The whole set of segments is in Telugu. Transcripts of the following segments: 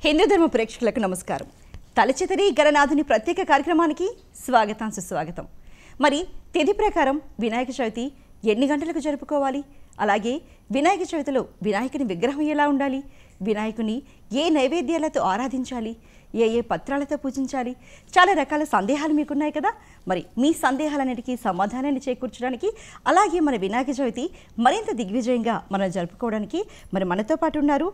హిందూ ధర్మ ప్రేక్షకులకు నమస్కారం. తలచితరి గణనాథుని ప్రత్యేక కార్యక్రమానికి స్వాగతం సుస్వాగతం. మరి తిథి ప్రకారం వినాయక చవితి ఎన్ని గంటలకు జరుపుకోవాలి, అలాగే వినాయక చవితిలో వినాయకుని విగ్రహం ఎలా ఉండాలి, వినాయకుని ఏ నైవేద్యాలతో ఆరాధించాలి, ఏ ఏ పత్రాలతో పూజించాలి, చాలా రకాల సందేహాలు మీకున్నాయి కదా. మరి మీ సందేహాలన్నిటికీ సమాధానాన్ని చేకూర్చడానికి, అలాగే మన వినాయక చవితి మరింత దిగ్విజయంగా మనం జరుపుకోవడానికి మరి మనతో పాటు ఉన్నారు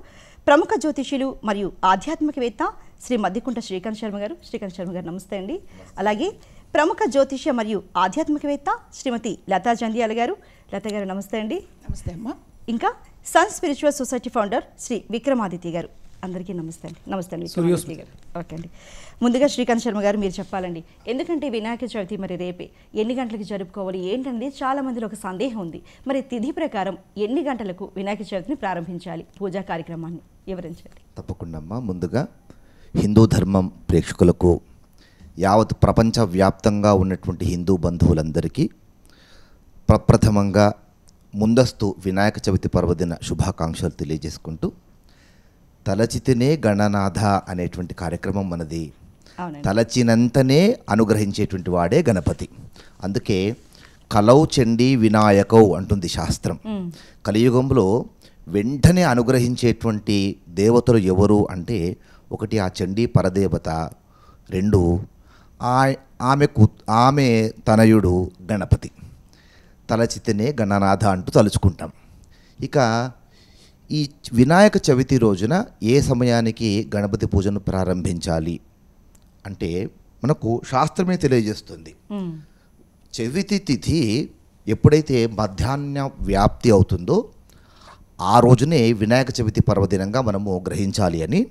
ప్రముఖ జ్యోతిష్యులు మరియు ఆధ్యాత్మికవేత్త శ్రీ మద్దికుంట శ్రీకాంత్ శర్మ గారు. శ్రీకాంత్ శర్మ గారు నమస్తే అండి. అలాగే ప్రముఖ జ్యోతిష్య మరియు ఆధ్యాత్మికవేత్త శ్రీమతి లతా జంధ్యాల గారు. లతా గారు నమస్తే అండి. నమస్తే అమ్మా. ఇంకా sun spiritual society founder Shri Vikramaditya గారు. అందరికీ నమస్తే అండి. నమస్తే అండి విక్రమాదిత్య గారు. ఓకే అండి. ముందుగా శ్రీకాంత్ శర్మ గారు మీరు చెప్పాలండి, ఎందుకంటే వినాయక చవితి మరి రేపే ఎన్ని గంటలకు జరుపుకోవాలి ఏంటండి, చాలా మందిలో ఒక సందేహం ఉంది. మరి తిథి ప్రకారం ఎన్ని గంటలకు వినాయక చవితిని ప్రారంభించాలి, పూజా కార్యక్రమాన్ని వివరించాలి. తప్పకుండా అమ్మా. ముందుగా హిందూ ధర్మం ప్రేక్షకులకు, యావత్ ప్రపంచవ్యాప్తంగా ఉన్నటువంటి హిందూ బంధువులందరికీ ప్రప్రథమంగా ముందస్తు వినాయక చవితి పర్వదిన శుభాకాంక్షలు తెలియజేసుకుంటూ, తలచితేనే గణనాథ అనేటువంటి కార్యక్రమం మనది. తలచినంతనే అనుగ్రహించేటువంటి వాడే గణపతి. అందుకే కలౌ చండీ వినాయకౌ అంటుంది శాస్త్రం. కలియుగంలో వెంటనే అనుగ్రహించేటువంటి దేవతలు ఎవరు అంటే, ఒకటి ఆ చండీ పరదేవత, రెండు ఆమె తనయుడు గణపతి. తలచితేనే గణనాథ అంటూ తలుచుకుంటాం. ఇక ఈ వినాయక చవితి రోజున ఏ సమయానికి గణపతి పూజను ప్రారంభించాలి అంటే మనకు శాస్త్రమే తెలియజేస్తుంది. చవితి తిథి ఎప్పుడైతే మధ్యాహ్న వ్యాప్తి అవుతుందో ఆ రోజునే వినాయక చవితి పర్వదినంగా మనము గ్రహించాలి అని.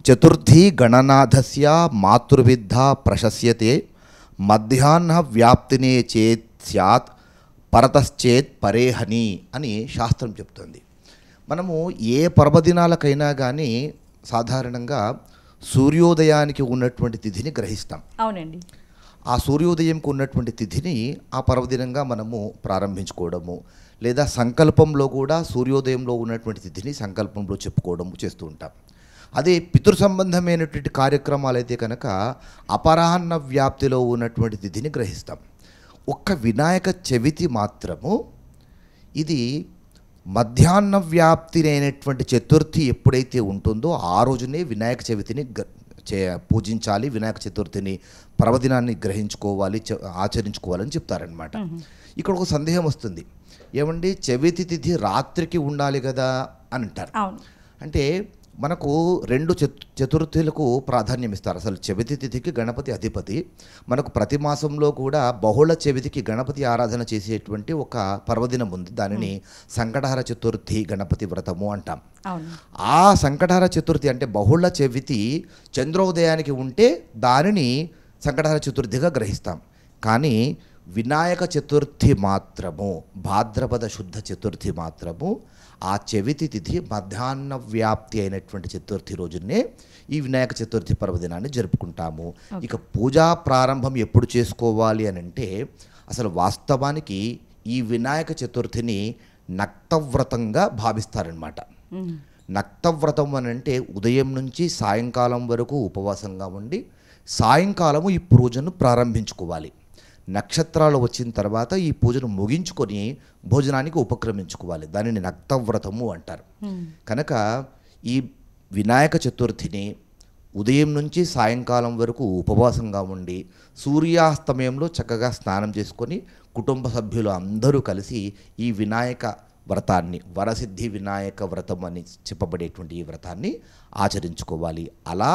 చతుర్థి గణనాథస్య మాతృవిద్ధ ప్రశస్యతే మధ్యాహ్న వ్యాప్తినే చేత్ స్యాత్ పరతశ్చేత్ పరేహని అని శాస్త్రం చెప్తుంది. మనము ఏ పర్వదినాలకైనా కానీ సాధారణంగా సూర్యోదయానికి ఉన్నటువంటి తిథిని గ్రహిస్తాం. అవునండి. ఆ సూర్యోదయంకు ఉన్నటువంటి తిథిని ఆ పర్వదినంగా మనము ప్రారంభించుకోవడము, లేదా సంకల్పంలో కూడా సూర్యోదయంలో ఉన్నటువంటి తిథిని సంకల్పంలో చెప్పుకోవడము చేస్తూ ఉంటాం. అదే పితృ సంబంధమైనటువంటి కార్యక్రమాలు అయితే కనుక అపరాహ్న వ్యాప్తిలో ఉన్నటువంటి తిథిని గ్రహిస్తాం. ఒక్క వినాయక చవితి మాత్రము ఇది మధ్యాహ్న వ్యాప్తి అయినటువంటి చతుర్థి ఎప్పుడైతే ఉంటుందో ఆ రోజునే వినాయక చవితిని పూజించాలి, వినాయక చతుర్థిని పర్వదినాన్ని గ్రహించుకోవాలి, ఆచరించుకోవాలని చెప్తారనమాట. ఇక్కడ ఒక సందేహం వస్తుంది, ఏమండి చవితి తిథి రాత్రికి ఉండాలి కదా అని అంటారు. అంటే మనకు రెండు చతుర్థులకు ప్రాధాన్యం ఇస్తారు. అసలు చవితి తిథికి గణపతి అధిపతి. మనకు ప్రతి మాసంలో కూడా బహుళ చవితికి గణపతి ఆరాధన చేసేటువంటి ఒక పర్వదినం ఉంది. దానిని సంకటహర చతుర్థి గణపతి వ్రతము అంటాం. ఆ సంకటహర చతుర్థి అంటే బహుళ చవితి చంద్రోదయానికి ఉంటే దానిని సంకటహర చతుర్థిగా గ్రహిస్తాం. కానీ వినాయక చతుర్థి మాత్రము, భాద్రపద శుద్ధ చతుర్థి మాత్రము ఆ చవితి తిథి మధ్యాహ్న వ్యాప్తి అయినటువంటి చతుర్థి రోజునే ఈ వినాయక చతుర్థి పర్వదినాన్ని జరుపుకుంటాము. ఇక పూజా ప్రారంభం ఎప్పుడు చేసుకోవాలి అని అంటే, అసలు వాస్తవానికి ఈ వినాయక చతుర్థిని నక్తవ్రతంగా భావిస్తారనమాట. నక్తవ్రతం అని అంటే ఉదయం నుంచి సాయంకాలం వరకు ఉపవాసంగా ఉండి సాయంకాలము ఈ పూజను ప్రారంభించుకోవాలి. నక్షత్రాలు వచ్చిన తర్వాత ఈ పూజను ముగించుకొని భోజనానికి ఉపక్రమించుకోవాలి. దానిని నక్తవ్రతము అంటారు. కనుక ఈ వినాయక చతుర్థిని ఉదయం నుంచి సాయంకాలం వరకు ఉపవాసంగా ఉండి సూర్యాస్తమయంలో చక్కగా స్నానం చేసుకొని కుటుంబ సభ్యులు అందరూ కలిసి ఈ వినాయక వ్రతాన్ని, వరసిద్ధి వినాయక వ్రతం అని చెప్పబడేటువంటి ఈ వ్రతాన్ని ఆచరించుకోవాలి. అలా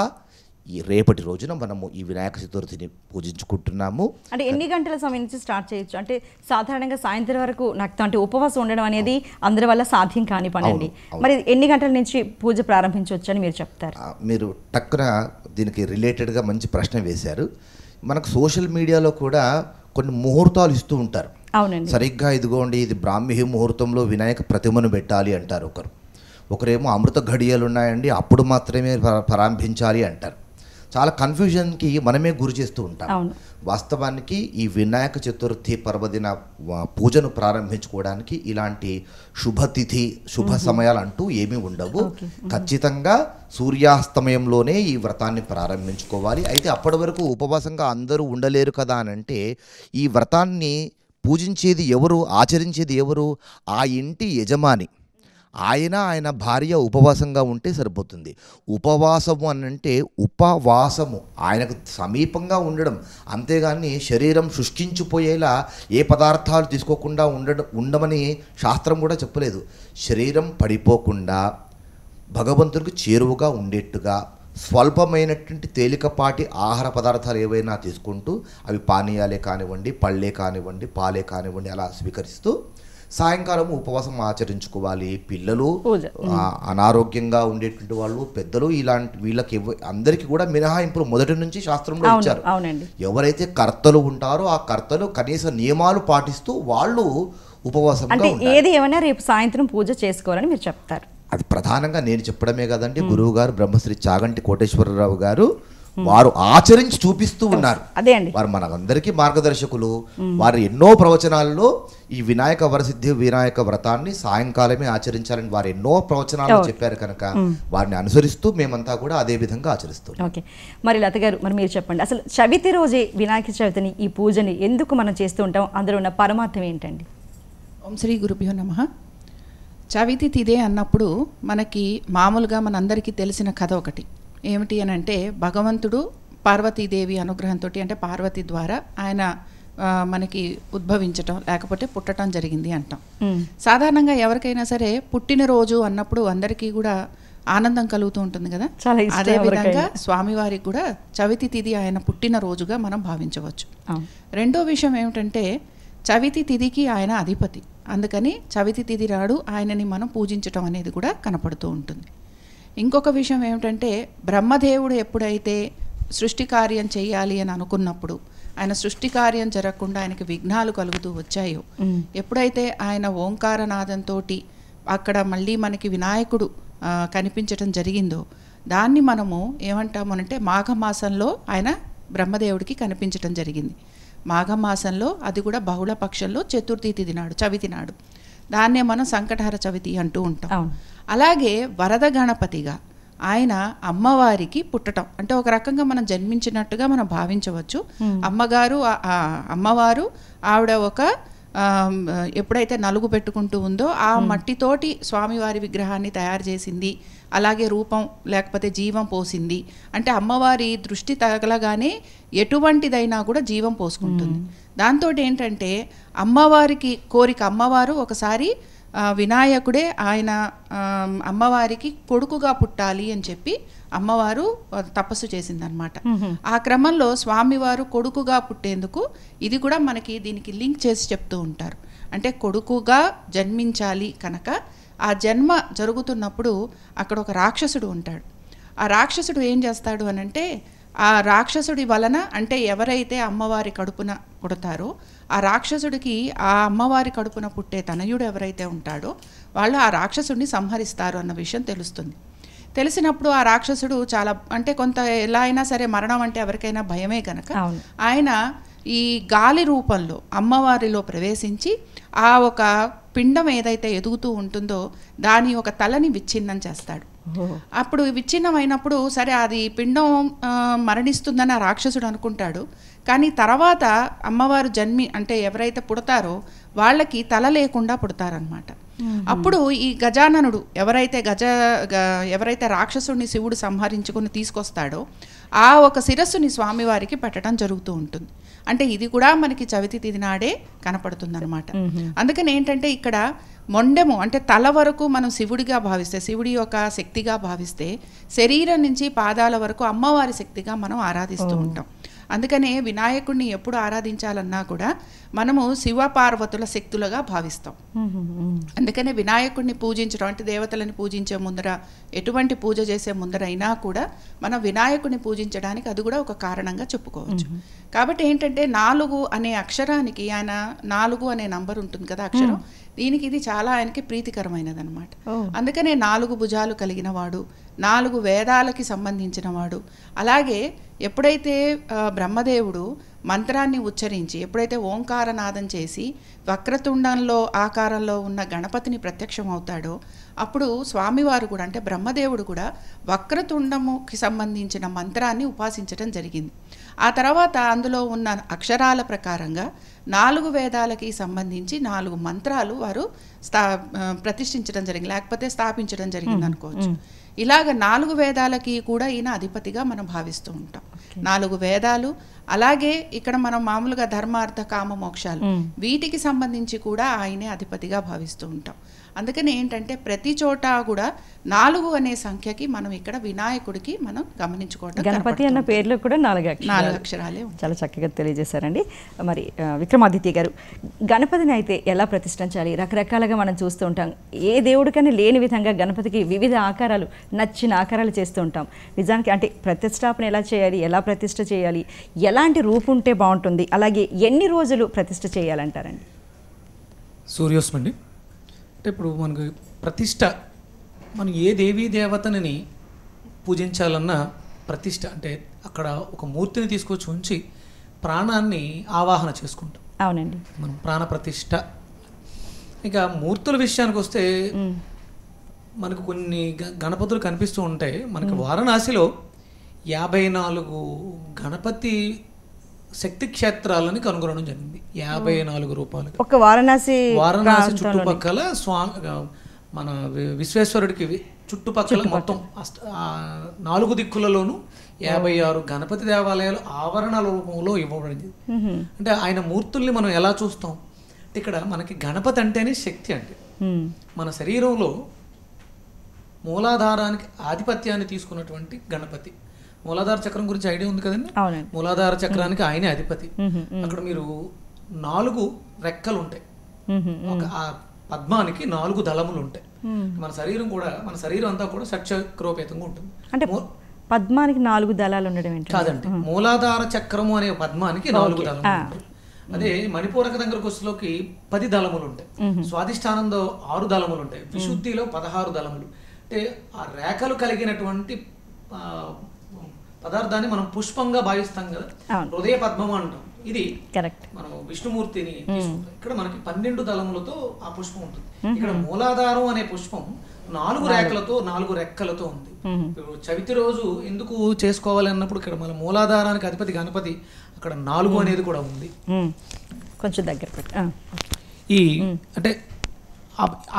ఈ రేపటి రోజున మనము ఈ వినాయక చతుర్థిని పూజించుకుంటున్నాము. అంటే ఎన్ని గంటల సమయం నుంచి స్టార్ట్ చేయొచ్చు? అంటే సాధారణంగా సాయంత్రం వరకు నాకు అంటే ఉపవాసం ఉండడం అనేది అందరి వల్ల సాధ్యం కాని పని అండి. మరి ఎన్ని గంటల నుంచి పూజ ప్రారంభించవచ్చు అని మీరు చెప్తారు? మీరు టక్కున దీనికి రిలేటెడ్గా మంచి ప్రశ్న వేశారు. మనకు సోషల్ మీడియాలో కూడా కొన్ని ముహూర్తాలు ఇస్తూ ఉంటారు. అవునండి. సరిగ్గా ఇదిగోండి ఇది బ్రాహ్మీ ముహూర్తంలో వినాయక ప్రతిమను పెట్టాలి అంటారు ఒకరేమో అమృత ఘడియలు ఉన్నాయండి అప్పుడు మాత్రమే ప్రారంభించాలి అంటారు. చాలా కన్ఫ్యూజన్కి మనమే గురి చేస్తూ ఉంటాం. అవును. వాస్తవానికి ఈ వినాయక చతుర్థి పర్వదిన పూజను ప్రారంభించుకోవడానికి ఇలాంటి శుభతిథి శుభ సమయాలు అంటూ ఏమీ ఉండవు. ఖచ్చితంగా సూర్యాస్తమయంలోనే ఈ వ్రతాన్ని ప్రారంభించుకోవాలి. అయితే అప్పటి వరకు ఉపవాసంగా అందరూ ఉండలేరు కదా అని అంటే ఈ వ్రతాన్ని పూజించేది ఎవరు, ఆచరించేది ఎవరు? ఆ ఇంటి యజమాని. ఆయన భార్య ఉపవాసంగా ఉంటే సరిపోతుంది. ఉపవాసము అని అంటే ఉపవాసము ఆయనకు సమీపంగా ఉండడం, అంతేగాని శరీరం శుష్కించిపోయేలా ఏ పదార్థాలు తీసుకోకుండా ఉండమని శాస్త్రం కూడా చెప్పలేదు. శరీరం పడిపోకుండా భగవంతుడికి చేరువుగా ఉండేట్టుగా స్వల్పమైనటువంటి తేలికపాటి ఆహార పదార్థాలు ఏవైనా తీసుకుంటూ అవి పానీయాలే కానివ్వండి, పళ్ళే కానివ్వండి, పాలే కానివ్వండి అలా స్వీకరిస్తూ సాయంకాలం ఉపవాసం ఆచరించుకోవాలి. పిల్లలు, అనారోగ్యంగా ఉండేటువంటి వాళ్ళు, పెద్దలు, ఇలాంటి వీళ్ళకి అందరికీ కూడా మినహాయింపులు మొదటి నుంచి శాస్త్రంలో ఇచ్చారు. ఎవరైతే కర్తలు ఉంటారో ఆ కర్తలు కనీస నియమాలు పాటిస్తూ వాళ్ళు ఉపవాసం ఏది ఏమైనా రేపు సాయంత్రం పూజ చేసుకోవాలని మీరు చెప్తారు. అది ప్రధానంగా నేను చెప్పడమే కదండి, గురువు గారు బ్రహ్మశ్రీ చాగంటి కోటేశ్వరరావు గారు వారు ఆచరించి చూపిస్తూ ఉన్నారు. వారు మనందరికీ మార్గదర్శకులు. వారు ఎన్నో ప్రవచనాల్లో ఈ వినాయక వరసిద్ధి వినాయక వ్రతాన్ని సాయంకాలమే ఆచరించాలని వారు ఎన్నో ప్రవచనాలు చెప్పారు కనుక వారిని అనుసరిస్తూ మేమంతా కూడా అదే విధంగా ఆచరిస్తాం. ఓకే, మరి లత గారు, మరి మీరు చెప్పండి, అసలు చవితి రోజే వినాయక చవితిని, ఈ పూజని ఎందుకు మనం చేస్తూ ఉంటాం? అందులో ఉన్న పరమార్థం ఏంటండి? ఓం శ్రీ గురుభ్యో నమః. చవితి తిథి అన్నప్పుడు మనకి మామూలుగా మనందరికీ తెలిసిన కథ ఒకటి ఏమిటి అని అంటే, భగవంతుడు పార్వతీదేవి అనుగ్రహంతో, అంటే పార్వతి ద్వారా ఆయన మనకి ఉద్భవించటం లేకపోతే పుట్టడం జరిగింది అంటాం. సాధారణంగా ఎవరికైనా సరే పుట్టినరోజు అన్నప్పుడు అందరికీ కూడా ఆనందం కలుగుతూ ఉంటుంది కదా. అదేవిధంగా స్వామివారికి కూడా చవితి తిథి ఆయన పుట్టినరోజుగా మనం భావించవచ్చు. రెండో విషయం ఏమిటంటే, చవితి తిథికి ఆయన అధిపతి, అందుకని చవితి తిథి నాడు ఆయనని మనం పూజించటం అనేది కూడా కనపడుతూ ఉంటుంది. ఇంకొక విషయం ఏమిటంటే, బ్రహ్మదేవుడు ఎప్పుడైతే సృష్టి కార్యం చేయాలి అని అనుకున్నప్పుడు ఆయన సృష్టి కార్యం జరగకుండా ఆయనకి విఘ్నాలు కలుగుతూ వచ్చాయో, ఎప్పుడైతే ఆయన ఓంకారనాదంతో అక్కడ మళ్ళీ మనకి వినాయకుడు కనిపించటం జరిగిందో, దాన్ని మనము ఏమంటామనంటే మాఘమాసంలో ఆయన బ్రహ్మదేవుడికి కనిపించటం జరిగింది. మాఘమాసంలో, అది కూడా బహుళ పక్షంలో చతుర్థి తిథి నాడు, చవితి నాడు. దాన్నే మనం సంకటహర చవితి అంటూ ఉంటాం. అలాగే వరద గణపతిగా ఆయన అమ్మవారికి పుట్టడం అంటే ఒక రకంగా మనం జన్మించినట్టుగా మనం భావించవచ్చు. అమ్మవారు ఆవిడ ఒక ఎప్పుడైతే నలుగు పెట్టుకుంటూ ఉందో ఆ మట్టితోటి స్వామివారి విగ్రహాన్ని తయారు చేసింది, అలాగే రూపం లేకపోతే జీవం పోసింది. అంటే అమ్మవారి దృష్టి తగలగానే ఎటువంటిదైనా కూడా జీవం పోసుకుంటుంది. దాంతో ఏంటంటే అమ్మవారికి కోరిక, అమ్మవారు ఒకసారి వినాయకుడే ఆయన అమ్మవారికి కొడుకుగా పుట్టాలి అని చెప్పి అమ్మవారు తపస్సు చేసిందనమాట. ఆ క్రమంలో స్వామివారు కొడుకుగా పుట్టేందుకు ఇది కూడా మనకి దీనికి లింక్ చేసి చెప్తూ ఉంటారు. అంటే కొడుకుగా జన్మించాలి కనుక ఆ జన్మ జరుగుతున్నప్పుడు అక్కడ ఒక రాక్షసుడు ఉంటాడు. ఆ రాక్షసుడు ఏం చేస్తాడు అనంటే, ఆ రాక్షసుడి వలన అంటే ఎవరైతే అమ్మవారి కడుపున పుడతారో ఆ రాక్షసుడికి ఆ అమ్మవారి కడుపున పుట్టే తనయుడు ఎవరైతే ఉంటాడో వాళ్ళు ఆ రాక్షసుడిని సంహరిస్తారు అన్న విషయం తెలుస్తుంది. తెలిసినప్పుడు ఆ రాక్షసుడు చాలా అంటే కొంత ఎలా అయినా సరే మరణం అంటే ఎవరికైనా భయమే కనుక ఆయన ఈ గాలి రూపంలో అమ్మవారిలో ప్రవేశించి ఆ ఒక పిండం ఏదైతే ఎదుగుతూ ఉంటుందో దాని ఒక తలని విచ్ఛిన్నం చేస్తాడు. అప్పుడు విచ్ఛిన్నమైనప్పుడు సరే అది పిండం మరణిస్తుందని ఆ రాక్షసుడు అనుకుంటాడు. కానీ తర్వాత అమ్మవారు అంటే ఎవరైతే పుడతారో వాళ్ళకి తల లేకుండా పుడతారనమాట. అప్పుడు ఈ గజాననుడు ఎవరైతే రాక్షసుడిని శివుడు సంహరించుకుని తీసుకొస్తాడో ఆ ఒక శిరస్సుని స్వామివారికి పెట్టడం జరుగుతూ ఉంటుంది. అంటే ఇది కూడా మనకి చవితి తిథి నాడే కనపడుతుంది అనమాట. అందుకని ఏంటంటే ఇక్కడ మొండెము అంటే తల వరకు మనం శివుడిగా భావిస్తే, శివుడి యొక్క శక్తిగా భావిస్తే, శరీరం నుంచి పాదాల వరకు అమ్మవారి శక్తిగా మనం ఆరాధిస్తూ ఉంటాం. అందుకనే వినాయకుడిని ఎప్పుడు ఆరాధించాలన్నా కూడా మనము శివపార్వతుల శక్తులుగా భావిస్తాం. అందుకనే వినాయకుడిని పూజించడం అంటే దేవతలను పూజించే ముందర, ఎటువంటి పూజ చేసే ముందర అయినా కూడా మనం వినాయకుడిని పూజించడానికి అది కూడా ఒక కారణంగా చెప్పుకోవచ్చు. కాబట్టి ఏంటంటే 4 అనే అక్షరానికి ఆయన 4 అనే నంబర్ ఉంటుంది కదా అక్షరం, దీనికి ఇది చాలా ఆయనకి ప్రీతికరమైనది అనమాట. అందుకనే 4 భుజాలు కలిగిన వాడు, 4 వేదాలకి సంబంధించిన వాడు. అలాగే ఎప్పుడైతే బ్రహ్మదేవుడు మంత్రాన్ని ఉచ్చరించి ఎప్పుడైతే ఓంకారనాదం చేసి వక్రతుండంలో ఆకారంలో ఉన్న గణపతిని ప్రత్యక్షం అవుతాడో అప్పుడు స్వామివారు కూడా అంటే బ్రహ్మదేవుడు కూడా వక్రతుండముకి సంబంధించిన మంత్రాన్ని ఉపాసించడం జరిగింది. ఆ తర్వాత అందులో ఉన్న అక్షరాల ప్రకారంగా 4 వేదాలకి సంబంధించి 4 మంత్రాలు వారు ప్రతిష్ఠించడం జరిగింది, లేకపోతే స్థాపించడం జరిగింది అనుకోవచ్చు. ఇలాగ 4 వేదాలకి కూడా ఈయన అధిపతిగా మనం భావిస్తూ ఉంటాం. 4 వేదాలు, అలాగే ఇక్కడ మనం మామూలుగా ధర్మార్థ కామ మోక్షాలు వీటికి సంబంధించి కూడా ఆయనే అధిపతిగా భావిస్తూ ఉంటాం. అందుకని ఏంటంటే ప్రతి చోట కూడా 4 అనే సంఖ్యకి మనం ఇక్కడ వినాయకుడికి మనం గమనించుకోవటం. గణపతి అన్న పేర్లో కూడా 4 అక్షరాలే. చాలా చక్కగా తెలియజేశారండి. మరి విక్రమాదిత్య గారు, గణపతిని అయితే ఎలా ప్రతిష్ఠించాలి? రకరకాలుగా మనం చూస్తూ ఉంటాం. ఏ దేవుడికైనా లేని విధంగా గణపతికి వివిధ ఆకారాలు, నచ్చిన ఆకారాలు చేస్తూ ఉంటాం. నిజానికి అంటే ప్రతిష్టాపన ఎలా చేయాలి, ఎలా ప్రతిష్ఠ చేయాలి, ఎలాంటి రూపు ఉంటే బాగుంటుంది, అలాగే ఎన్ని రోజులు ప్రతిష్ఠ చేయాలంటారండి? సూర్యోస్మండి అంటే ఇప్పుడు మనకు ప్రతిష్ట, మనం ఏ దేవీ దేవతని పూజించాలన్నా ప్రతిష్ట అంటే అక్కడ ఒక మూర్తిని తీసుకొచ్చి ఉంచి ప్రాణాన్ని ఆవాహన చేసుకుంటాం. అవునండి, మనం ప్రాణ ప్రతిష్ట. ఇక మూర్తుల విషయానికి వస్తే మనకు కొన్ని గణపతులు కనిపిస్తూ ఉంటాయి. మనకు వారణాసిలో 54 గణపతి శక్తి క్షేత్రాలని కనుగొనడం జరిగింది. 54 రూపాయలు ఒక వారణాసి చుట్టుపక్కల మన విశ్వేశ్వరుడికి చుట్టుపక్కల మొత్తం 4 దిక్కులలోనూ 56 గణపతి దేవాలయాలు ఆవరణ రూపంలో ఇవ్వబడింది. అంటే ఆయన మూర్తుల్ని మనం ఎలా చూస్తాం? ఇక్కడ మనకి గణపతి అంటేనే శక్తి. అంటే మన శరీరంలో మూలాధారానికి ఆధిపత్యాన్ని తీసుకున్నటువంటి గణపతి. మూలాధార చక్రం గురించి ఐడియా ఉంది కదండి. మూలాధార చక్రానికి ఆయనే అధిపతి. అక్కడ మీరు 4 రెక్కలు ఉంటాయి. ఆ పద్మానికి 4 దళములు ఉంటాయి. మన శరీరం కూడా, మన శరీరం అంతా కూడా షట్చక్రోపేతంగా ఉంటుంది. అంటే పద్మానికి 4 దళాలు ఉండడం కాదండి, మూలాధార చక్రము అనే పద్మానికి 4 దళములు ఉంటాయి. అదే మణిపూరక దగ్గరకు వచ్చేలోకి 10 దళములు ఉంటాయి. స్వాధిష్టానంలో 6 దళములు ఉంటాయి. విశుద్ధిలో 16 దళములు. అంటే ఆ రేఖలు కలిగినటువంటి పదార్థాన్ని మనం పుష్పంగా భావిస్తాం కదా, హృదయ పద్మం అంటాం. ఇది మనం విష్ణుమూర్తిని తీసుకుంటాం. ఇక్కడ మనకి 12 దళములతో ఆ పుష్పం ఉంటుంది. ఇక్కడ మూలాధారం అనే పుష్పం 4 రేఖలతో 4 రెక్కలతో ఉంది. ఇప్పుడు చవితి రోజు ఎందుకు చేసుకోవాలి అన్నప్పుడు ఇక్కడ మన మూలాధారానికి అధిపతి గణపతి, అక్కడ 4 అనేది కూడా ఉంది. కొంచెం దగ్గర ఈ అంటే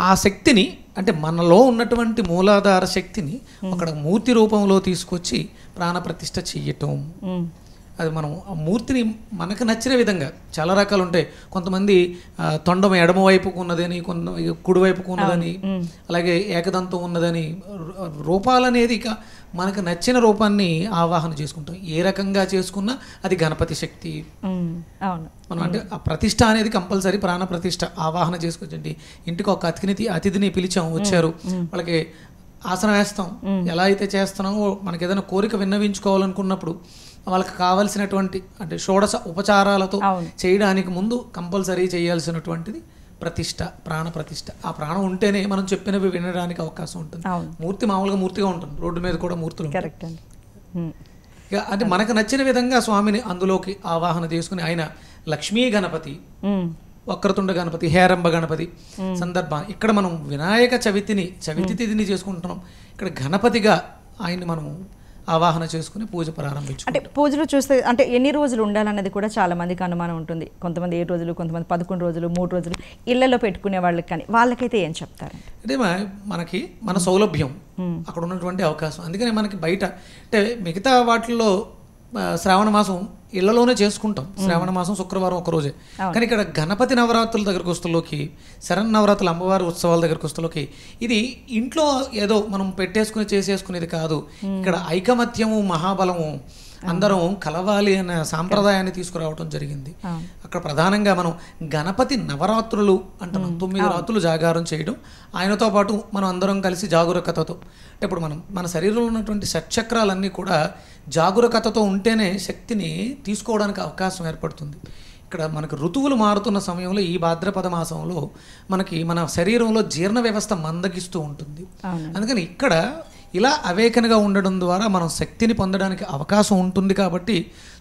ఆ శక్తిని, అంటే మనలో ఉన్నటువంటి మూలాధార శక్తిని అక్కడ మూర్తి రూపంలో తీసుకొచ్చి ప్రాణప్రతిష్ఠ చెయ్యటం. అది మనం ఆ మూర్తిని మనకు నచ్చిన విధంగా చాలా రకాలు ఉంటాయి. కొంతమంది తొండం ఎడమ వైపుకు ఉన్నదని, కుడివైపుకు ఉన్నదని, అలాగే ఏకదంతం ఉన్నదని రూపాలనేది ఇక మనకు నచ్చిన రూపాన్ని ఆవాహన చేసుకుంటాం. ఏ రకంగా చేసుకున్నా అది గణపతి శక్తి. మనం అంటే ఆ ప్రతిష్ట అనేది కంపల్సరీ ప్రాణ ప్రతిష్ట ఆవాహన చేసుకోవచ్చండి. ఇంటికి ఒక అతిథిని పిలిచాం, వచ్చారు, వాళ్ళకి ఆసనం వేస్తాం. ఎలా అయితే చేస్తున్నామో మనకి ఏదైనా కోరిక విన్నవించుకోవాలనుకున్నప్పుడు వాళ్ళకి కావలసినటువంటి అంటే షోడశ ఉపచారాలతో చేయడానికి ముందు కంపల్సరీ చేయాల్సినటువంటిది ప్రతిష్ట, ప్రాణ ప్రతిష్ట. ఆ ప్రాణం ఉంటేనే మనం చెప్పినవి వినడానికి అవకాశం ఉంటుంది. మూర్తి మామూలుగా మూర్తిగా ఉంటుంది, రోడ్డు మీద కూడా మూర్తులు ఉంటాయి. అంటే మనకు నచ్చిన విధంగా స్వామిని అందులోకి ఆవాహన చేసుకుని, ఆయన లక్ష్మీ గణపతి, వక్రతుండ గణపతి, హేరంబ గణపతి సందర్భాన్ని ఇక్కడ మనం వినాయక చవితి తిథిని చేసుకుంటున్నాం. ఇక్కడ గణపతిగా ఆయన్ని మనం ఆవాహన చేసుకుని పూజ ప్రారంభించు. అంటే పూజలు చూస్తే అంటే ఎన్ని రోజులు ఉండాలన్నది కూడా చాలా మందికి అనుమానం ఉంటుంది. కొంతమంది 7 రోజులు, కొంతమంది 11 రోజులు, 3 రోజులు ఇళ్లలో పెట్టుకునే వాళ్ళకి. కానీ వాళ్ళకైతే ఏం చెప్తారు? అంటే మనకి మన సౌలభ్యం అక్కడ ఉన్నటువంటి అవకాశం. అందుకని మనకి బయట అంటే మిగతా వాటిల్లో శ్రావణ మాసం ఇళ్లలోనే చేసుకుంటాం. శ్రావణ మాసం శుక్రవారం ఒకరోజే. కానీ ఇక్కడ గణపతి నవరాత్రుల దగ్గరకు వస్తులోకి, శరన్నవరాత్రుల అమ్మవారి ఉత్సవాల దగ్గరకు వస్తులోకి ఇది ఇంట్లో ఏదో మనం పెట్టేసుకుని చేసేసుకునేది కాదు. ఇక్కడ ఐకమత్యము, మహాబలము, అందరం కలవాలి అనే సాంప్రదాయాన్ని తీసుకురావడం జరిగింది. అక్కడ ప్రధానంగా మనం గణపతి నవరాత్రులు అంటున్నాం. 9 రాత్రులు జాగారం చేయడం, ఆయనతో పాటు మనం అందరం కలిసి జాగరూకతతో. అంటే ఇప్పుడు మన శరీరంలో ఉన్నటువంటి షట్చక్రాలన్నీ కూడా జాగరూకతతో ఉంటేనే శక్తిని తీసుకోవడానికి అవకాశం ఏర్పడుతుంది. ఇక్కడ మనకు ఋతువులు మారుతున్న సమయంలో ఈ భాద్రపద మాసంలో మనకి మన శరీరంలో జీర్ణ వ్యవస్థ మందగిస్తూ ఉంటుంది. అందుకని ఇక్కడ ఇలా అవేకనగా ఉండడం ద్వారా మనం శక్తిని పొందడానికి అవకాశం ఉంటుంది. కాబట్టి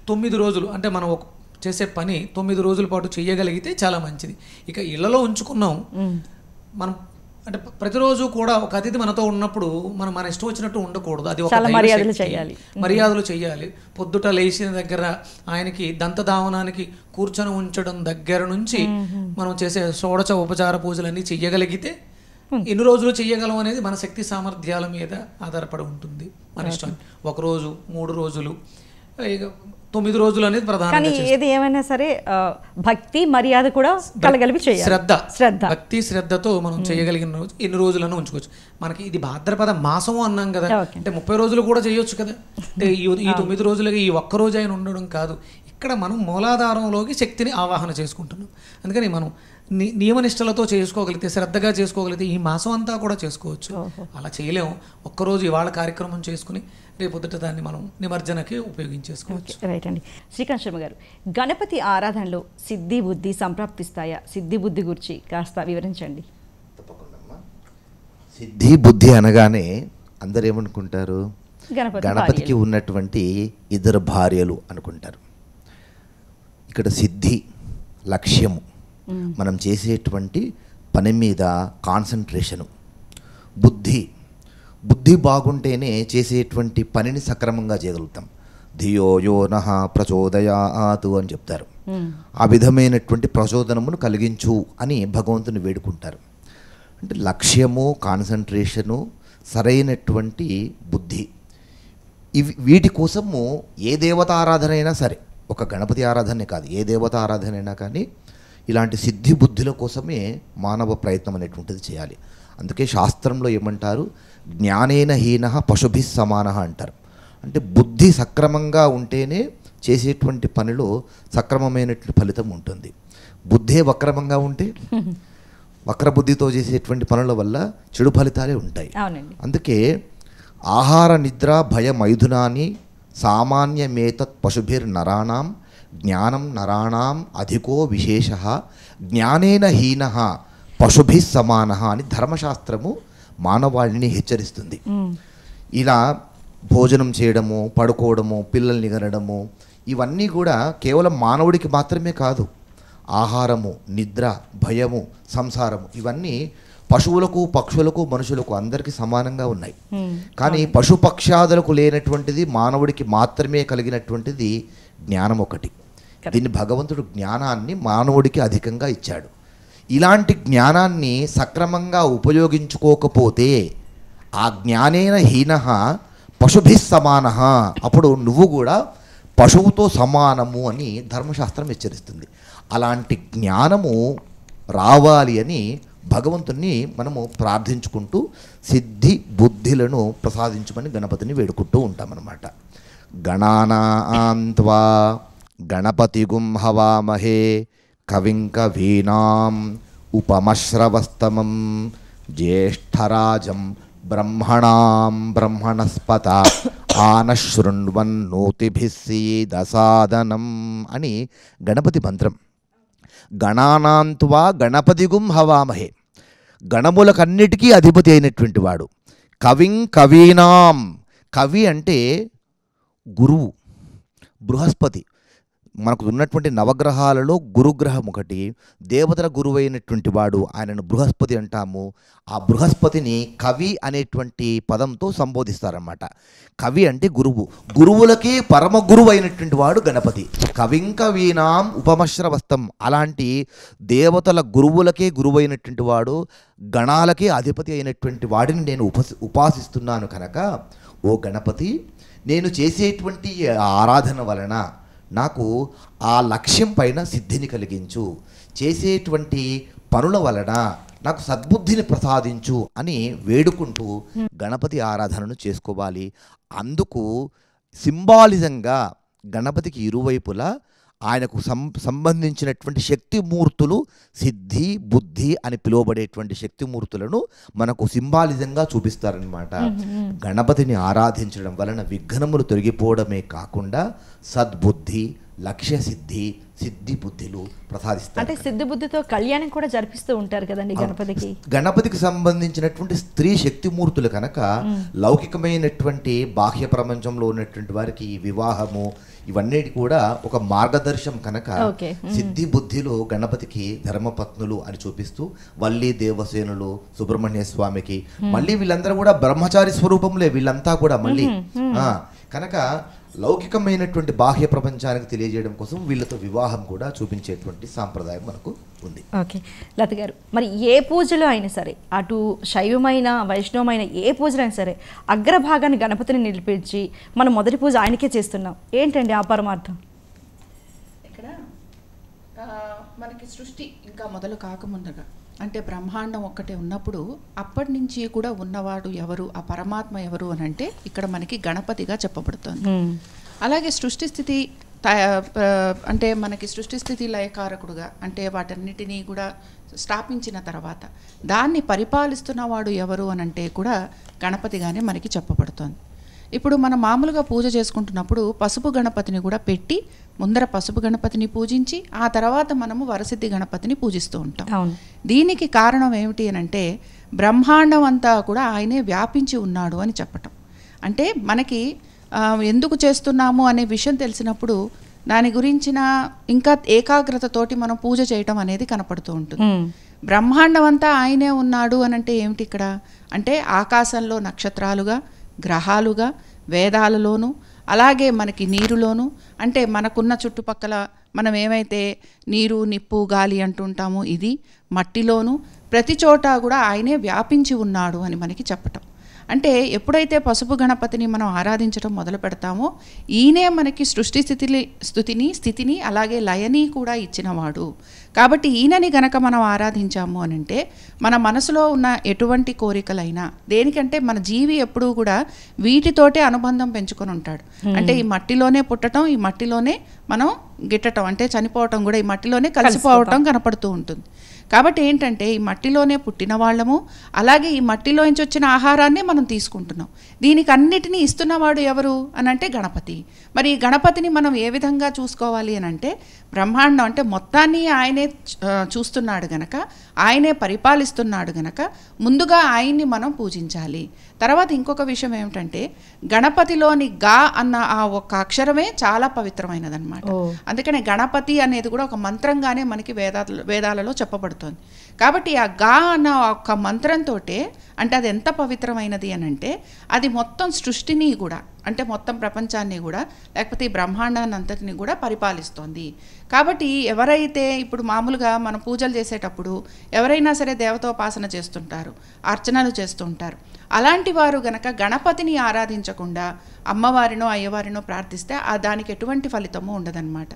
9 రోజులు అంటే మనం చేసే పని 9 రోజుల పాటు చేయగలిగితే చాలా మంచిది. ఇక ఇళ్లలో ఉంచుకున్నాం, మనం అంటే ప్రతిరోజు కూడా ఒక అతిథి మనతో ఉన్నప్పుడు మనం మన ఇష్టం వచ్చినట్టు ఉండకూడదు. అది ఒక మర్యాదలు చేయాలి. పొద్దుట లేచిన దగ్గర ఆయనకి దంతధావనానికి కూర్చొని ఉంచడం దగ్గర నుంచి మనం చేసే షోడశ ఉపచార పూజలన్నీ చెయ్యగలిగితే ఎన్ని రోజులు చెయ్యగలం అనేది మన శక్తి సామర్థ్యాల మీద ఆధారపడి ఉంటుంది. మన ఇష్టం 1 రోజు, 3 రోజులు, 9 రోజులు అనేది ప్రధానంగా. ఏది ఏమైనా సరే భక్తి మర్యాద కూడా కలగలిపి చేయాలి. శ్రద్ధ భక్తి శ్రద్ధతో మనం చేయగలిగిన రోజు ఎన్ని రోజులను ఉంచుకోవచ్చు. మనకి ఇది భాద్రపద మాసము అన్నాం కదా, అంటే 30 రోజులు కూడా చేయొచ్చు కదా. అంటే ఈ 9 రోజులకి ఈ 1 రోజు అయిన ఉండడం కాదు. ఇక్కడ మనం మూలాధారంలోకి శక్తిని ఆవాహన చేసుకుంటున్నాం. అందుకని మనం నియమనిష్టలతో చేసుకోగలిగితే, శ్రద్ధగా చేసుకోగలిగితే ఈ మాసం అంతా కూడా చేసుకోవచ్చు. అలా చేయలేము. ఒక్కరోజు ఇవాళ కార్యక్రమం చేసుకుని రేపొద్దుట దాన్ని మనం నిమజ్జనకి ఉపయోగించేసుకోవచ్చు. రైట్ అండి. శ్రీకాంత్ శర్మ గారు, గణపతి ఆరాధనలో సిద్ధి బుద్ధి సంప్రాప్తిస్తాయా? సిద్ధి బుద్ధి గురించి కాస్త వివరించండి. తప్పకుండా. సిద్ధి బుద్ధి అనగానే అందరు ఏమనుకుంటారు? గణపతికి ఉన్నటువంటి 2 భార్యలు అనుకుంటారు. ఇక్కడ సిద్ధి లక్ష్యము, మనం చేసేటువంటి పని మీద కాన్సన్ట్రేషను. బుద్ధి బాగుంటేనే చేసేటువంటి పనిని సక్రమంగా చేయగలుగుతాం. ధియో యో నః ప్రచోదయాతు అని చెప్తారు. ఆ విధమైనటువంటి ప్రచోదనమును కలిగించు అని భగవంతుని వేడుకుంటారు. అంటే లక్ష్యము, కాన్సన్ట్రేషను, సరైనటువంటి బుద్ధి, వీటి కోసము ఏ దేవత ఆరాధన అయినా సరే, ఒక గణపతి ఆరాధనే కాదు, ఏ దేవత ఆరాధన అయినా కానీ ఇలాంటి సిద్ధి బుద్ధుల కోసమే మానవ ప్రయత్నం అనేటువంటిది చేయాలి. అందుకే శాస్త్రంలో ఏమంటారు? జ్ఞానేన హీనః పశుభిః సమానః అంటారు. అంటే బుద్ధి సక్రమంగా ఉంటేనే చేసేటువంటి పనిలో సక్రమమైనటువంటి ఫలితం ఉంటుంది. బుద్ధే వక్రమంగా ఉంటే వక్రబుద్ధితో చేసేటువంటి పనుల వల్ల చెడు ఫలితాలే ఉంటాయి. అందుకే ఆహార నిద్ర భయ మైథునాన్ని సామాన్యమేతత్ పశుభిర్నరాణాం జ్ఞానం నరాణాం అధికో విశేష జ్ఞానేన హీనః పశుభిః సమానః అని ధర్మశాస్త్రము మానవాళిని హెచ్చరిస్తుంది. ఇలా భోజనం చేయడము, పడుకోవడము, పిల్లల్ని కనడము, ఇవన్నీ కూడా కేవలం మానవుడికి మాత్రమే కాదు. ఆహారము, నిద్ర, భయము, సంసారము, ఇవన్నీ పశువులకు, పక్షులకు, మనుషులకు అందరికీ సమానంగా ఉన్నాయి. కానీ పశుపక్షాదులకు లేనటువంటిది మానవుడికి మాత్రమే కలిగినటువంటిది జ్ఞానం ఒకటి. దీన్ని భగవంతుడు జ్ఞానాన్ని మానవుడికి అధికంగా ఇచ్చాడు. ఇలాంటి జ్ఞానాన్ని సక్రమంగా ఉపయోగించుకోకపోతే ఆ జ్ఞానేన హీనః పశుభిః సమానః, అప్పుడు నువ్వు కూడా పశువుతో సమానము అని ధర్మశాస్త్రం హెచ్చరిస్తుంది. అలాంటి జ్ఞానము రావాలి అని భగవంతుణ్ణి మనము ప్రార్థించుకుంటూ సిద్ధి బుద్ధిలను ప్రసాదించమని గణపతిని వేడుకుంటూ ఉంటామన్నమాట. గణానాన్త్వా గణపతిగుం హవామహే కవిం కవీనాం ఉపమశ్రవస్తమం జ్యేష్ఠరాజం బ్రహ్మణాం బ్రహ్మణస్పత ఆనశృణ్వన్నోతిభిः సీదసాదనం అని గణపతి మంత్రం. గణానాంత్వా గణపతిగుం హవామహే, గణములకన్నిటికీ అధిపతి అయినటువంటి వాడు. కవిం కవీనాం, కవి అంటే గురువు, బృహస్పతి. మనకు ఉన్నటువంటి నవగ్రహాలలో గురుగ్రహం ఒకటి, దేవతల గురువు అయినటువంటి వాడు, ఆయనను బృహస్పతి అంటాము. ఆ బృహస్పతిని కవి అనేటువంటి పదంతో సంబోధిస్తారన్నమాట. కవి అంటే గురువు, గురువులకే పరమ గురువు అయినటువంటి వాడు గణపతి. కవిం కవీనాం ఉపమశ్రవస్తం, అలాంటి దేవతల గురువులకే గురువు అయినటువంటి వాడు, గణాలకే అధిపతి అయినటువంటి వాడిని నేను ఉపాసిస్తున్నాను కనుక ఓ గణపతి, నేను చేసేటువంటి ఆరాధన వలన నాకు ఆ లక్ష్యం పైన సిద్ధిని కలిగించు, చేసేటువంటి పనుల వలన నాకు సద్బుద్ధిని ప్రసాదించు అని వేడుకుంటూ గణపతి ఆరాధనను చేసుకోవాలి. అందుకు సింబాలిజంగా గణపతికి ఇరువైపులా ఆయనకు సంబంధించినటువంటి శక్తిమూర్తులు, సిద్ధి బుద్ధి అని పిలువబడేటువంటి శక్తిమూర్తులను మనకు సింబాలిజంగా చూపిస్తారనమాట. గణపతిని ఆరాధించడం వలన విఘ్నములు తొలగిపోవడమే కాకుండా సద్బుద్ధి, లక్ష్య సిద్ధి, సిద్ధి బుద్ధులు ప్రసాదిస్తారు. అంటే సిద్ధి బుద్ధితో కళ్యాణం కూడా జరిపిస్తూ ఉంటారు కదండి గణపతికి. గణపతికి సంబంధించినటువంటి స్త్రీ శక్తిమూర్తులు కనుక లౌకికమైనటువంటి బాహ్య ప్రపంచంలో ఉన్నటువంటి వారికి ఈ వివాహము ఇవన్నీ కూడా ఒక మార్గదర్శనం కనుక సిద్ధి బుద్ధిలో గణపతికి ధర్మపత్నులు అని చూపిస్తూ వల్లి దేవసేనులు సుబ్రహ్మణ్య స్వామికి మళ్ళీ వీళ్ళందరూ కూడా బ్రహ్మచారి స్వరూపంలే వీళ్ళంతా కూడా మళ్ళీ కనుక లౌకికమైనటువంటి బాహ్య ప్రపంచానికి తెలియజేయడం కోసం వీళ్ళతో వివాహం కూడా చూపించేటువంటి సాంప్రదాయం మనకు ఉంది. ఓకే లత గారు, మరి ఏ పూజలో అయినా సరే అటు శైవమైన వైష్ణవమైన ఏ పూజలో అయినా సరే అగ్రభాగాన్ని గణపతిని నిలిపించి మనం మొదటి పూజ ఆయనకే చేస్తున్నాం. ఏంటండి ఆ పరమార్థం? ఇక్కడ మనకి సృష్టి ఇంకా మొదలు కాకముందగా అంటే బ్రహ్మాండం ఒక్కటే ఉన్నప్పుడు అప్పటి నుంచి కూడా ఉన్నవాడు ఎవరు, ఆ పరమాత్మ ఎవరు అని అంటే ఇక్కడ మనకి గణపతిగా చెప్పబడుతుంది. అలాగే సృష్టి స్థితి అంటే మనకి సృష్టి స్థితి లయకారకుడుగా అంటే వాటన్నిటినీ కూడా స్థాపించిన తర్వాత దాన్ని పరిపాలిస్తున్నవాడు ఎవరు అని అంటే కూడా గణపతిగానే మనకి చెప్పబడుతోంది. ఇప్పుడు మనం మామూలుగా పూజ చేసుకుంటున్నప్పుడు పసుపు గణపతిని కూడా పెట్టి ముందర పసుపు గణపతిని పూజించి ఆ తర్వాత మనము వరసిద్ధి గణపతిని పూజిస్తూ ఉంటాం. దీనికి కారణం ఏమిటి అని అంటే బ్రహ్మాండం అంతా కూడా ఆయనే వ్యాపించి ఉన్నాడు అని చెప్పటం. అంటే మనకి ఎందుకు చేస్తున్నాము అనే విషయం తెలిసినప్పుడు దాని గురించిన ఇంకా ఏకాగ్రతతోటి మనం పూజ చేయటం అనేది కనపడుతూ ఉంటుంది. బ్రహ్మాండం అంతా ఆయనే ఉన్నాడు అని అంటే ఏమిటి ఇక్కడ అంటే ఆకాశంలో నక్షత్రాలుగా, గ్రహాలుగా, వేదాలలోనూ అలాగే మనకి నీరులోను అంటే మనకున్న చుట్టుపక్కల మనం ఏమైతే నీరు నిప్పు గాలి అంటుంటామో ఇది మట్టిలోను ప్రతి చోట కూడా ఆయనే వ్యాపించి ఉన్నాడు అని మనకి చెప్పటం. అంటే ఎప్పుడైతే పసుపు గణపతిని మనం ఆరాధించడం మొదలు పెడతామో ఈయనే మనకి సృష్టి స్థితిని అలాగే లయని కూడా ఇచ్చినవాడు. కాబట్టి ఈయనని గనక మనం ఆరాధించాము అని అంటే మన మనసులో ఉన్న ఎటువంటి కోరికలైనా దేనికంటే మన జీవి ఎప్పుడూ కూడా వీటితోటే అనుబంధం పెంచుకొని ఉంటాడు. అంటే ఈ మట్టిలోనే పుట్టడం, ఈ మట్టిలోనే మనం గిట్టడం అంటే చనిపోవటం కూడా ఈ మట్టిలోనే కలిసిపోవటం కనపడుతూ ఉంటుంది. కాబట్టి ఏంటంటే ఈ మట్టిలోనే పుట్టిన వాళ్ళము అలాగే ఈ మట్టిలోంచి వచ్చిన ఆహారాన్నే మనం తీసుకుంటున్నాం. దీనికి అన్నిటినీ ఇస్తున్నవాడు ఎవరు అని అంటే గణపతి. మరి ఈ గణపతిని మనం ఏ విధంగా చూసుకోవాలి అని అంటే బ్రహ్మాండం అంటే మొత్తాన్ని ఆయనే చూస్తున్నాడు గనక ఆయనే పరిపాలిస్తున్నాడు గనక ముందుగా ఆయన్ని మనం పూజించాలి. తర్వాత ఇంకొక విషయం ఏమిటంటే గణపతిలోని గా అన్న ఆ ఒక్క అక్షరమే చాలా పవిత్రమైనదన్నమాట. అందుకనే గణపతి అనేది కూడా ఒక మంత్రంగానే మనకి వేదాలలో చెప్పబడుతుంది. కాబట్టి ఆ గా అన్న ఒక్క మంత్రంతో అంటే అది ఎంత పవిత్రమైనది అని అంటే అది మొత్తం సృష్టిని కూడా అంటే మొత్తం ప్రపంచాన్ని కూడా లేకపోతే ఈ బ్రహ్మాండాన్ని అంతటిని కూడా పరిపాలిస్తోంది. కాబట్టి ఎవరైతే ఇప్పుడు మామూలుగా మనం పూజలు చేసేటప్పుడు ఎవరైనా సరే దేవతోపాసన చేస్తుంటారు, అర్చనలు చేస్తుంటారు. అలాంటి వారు గనక గణపతిని ఆరాధించకుండా అమ్మవారినో అయ్యవారినో ప్రార్థిస్తే దానికి ఎటువంటి ఫలితము ఉండదన్నమాట.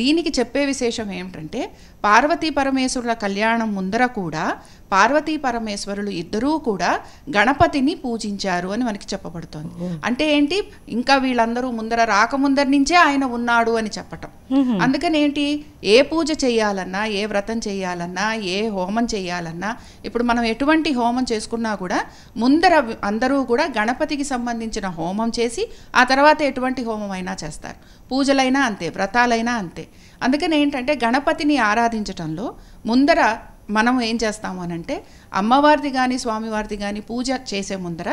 దీనికి చెప్పే విశేషం ఏమిటంటే పార్వతీ పరమేశ్వరుల కళ్యాణం ముందర కూడా పార్వతీ పరమేశ్వరులు ఇద్దరూ కూడా గణపతిని పూజించారు అని మనకి చెప్పబడుతోంది. అంటే ఏంటి ఇంకా వీళ్ళందరూ ముందర రాకముందరి నుంచే ఆయన ఉన్నాడు అని చెప్పటం. అందుకని ఏంటి ఏ పూజ చేయాలన్నా ఏ వ్రతం చేయాలన్నా ఏ హోమం చేయాలన్నా ఇప్పుడు మనం ఎటువంటి హోమం చేసుకున్నా కూడా ముందర అందరూ కూడా గణపతికి సంబంధించిన హోమం చేసి ఆ తర్వాత ఎటువంటి హోమం అయినా చేస్తారు. పూజలైనా అంతే, వ్రతాలైనా అంతే. అందుకని ఏంటంటే గణపతిని ఆరాధించటంలో ముందర మనం ఏం చేస్తాము అని అంటే అమ్మవారిది కానీ స్వామివారిది కానీ పూజ చేసే ముందర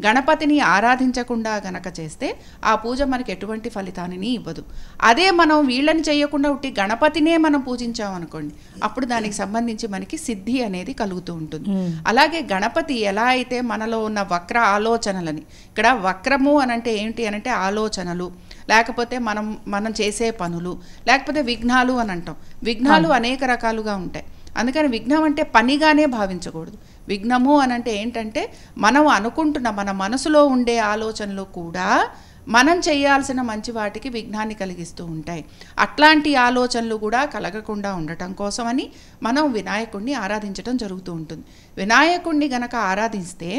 గణపతిని ఆరాధించకుండా గనక చేస్తే ఆ పూజ మనకి ఎటువంటి ఫలితాన్ని ఇవ్వదు. అదే మనం వీళ్ళని చేయకుండా ఉట్టి గణపతినే మనం పూజించామనుకోండి అప్పుడు దానికి సంబంధించి మనకి సిద్ధి అనేది కలుగుతూ ఉంటుంది. అలాగే గణపతి ఎలా అయితే మనలో ఉన్న వక్ర ఆలోచనలని ఇక్కడ వక్రము అని అంటే ఏంటి అని అంటే ఆలోచనలు లేకపోతే మనం చేసే పనులు లేకపోతే విఘ్నాలు అని అంటాం. విఘ్నాలు అనేక రకాలుగా ఉంటాయి. అందుకని విఘ్నం అంటే పనిగానే భావించకూడదు. విఘ్నము అని అంటే ఏంటంటే మనం అనుకుంటున్న మన మనసులో ఉండే ఆలోచనలు కూడా మనం చేయాల్సిన మంచి వాటికి విఘ్నాన్ని కలిగిస్తూ ఉంటాయి. అట్లాంటి ఆలోచనలు కూడా కలగకుండా ఉండటం కోసమని మనం వినాయకుడిని ఆరాధించడం జరుగుతూ ఉంటుంది. వినాయకుడిని గనక ఆరాధిస్తే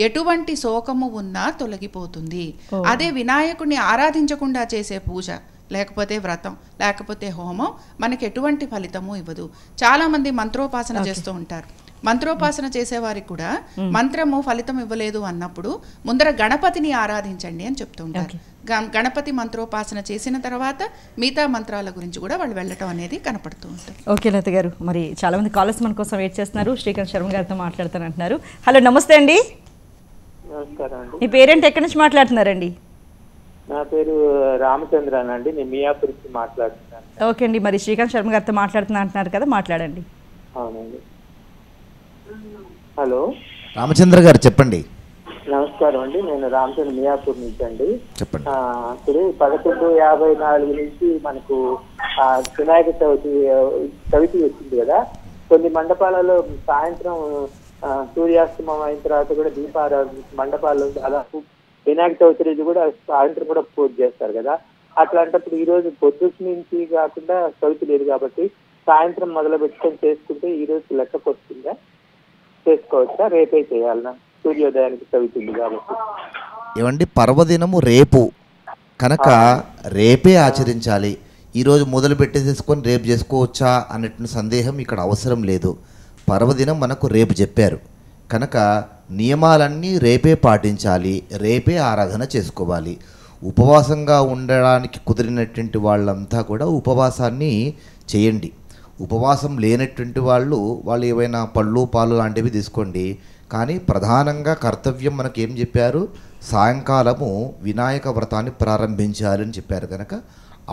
ఎటువంటి శోకము ఉన్నా తొలగిపోతుంది. అదే వినాయకుడిని ఆరాధించకుండా చేసే పూజ లేకపోతే వ్రతం లేకపోతే హోమం మనకి ఎటువంటి ఫలితము ఇవ్వదు. చాలామంది మంత్రోపాసన చేస్తూ ఉంటారు. మంత్రోపాసన చేసేవారికి కూడా మంత్రము ఫలితం ఇవ్వలేదు అన్నప్పుడు ముందర గణపతిని ఆరాధించండి అని చెప్తూ ఉంటారు. గణపతి మంత్రోపాసన చేసిన తర్వాత మిగతా మంత్రాల గురించి కూడా వాళ్ళు వెళ్ళటం అనేది కనపడుతూ ఉంటుంది. ఓకే లత గారు, మరి చాలా మంది కాలర్స్ మన కోసం వెయిట్ చేస్తున్నారు. శ్రీకాంత్ శర్మ గారితో మాట్లాడుతానంటున్నారు. హలో, నమస్తే అండి. నమస్కారం అండి. మీ పేరేంటి, ఎక్కడి నుంచి మాట్లాడుతున్నారండి? నా పేరు రామచంద్రన్ అండి, నేను మియాపూర్ నుంచి మాట్లాడుతున్నాను. ఓకే అండి, మరి శ్రీకాంత్ శర్మ గారితో మాట్లాడుతున్నా అంటున్నారు కదా, మాట్లాడండి. అవునండి. హలో రామచంద్ర గారు చెప్పండి. నమస్కారం అండి, నేను రామచంద్ర మియాపూర్ నుంచి అండి. చెప్పండి. ఇప్పుడు 11:54 నుంచి మనకు వినాయక చవితి వచ్చింది కదా. కొన్ని మండపాలలో సాయంత్రం సూర్యాస్తమం అయిన తర్వాత కూడా దీపారాధన మండపాలు దాదాపు వినాయక చవితి రోజు కూడా సాయంత్రం కూడా పూజ చేస్తారు కదా. అట్లాంటప్పుడు ఈ రోజు పొద్దుటి నుంచి కాకుండా చవితి లేదు కాబట్టి సాయంత్రం మొదలు పెట్టుకొని చేసుకుంటే ఈ రోజు లెక్కకు వస్తుందా, చేసుకోవచ్చా, రేపే చేయాలన్నా? సూర్యోదయానికి చవితి కాబట్టి. ఏమండి, పర్వదినము రేపు కనుక రేపే ఆచరించాలి. ఈరోజు మొదలు పెట్టేసేసుకొని రేపు చేసుకోవచ్చా అన్నటువంటి సందేహం ఇక్కడ అవసరం లేదు. పర్వదినం మనకు రేపు చెప్పారు కనుక నియమాలన్నీ రేపే పాటించాలి, రేపే ఆరాధన చేసుకోవాలి. ఉపవాసంగా ఉండడానికి కుదిరినటువంటి వాళ్ళంతా కూడా ఉపవాసాన్ని చేయండి. ఉపవాసం లేనటువంటి వాళ్ళు ఏవైనా పళ్ళు పాలు లాంటివి తీసుకోండి. కానీ ప్రధానంగా కర్తవ్యం మనకి ఏం చెప్పారు, సాయంకాలము వినాయక వ్రతాన్ని ప్రారంభించాలని చెప్పారు. కనుక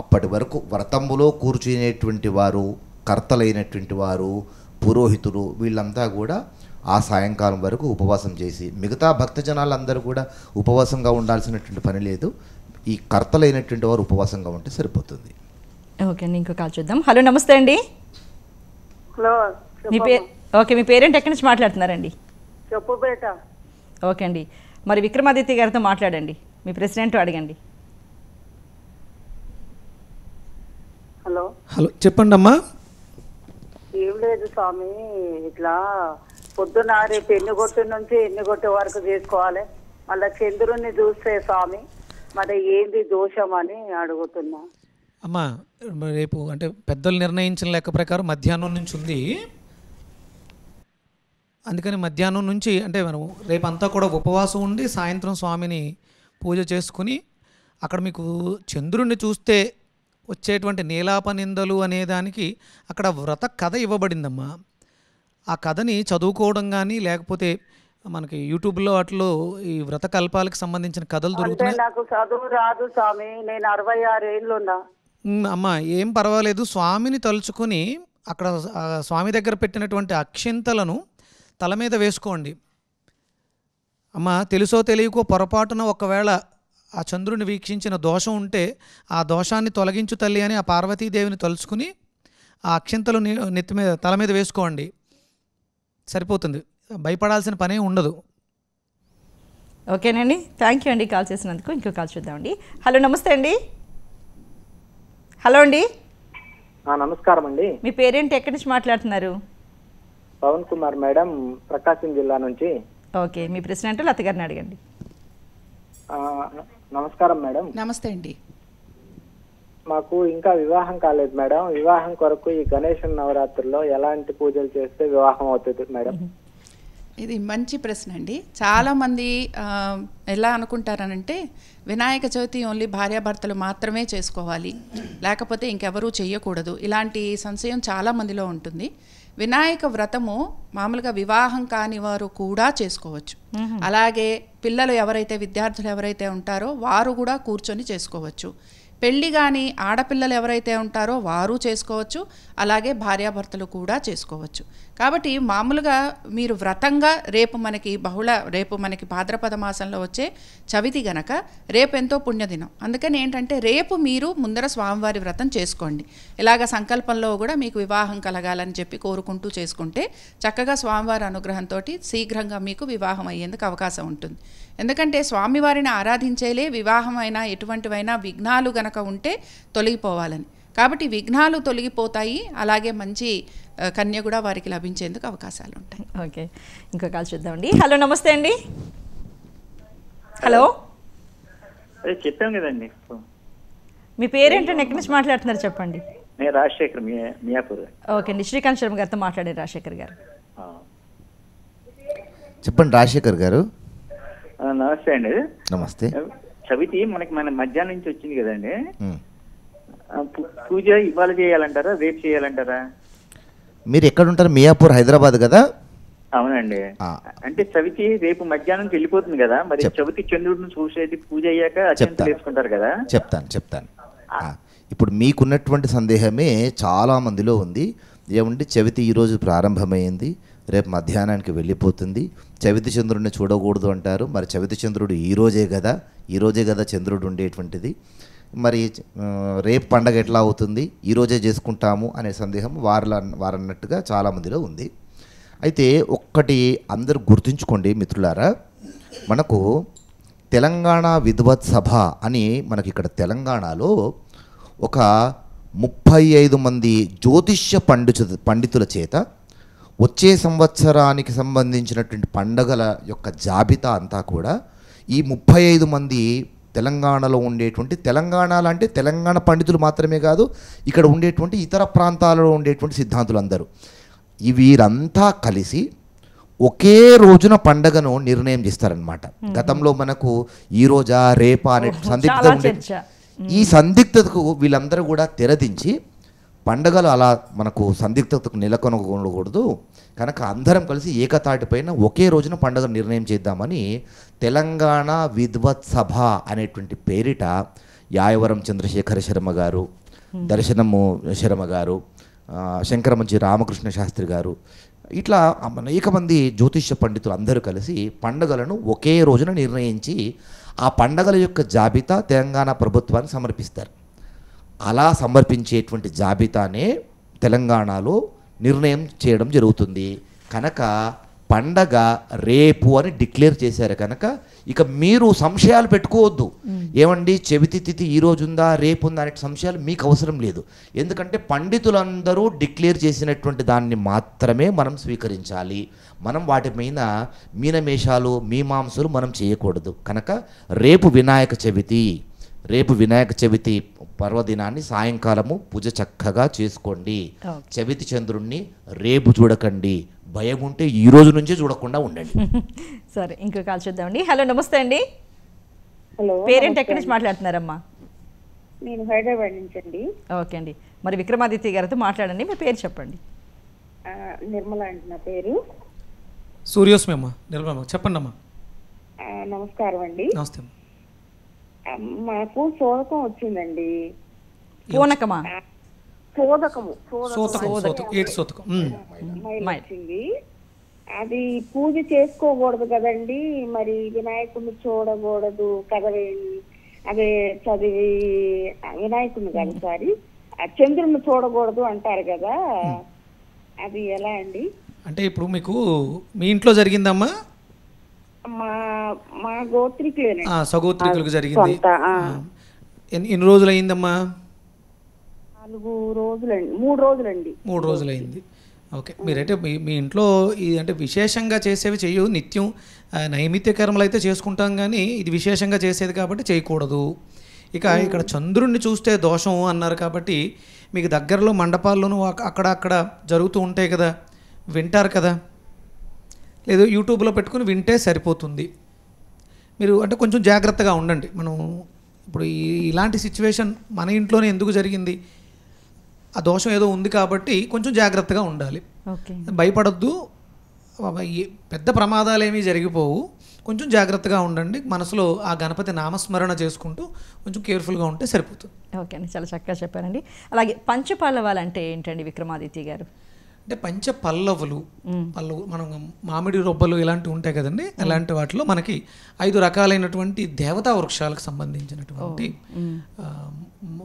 అప్పటి వరకు వ్రతములో కూర్చునేటువంటి వారు, కర్తలైనటువంటి వారు, పురోహితులు వీళ్ళంతా కూడా ఆ సాయంకాలం వరకు ఉపవాసం చేసి, మిగతా భక్తజనాలందరూ కూడా ఉపవాసంగా ఉండాల్సినటువంటి పని లేదు. ఈ కర్తలైనటువంటి వారు ఉపవాసంగా ఉంటే సరిపోతుంది. ఓకే అండి, ఇంకో కాల్ చూద్దాం. హలో, నమస్తే అండి. హలో, మీ పేరు? ఓకే, మీ పేరేంటి, ఎక్కడి నుంచి మాట్లాడుతున్నారండి? చెప్పుపేట. ఓకే అండి, మరి విక్రమాదిత్య గారితో మాట్లాడండి, మీ ప్రెసిడెంట్ అడగండి. హలో హలో, చెప్పండి అమ్మా. ఏం లేదు స్వామి, ఇట్లా పొద్దున రేపు ఎన్నిగొట్టు నుంచి ఎన్నిగొట్టు వరకు చేసుకోవాలి. మళ్ళీ చంద్రుణ్ణి చూస్తే స్వామి మరి ఏంది దోషం అని అడుగుతున్నా. అమ్మా, రేపు అంటే పెద్దలు నిర్ణయించిన లెక్క ప్రకారం మధ్యాహ్నం నుంచి ఉంది. అందుకని మధ్యాహ్నం నుంచి అంటే మనం రేపంతా కూడా ఉపవాసం ఉండి సాయంత్రం స్వామిని పూజ చేసుకుని అక్కడ మీకు చంద్రుణ్ణి చూస్తే వచ్చేటువంటి నీలాపనిందలు అనే దానికి అక్కడ వ్రత కథ ఇవ్వబడిందమ్మా. ఆ కథని చదువుకోవడం కానీ లేకపోతే మనకి యూట్యూబ్లో వాటిలో ఈ వ్రత కల్పాలకు సంబంధించిన కథలు అంటే దొరుకుతున్నాయి. నాకు చదువు రాదు స్వామి, నేను 66 ఏళ్ళు ఉన్నా. అమ్మా, ఏం పర్వాలేదు, స్వామిని తలుచుకొని అక్కడ స్వామి దగ్గర పెట్టినటువంటి అక్షింతలను తల మీద వేసుకోండి. అమ్మా, తెలుసో తెలియకో పొరపాటున ఒకవేళ ఆ చంద్రుని వీక్షించిన దోషం ఉంటే ఆ దోషాన్ని తొలగించు తల్లి అని ఆ పార్వతీదేవిని తలుచుకుని ఆ అక్షింతలు నెత్తి మీద తల మీద వేసుకోండి, సరిపోతుంది. భయపడాల్సిన పనే ఉండదు. ఓకేనండి, థ్యాంక్ యూ అండి కాల్ చేసినందుకు. ఇంకో కాల్ చూద్దామండి. హలో, నమస్తే అండి. హలో అండి, నమస్కారం అండి. మీ పేరేంటి, ఎక్కడి నుంచి మాట్లాడుతున్నారు? పవన్ కుమార్ మేడం, ప్రకాశం జిల్లా నుంచి. ఓకే, మీ ప్రెసిడెంట్ లత గారిని అడగండి. నమస్కారం మేడం. నమస్తే అండి. మాకు ఇంకా వివాహం కాలేదు మేడం. వివాహం కొరకు ఈ గణేష్ నవరాత్రుల్లో ఎలాంటి పూజలు చేస్తే వివాహం అవుతుంది మేడం? ఇది మంచి ప్రశ్న అండి. చాలామంది ఎలా అనుకుంటారనంటే వినాయక చవితి ఓన్లీ భార్యాభర్తలు మాత్రమే చేసుకోవాలి, లేకపోతే ఇంకెవరూ చేయకూడదు, ఇలాంటి సంశయం చాలామందిలో ఉంటుంది. వినాయక వ్రతము మామూలుగా వివాహం కాని వారు కూడా చేసుకోవచ్చు. అలాగే పిల్లలు ఎవరైతే విద్యార్థులు ఎవరైతే ఉంటారో వారు కూడా కూర్చొని చేసుకోవచ్చు. పెళ్ళి కానీ ఆడపిల్లలు ఎవరైతే ఉంటారో వారు చేసుకోవచ్చు, అలాగే భార్యాభర్తలు కూడా చేసుకోవచ్చు. కాబట్టి మామూలుగా మీరు వ్రతంగా రేపు మనకి భాద్రపద మాసంలో వచ్చే చవితి గనక రేపు ఎంతో పుణ్యదినం. అందుకని ఏంటంటే రేపు మీరు ముందర స్వామివారి వ్రతం చేసుకోండి. ఇలాగ సంకల్పంలో కూడా మీకు వివాహం కలగాలని చెప్పి కోరుకుంటూ చేసుకుంటే చక్కగా స్వామివారి అనుగ్రహంతో శీఘ్రంగా మీకు వివాహం అయ్యేందుకు అవకాశం ఉంటుంది. ఎందుకంటే స్వామివారిని ఆరాధించేలే వివాహమైనా ఎటువంటివైనా విఘ్నాలు గనక ఉంటే తొలగిపోవాలని. కాబట్టి విఘ్నాలు తొలగిపోతాయి, అలాగే మంచి కన్య కూడా వారికి లభించేందుకు అవకాశాలు ఉంటాయి. ఓకే, ఇంకో కాల్ చూద్దామండి. హలో, నమస్తే అండి. హలో, చెప్పాం కదండి. మీ పేరేంటండి, ఎక్కడి నుంచి మాట్లాడుతున్నారు చెప్పండి. నేను రాజశేఖర్, మియాపూర్. ఓకే అండి, శ్రీకాంత్ శర్మ గారితో మాట్లాడారు రాజశేఖర్ గారు. చెప్పండి రాజశేఖర్ గారు. నమస్తే అండి. నమస్తే. చవితి మనకి మన మధ్యాహ్నం నుంచి వచ్చింది కదండి. ఉమ్. పూజ ఇవాళ చేయాలంటారా, రేపు చేయాలంటారా? మీరు ఎక్కడ ఉంటారు? మియాపూర్, హైదరాబాద్ కదా? అవునండి. అంటే చవితి రేపు మధ్యాహ్నంకి వెళ్ళిపోతుంది కదా, మరి చవితి చంద్రుడిని చూసేది పూజ అయ్యాక అత్యంతలు వేసుకుంటారు కదా. చెప్తాను. ఇప్పుడు మీకున్నటువంటి సందేహమే చాలా మందిలో ఉంది. ఏమండి, చవితి ఈరోజు ప్రారంభమైంది, రేపు మధ్యాహ్నానికి వెళ్ళిపోతుంది, చవితి చంద్రుడిని చూడకూడదు అంటారు. మరి చవితి చంద్రుడు ఈరోజే కదా చంద్రుడు ఉండేటువంటిది. మరి రేపు పండగ ఎట్లా అవుతుంది, ఈరోజే చేసుకుంటాము అనే సందేహం వారన్నట్టుగా చాలామందిలో ఉంది. అయితే ఒక్కటి అందరూ గుర్తుంచుకోండి మిత్రులారా, మనకు తెలంగాణ విద్వత్ సభ అని మనకి ఇక్కడ తెలంగాణలో ఒక 35 మంది జ్యోతిష్య పండితుల చేత వచ్చే సంవత్సరానికి సంబంధించినటువంటి పండగల యొక్క జాబితా అంతా కూడా ఈ 35 మంది తెలంగాణలో ఉండేటువంటి, తెలంగాణలో అంటే తెలంగాణ పండితులు మాత్రమే కాదు, ఇక్కడ ఉండేటువంటి ఇతర ప్రాంతాలలో ఉండేటువంటి సిద్ధాంతులు అందరూ, వీరంతా కలిసి ఒకే రోజున పండగను నిర్ణయం చేస్తారనమాట. గతంలో మనకు ఈ రోజా రేపా అనే సందిగ్ధత ఉండే, ఈ సందిగ్ధతకు వీళ్ళందరూ కూడా తెరదించి పండగలు అలా మనకు సందిగ్ధతకు నెలకొనకూడదు కనుక అందరం కలిసి ఏకతాటిపైన ఒకే రోజున పండుగ నిర్ణయం చేద్దామని తెలంగాణ విద్వత్ సభ అనేటువంటి పేరిట యాయవరం చంద్రశేఖర శర్మ గారు, దర్శనము శర్మ గారు, శంకరమంచి రామకృష్ణ శాస్త్రి గారు, ఇట్లా అనేక మంది జ్యోతిష్య పండితులు అందరూ కలిసి పండుగలను ఒకే రోజున నిర్ణయించి ఆ పండగల యొక్క జాబితా తెలంగాణ ప్రభుత్వానికి సమర్పిస్తారు. అలా సమర్పించేటువంటి జాబితానే తెలంగాణలో నిర్ణయం చేయడం జరుగుతుంది. కనుక పండగ రేపు అని డిక్లేర్ చేశారు కనుక ఇక మీరు సంశయాలు పెట్టుకోవద్దు. ఏమండి చవితి తిథి ఈ రోజు ఉందా రేపు ఉందా అనే సంశయాలు మీకు అవసరం లేదు. ఎందుకంటే పండితులందరూ డిక్లేర్ చేసినటువంటి దాన్ని మాత్రమే మనం స్వీకరించాలి. మనం వాటి మీద మీనమేషాలు మీమాంసలు మనం చేయకూడదు. కనుక రేపు వినాయక చవితి పర్వదినాన్ని సాయంకాలము పూజ చక్కగా చేసుకోండి. చవితి చంద్రుణ్ణి రేపు చూడకండి, భయం ఉంటే ఈ రోజు నుంచే చూడకుండా ఉండండి. సరే, ఇంకో కాల్ చూద్దామండి. హలో, నమస్తే అండి. హలో, పేరెంట్ ఎక్కడి నుంచి మాట్లాడుతున్నారమ్మా? నేను హైదరాబాద్ నుంచి అండి. ఓకే అండి, మరి విక్రమాదిత్య గారితో మాట్లాడండి. మీ పేరు చెప్పండి. నిర్మల అండి నా పేరు. సూర్యోస్మి అమ్మా. నిర్మల చెప్పండి అమ్మా. నమస్కారం అండి. నమస్తే. మాకు సోదకం వచ్చిందండి. పూనకమా? వచ్చింది. అది పూజ చేసుకోకూడదు కదండి, మరి వినాయకుడిని చూడకూడదు కదవి, అదే చదివి వినాయకుడిని కాదు సారీ చంద్రుడిని చూడకూడదు అంటారు కదా, అది ఎలా అండి? అంటే ఇప్పుడు మీకు మీ ఇంట్లో జరిగిందమ్మా? మా గోత్రికులేనండి. సగోత్రికులకు జరిగింది. ఎన్ని రోజులు అయిందమ్మా? 4 రోజులండి. 3 రోజులండి. 3 రోజులైంది. ఓకే, మీరైతే మీ ఇంట్లో అంటే విశేషంగా చేసేవి చేయు, నిత్యం నైమిత్య కర్మలు అయితే చేసుకుంటాం, కానీ ఇది విశేషంగా చేసేది కాబట్టి చేయకూడదు. ఇక ఇక్కడ చంద్రుణ్ణి చూస్తే దోషం అన్నారు కాబట్టి మీకు దగ్గరలో మండపాల్లోనూ అక్కడ జరుగుతూ ఉంటాయి కదా, వింటారు కదా, లేదు యూట్యూబ్లో పెట్టుకుని వింటే సరిపోతుంది. మీరు అంటే కొంచెం జాగ్రత్తగా ఉండండి. మనం ఇప్పుడు ఇలాంటి సిచ్యువేషన్ మన ఇంట్లోనే ఎందుకు జరిగింది, ఆ దోషం ఏదో ఉంది కాబట్టి కొంచెం జాగ్రత్తగా ఉండాలి. భయపడద్దు, పెద్ద ప్రమాదాలు ఏమీ జరిగిపోవు, కొంచెం జాగ్రత్తగా ఉండండి. మనసులో ఆ గణపతి నామస్మరణ చేసుకుంటూ కొంచెం కేర్ఫుల్గా ఉంటే సరిపోతుంది. ఓకే అండి, చాలా చక్కగా చెప్పారండి. అలాగే పంచపల్లవాలు అంటే ఏంటండి విక్రమాదిత్య గారు? అంటే పంచపల్లవులు, మనం మామిడి రొబ్బలు ఇలాంటివి ఉంటాయి కదండి, అలాంటి వాటిలో మనకి 5 రకాలైనటువంటి దేవతా వృక్షాలకు సంబంధించినటువంటి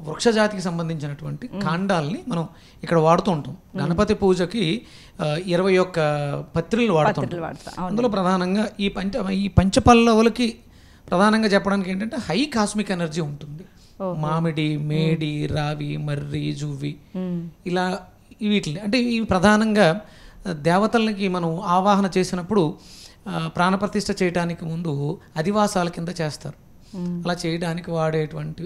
వృక్షజాతికి సంబంధించినటువంటి కాండాలని మనం ఇక్కడ వాడుతూ ఉంటాం. గణపతి పూజకి 21 పత్రులు వాడుతుంటాం. అందులో ప్రధానంగా ఈ పంచపల్లవులకి ప్రధానంగా చెప్పడానికి ఏంటంటే హై కాస్మిక్ ఎనర్జీ ఉంటుంది. మామిడి, మేడి, రావి, మర్రి, జువ్వి ఇలా వీటిని అంటే ఇవి ప్రధానంగా దేవతలకి మనం ఆవాహన చేసినప్పుడు ప్రాణప్రతిష్ఠ చేయడానికి ముందు అధివాసాల కింద చేస్తారు. అలా చేయడానికి వాడేటువంటి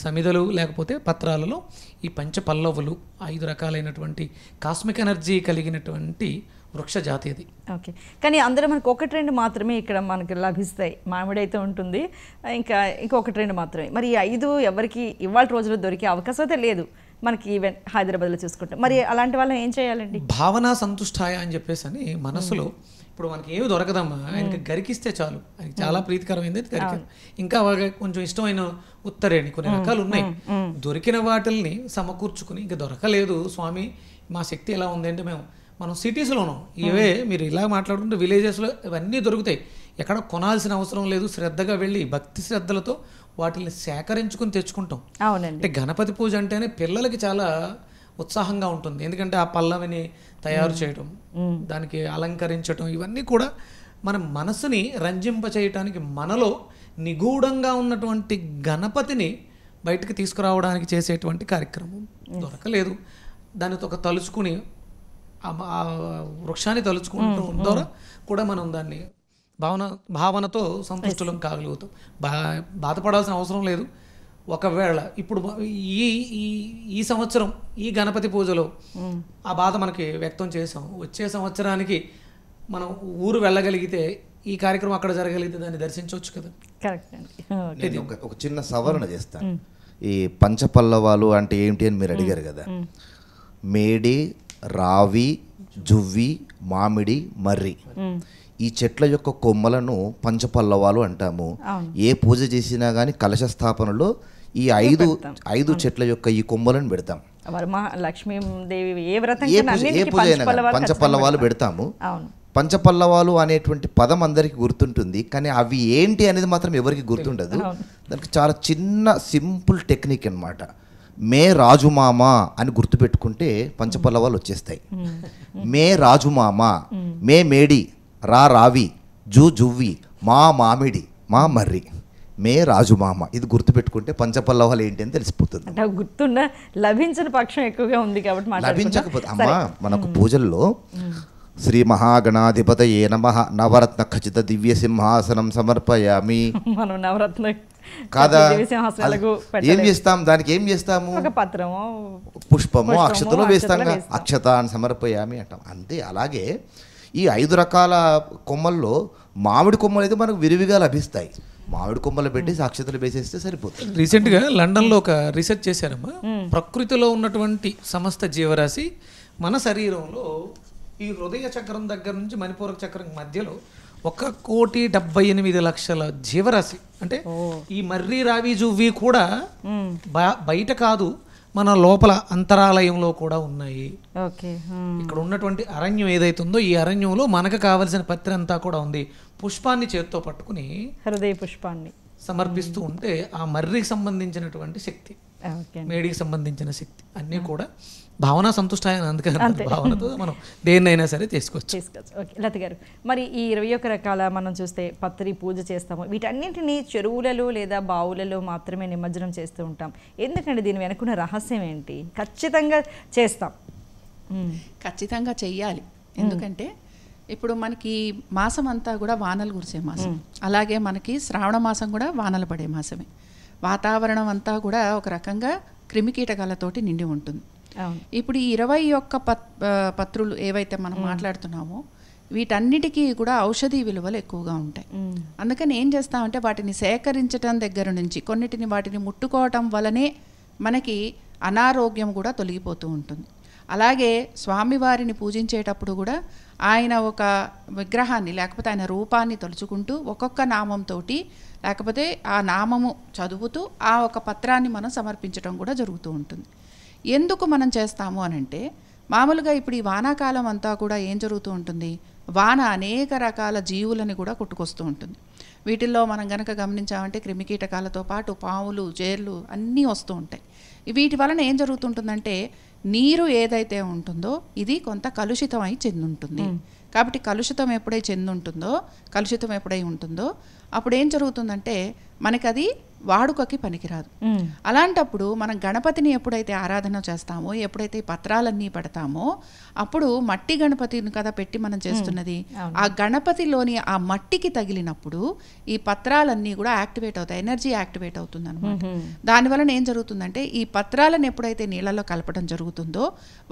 సమిధలు లేకపోతే పత్రాలలో ఈ పంచపల్లవులు 5 రకాలైనటువంటి కాస్మిక్ ఎనర్జీ కలిగినటువంటి వృక్ష జాతి అది. ఓకే, కానీ అందరూ మనకు ఒకటి రెండు మాత్రమే ఇక్కడ మనకు లభిస్తాయి. మామిడి అయితే ఉంటుంది, ఇంకా ఇంకొకటి రెండు మాత్రమే. మరి ఈ 5 ఎవరికి ఇవాళ రోజుల్లో దొరికే అవకాశం అయితే లేదు మనకి ఈవెన్ హైదరాబాద్లో చూసుకుంటాం. మరి అలాంటి వాళ్ళని ఏం చేయాలండి? భావన సంతుష్టాయ అని చెప్పేసి అని మనసులో ఇప్పుడు మనకి ఏమి దొరకదమ్మా, ఆయనకి గరికిస్తే చాలు, ఆయనకి చాలా ప్రీతికరమైంది గరిక. ఇంకా కొంచెం ఇష్టమైన ఉత్తరేణి కొన్ని రకాలు ఉన్నాయి. దొరికిన వాటిల్ని సమకూర్చుకుని ఇంకా దొరకలేదు స్వామి మా శక్తి ఎలా ఉంది అంటే మనం సిటీస్లో ఉన్నాం, ఇవే మీరు ఇలా మాట్లాడుకుంటే విలేజెస్లో ఇవన్నీ దొరుకుతాయి, ఎక్కడ కొనాల్సిన అవసరం లేదు. శ్రద్ధగా వెళ్ళి భక్తి శ్రద్ధలతో వాటిని సేకరించుకుని తెచ్చుకుంటాం. అవునండి. అంటే గణపతి పూజ అంటేనే పిల్లలకి చాలా ఉత్సాహంగా ఉంటుంది, ఎందుకంటే ఆ పల్లవిని తయారు చేయటం, దానికి అలంకరించటం, ఇవన్నీ కూడా మన మనసుని రంజింప చేయటానికి, మనలో నిగూఢంగా ఉన్నటువంటి గణపతిని బయటికి తీసుకురావడానికి చేసేటువంటి కార్యక్రమం. దొరకలేదు దానితో ఒక తలుచుకుని ఆ వృక్షాన్ని తలుచుకుంటూ ద్వారా కూడా మనం దాన్ని భావనతో సంతుష్టులం కాగలుగుతాం. బాధపడాల్సిన అవసరం లేదు. ఒకవేళ ఇప్పుడు ఈ సంవత్సరం ఈ గణపతి పూజలో ఆ బాధ మనకి వ్యక్తం చేసాం, వచ్చే సంవత్సరానికి మనం ఊరు వెళ్ళగలిగితే ఈ కార్యక్రమం అక్కడ జరగలిగితే దాన్ని దర్శించవచ్చు కదా. కరెక్ట్ అండి. ఒక చిన్న సవరణ చేస్తాను. ఈ పంచపల్లవాలు అంటే ఏంటి అని మీరు అడిగారు కదా. మేడి, రావి, జువ్వి, మామిడి, మర్రి ఈ చెట్ల యొక్క కొమ్మలను పంచపల్లవాలు అంటాము. ఏ పూజ చేసినా కానీ కలశ స్థాపనలో ఈ 5 చెట్ల యొక్క ఈ కొమ్మలను పెడతాం. లక్ష్మీదేవి ఏ పూజ అయినా పంచపల్లవాలు పెడతాము. పంచపల్లవాలు అనేటువంటి పదం అందరికి గుర్తుంటుంది, కానీ అవి ఏంటి అనేది మాత్రం ఎవరికి గుర్తుండదు. దానికి చాలా చిన్న సింపుల్ టెక్నిక్ అన్నమాట. మే రాజుమామ అని గుర్తుపెట్టుకుంటే పంచపల్లవాలు వచ్చేస్తాయి. మే రాజుమామ, మే మేడి, రావి, జువ్వి, మా మామిడి, మా మర్రి, మే రాజుమామ, ఇది గుర్తుపెట్టుకుంటే పంచపల్లవాలు ఏంటి అని తెలిసిపోతుంది. గుర్తున్న లభించిన పక్షం ఎక్కువగా ఉంది కాబట్టి లభించకపోతే అమ్మా మనకు పూజల్లో శ్రీ మహాగణాధిపతయే నమః నవరత్న ఖచ్చిత దివ్య సింహాసనం సమర్పయామి. మనం నవరత్న కాదా ఏం చేస్తాం, దానికి ఏం చేస్తాము, పత్రము, పుష్పము, అక్షతలో వేస్తాం, అక్షత అని సమర్పయామి అంటాం. అంతే. అలాగే ఈ 5 రకాల కొమ్మల్లో మామిడి కొమ్మలు అయితే మనకు విరివిగా లభిస్తాయి. మామిడి కొమ్మలు పెట్టి అక్షతలు వేసేస్తే సరిపోతుంది. రీసెంట్గా లండన్లో ఒక రీసెర్చ్ చేశారమ్మా. ప్రకృతిలో ఉన్నటువంటి సమస్త జీవరాశి మన శరీరంలో ఈ హృదయ చక్రం దగ్గర నుంచి మణిపూరక చక్రం మధ్యలో 1,78,00,000 జీవరాశి. అంటే ఈ మర్రి, రావి, జువ్వి కూడా బయట కాదు, మన లోపల అంతరాలయంలో కూడా ఉన్నాయి. ఇక్కడ ఉన్నటువంటి అరణ్యం ఏదైతే ఉందో ఈ అరణ్యంలో మనకు కావలసిన పత్రి అంతా కూడా ఉంది. పుష్పాన్ని చేత్తో పట్టుకుని హృదయ పుష్పాన్ని సమర్పిస్తూ ఉంటే ఆ మర్రికి సంబంధించినటువంటి శక్తి, మేడికి సంబంధించిన శక్తి అన్నీ కూడా భావన సంతుష్టాయని, అందుకని భావనతో మనం దేన్నైనా సరే తీసుకోవచ్చు. ఓకే లత గారు, మరి ఈ 21 రకాల మనం చూస్తే పత్రి పూజ చేస్తాము, వీటన్నింటినీ చెరువులలో లేదా బావులలో మాత్రమే నిమజ్జనం చేస్తూ ఉంటాం. ఎందుకంటే దీని వెనుకున్న రహస్యం ఏంటి? ఖచ్చితంగా చేస్తాం, ఖచ్చితంగా చెయ్యాలి. ఎందుకంటే ఇప్పుడు మనకి మాసం అంతా కూడా వానలు కురిసే మాసం, అలాగే మనకి శ్రావణ మాసం కూడా వానలు పడే మాసమే. వాతావరణం అంతా కూడా ఒక రకంగా క్రిమికీటకాలతోటి నిండి ఉంటుంది. ఇప్పుడు ఈ 21 పత్రులు ఏవైతే మనం మాట్లాడుతున్నామో వీటన్నిటికీ కూడా ఔషధీ విలువలు ఎక్కువగా ఉంటాయి. అందుకని ఏం చేస్తామంటే వాటిని సేకరించడం దగ్గర నుంచి వాటిని ముట్టుకోవటం వలనే మనకి అనారోగ్యం కూడా తొలగిపోతూ ఉంటుంది. అలాగే స్వామివారిని పూజించేటప్పుడు కూడా ఆయన ఒక విగ్రహాన్ని లేకపోతే ఆయన రూపాన్ని తలుచుకుంటూ ఒక్కొక్క నామంతో లేకపోతే ఆ నామము చదువుతూ ఆ ఒక పత్రాన్ని మనం సమర్పించడం కూడా జరుగుతూ ఉంటుంది. ఎందుకు మనం చేస్తాము అనంటే మామూలుగా ఇప్పుడు ఈ వానాకాలం అంతా కూడా ఏం జరుగుతూ ఉంటుంది, వాన అనేక రకాల జీవులని కూడా కొట్టుకొస్తూ ఉంటుంది. వీటిల్లో మనం కనుక గమనించామంటే క్రిమికీటకాలతో పాటు పాములు, జేర్లు అన్నీ వస్తూ ఉంటాయి. వీటి వలన ఏం జరుగుతుంటుందంటే నీరు ఏదైతే ఉంటుందో ఇది కొంత కలుషితమై చెందుంటుంది. కాబట్టి కలుషితం ఎప్పుడై ఉంటుందో అప్పుడు ఏం జరుగుతుందంటే మనకి అది వాడుకకి పనికిరాదు. అలాంటప్పుడు మనం గణపతిని ఎప్పుడైతే ఆరాధన చేస్తామో, ఎప్పుడైతే ఈ పత్రాలన్నీ పెడతామో, అప్పుడు మట్టి గణపతిని కదా పెట్టి మనం చేస్తున్నది, ఆ గణపతిలోని ఆ మట్టికి తగిలినప్పుడు ఈ పత్రాలన్నీ కూడా యాక్టివేట్ అవుతాయి, ఎనర్జీ యాక్టివేట్ అవుతుంది అనమాట. దానివలన ఏం జరుగుతుందంటే ఈ పత్రాలను ఎప్పుడైతే నీళ్ళల్లో కలపడం జరుగుతుందో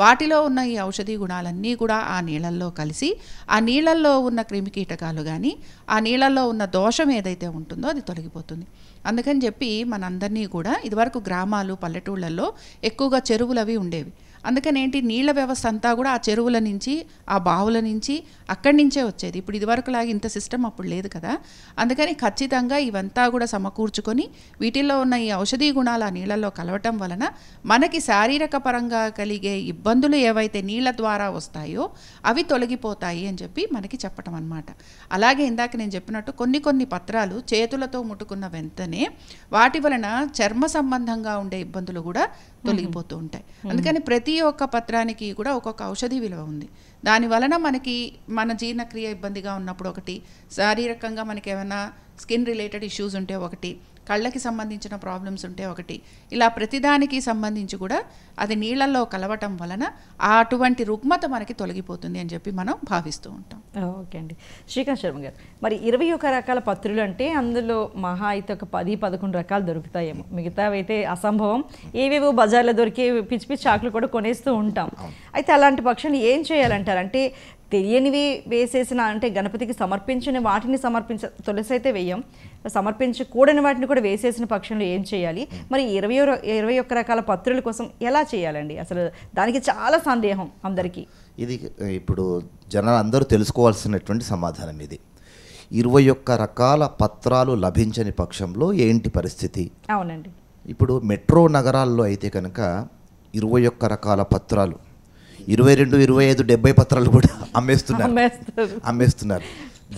వాటిలో ఉన్న ఈ ఔషధీ గుణాలన్నీ కూడా ఆ నీళ్ళల్లో కలిసి ఆ నీళ్ళల్లో ఉన్న క్రిమికీటకాలు కానీ ఆ నీళ్ళల్లో ఉన్న దోషం ఏదైతే ఉంటుందో అది తొలగిపోతుంది. అందుకని చెప్పి మనందరినీ కూడా ఇదివరకు గ్రామాలు పల్లెటూళ్ళల్లో ఎక్కువగా చెరువులు అవి ఉండేవి. అందుకని ఏంటి, నీళ్ళ వ్యవస్థ అంతా కూడా ఆ చెరువుల నుంచి ఆ బావుల నుంచి అక్కడి నుంచే వచ్చేది. ఇప్పుడు ఇదివరకులాగా ఇంత సిస్టమ్ అప్పుడు లేదు కదా. అందుకని ఖచ్చితంగా ఇవంతా కూడా సమకూర్చుకొని వీటిల్లో ఉన్న ఈ ఔషధీ గుణాలు ఆ నీళ్ళల్లో కలవటం వలన మనకి శారీరక పరంగా కలిగే ఇబ్బందులు ఏవైతే నీళ్ళ ద్వారా వస్తాయో అవి తొలగిపోతాయి అని చెప్పి మనకి చెప్పటం అన్నమాట. అలాగే ఇందాక నేను చెప్పినట్టు కొన్ని పత్రాలు చేతులతో ముట్టుకున్న వెంటనే వాటి వలన చర్మ సంబంధంగా ఉండే ఇబ్బందులు కూడా తొలగిపోతూ ఉంటాయి. అందుకని ప్రతి ఒక్క పత్రానికి కూడా ఒక్కొక్క ఔషధి విలువ ఉంది. దాని వలన మనకి మన జీర్ణక్రియ ఇబ్బందిగా ఉన్నప్పుడు ఒకటి, శారీరకంగా మనకి ఏమైనా స్కిన్ రిలేటెడ్ ఇష్యూస్ ఉంటే ఒకటి, కళ్ళకి సంబంధించిన ప్రాబ్లమ్స్ ఉంటే ఒకటి, ఇలా ప్రతిదానికి సంబంధించి కూడా అది నీళ్ళల్లో కలవటం వలన అటువంటి రుగ్మత మనకి తొలగిపోతుంది అని చెప్పి మనం భావిస్తూ ఉంటాం. ఓకే అండి. శ్రీకాంత్ శర్మ గారు, మరి 21 రకాల పత్రులు అంటే అందులో మహా అయితే ఒక 10-11 రకాలు దొరుకుతాయేమో, మిగతావి అయితే అసంభవం. ఏవేవో బజార్లో దొరికే పిచ్చి పిచ్చి ఆకులు కూడా కొనేస్తూ ఉంటాం. అయితే అలాంటి పక్షులు ఏం చేయాలంటారు? అంటే తెలియనివి వేసేసిన, అంటే గణపతికి సమర్పించిన వాటిని తులసి అయితే వేయం, సమర్పించకూడని వాటిని కూడా వేసేసిన పక్షులు ఏం చేయాలి? మరి 21 రకాల పత్రుల కోసం ఎలా చేయాలండి? అసలు దానికి చాలా సందేహం అందరికీ. ఇది ఇప్పుడు జనాలు అందరూ తెలుసుకోవాల్సినటువంటి సమాధానం ఇది. 21 రకాల పత్రాలు లభించని పక్షంలో ఏంటి పరిస్థితి? అవునండి. ఇప్పుడు మెట్రో నగరాల్లో అయితే కనుక 21 రకాల పత్రాలు, 22, 25, 70 పత్రాలు కూడా అమ్మేస్తున్నారు.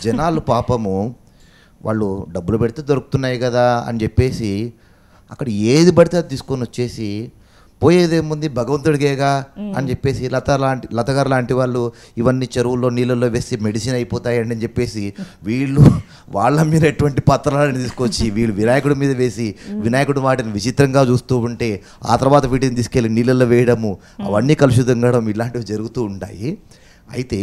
జనాలు పాపము వాళ్ళు డబ్బులు పెడితే దొరుకుతున్నాయి కదా అని చెప్పేసి అక్కడ ఏది పడితే అది తీసుకొని వచ్చేసి పోయేదేముంది భగవంతుడికేగా అని చెప్పేసి లతగారు లాంటి వాళ్ళు ఇవన్నీ చెరువుల్లో నీళ్ళల్లో వేసి మెడిసిన్ అయిపోతాయండి అని చెప్పేసి వీళ్ళు వాళ్ళ మీద ఎటువంటి పత్రాలను తీసుకొచ్చి వీళ్ళు వినాయకుడి మీద వేసి వినాయకుడు వాటిని విచిత్రంగా చూస్తూ ఉంటే ఆ తర్వాత వీటిని తీసుకెళ్ళి నీళ్ళల్లో వేయడము, అవన్నీ కలుషితం కావడం, ఇలాంటివి జరుగుతూ ఉంటాయి. అయితే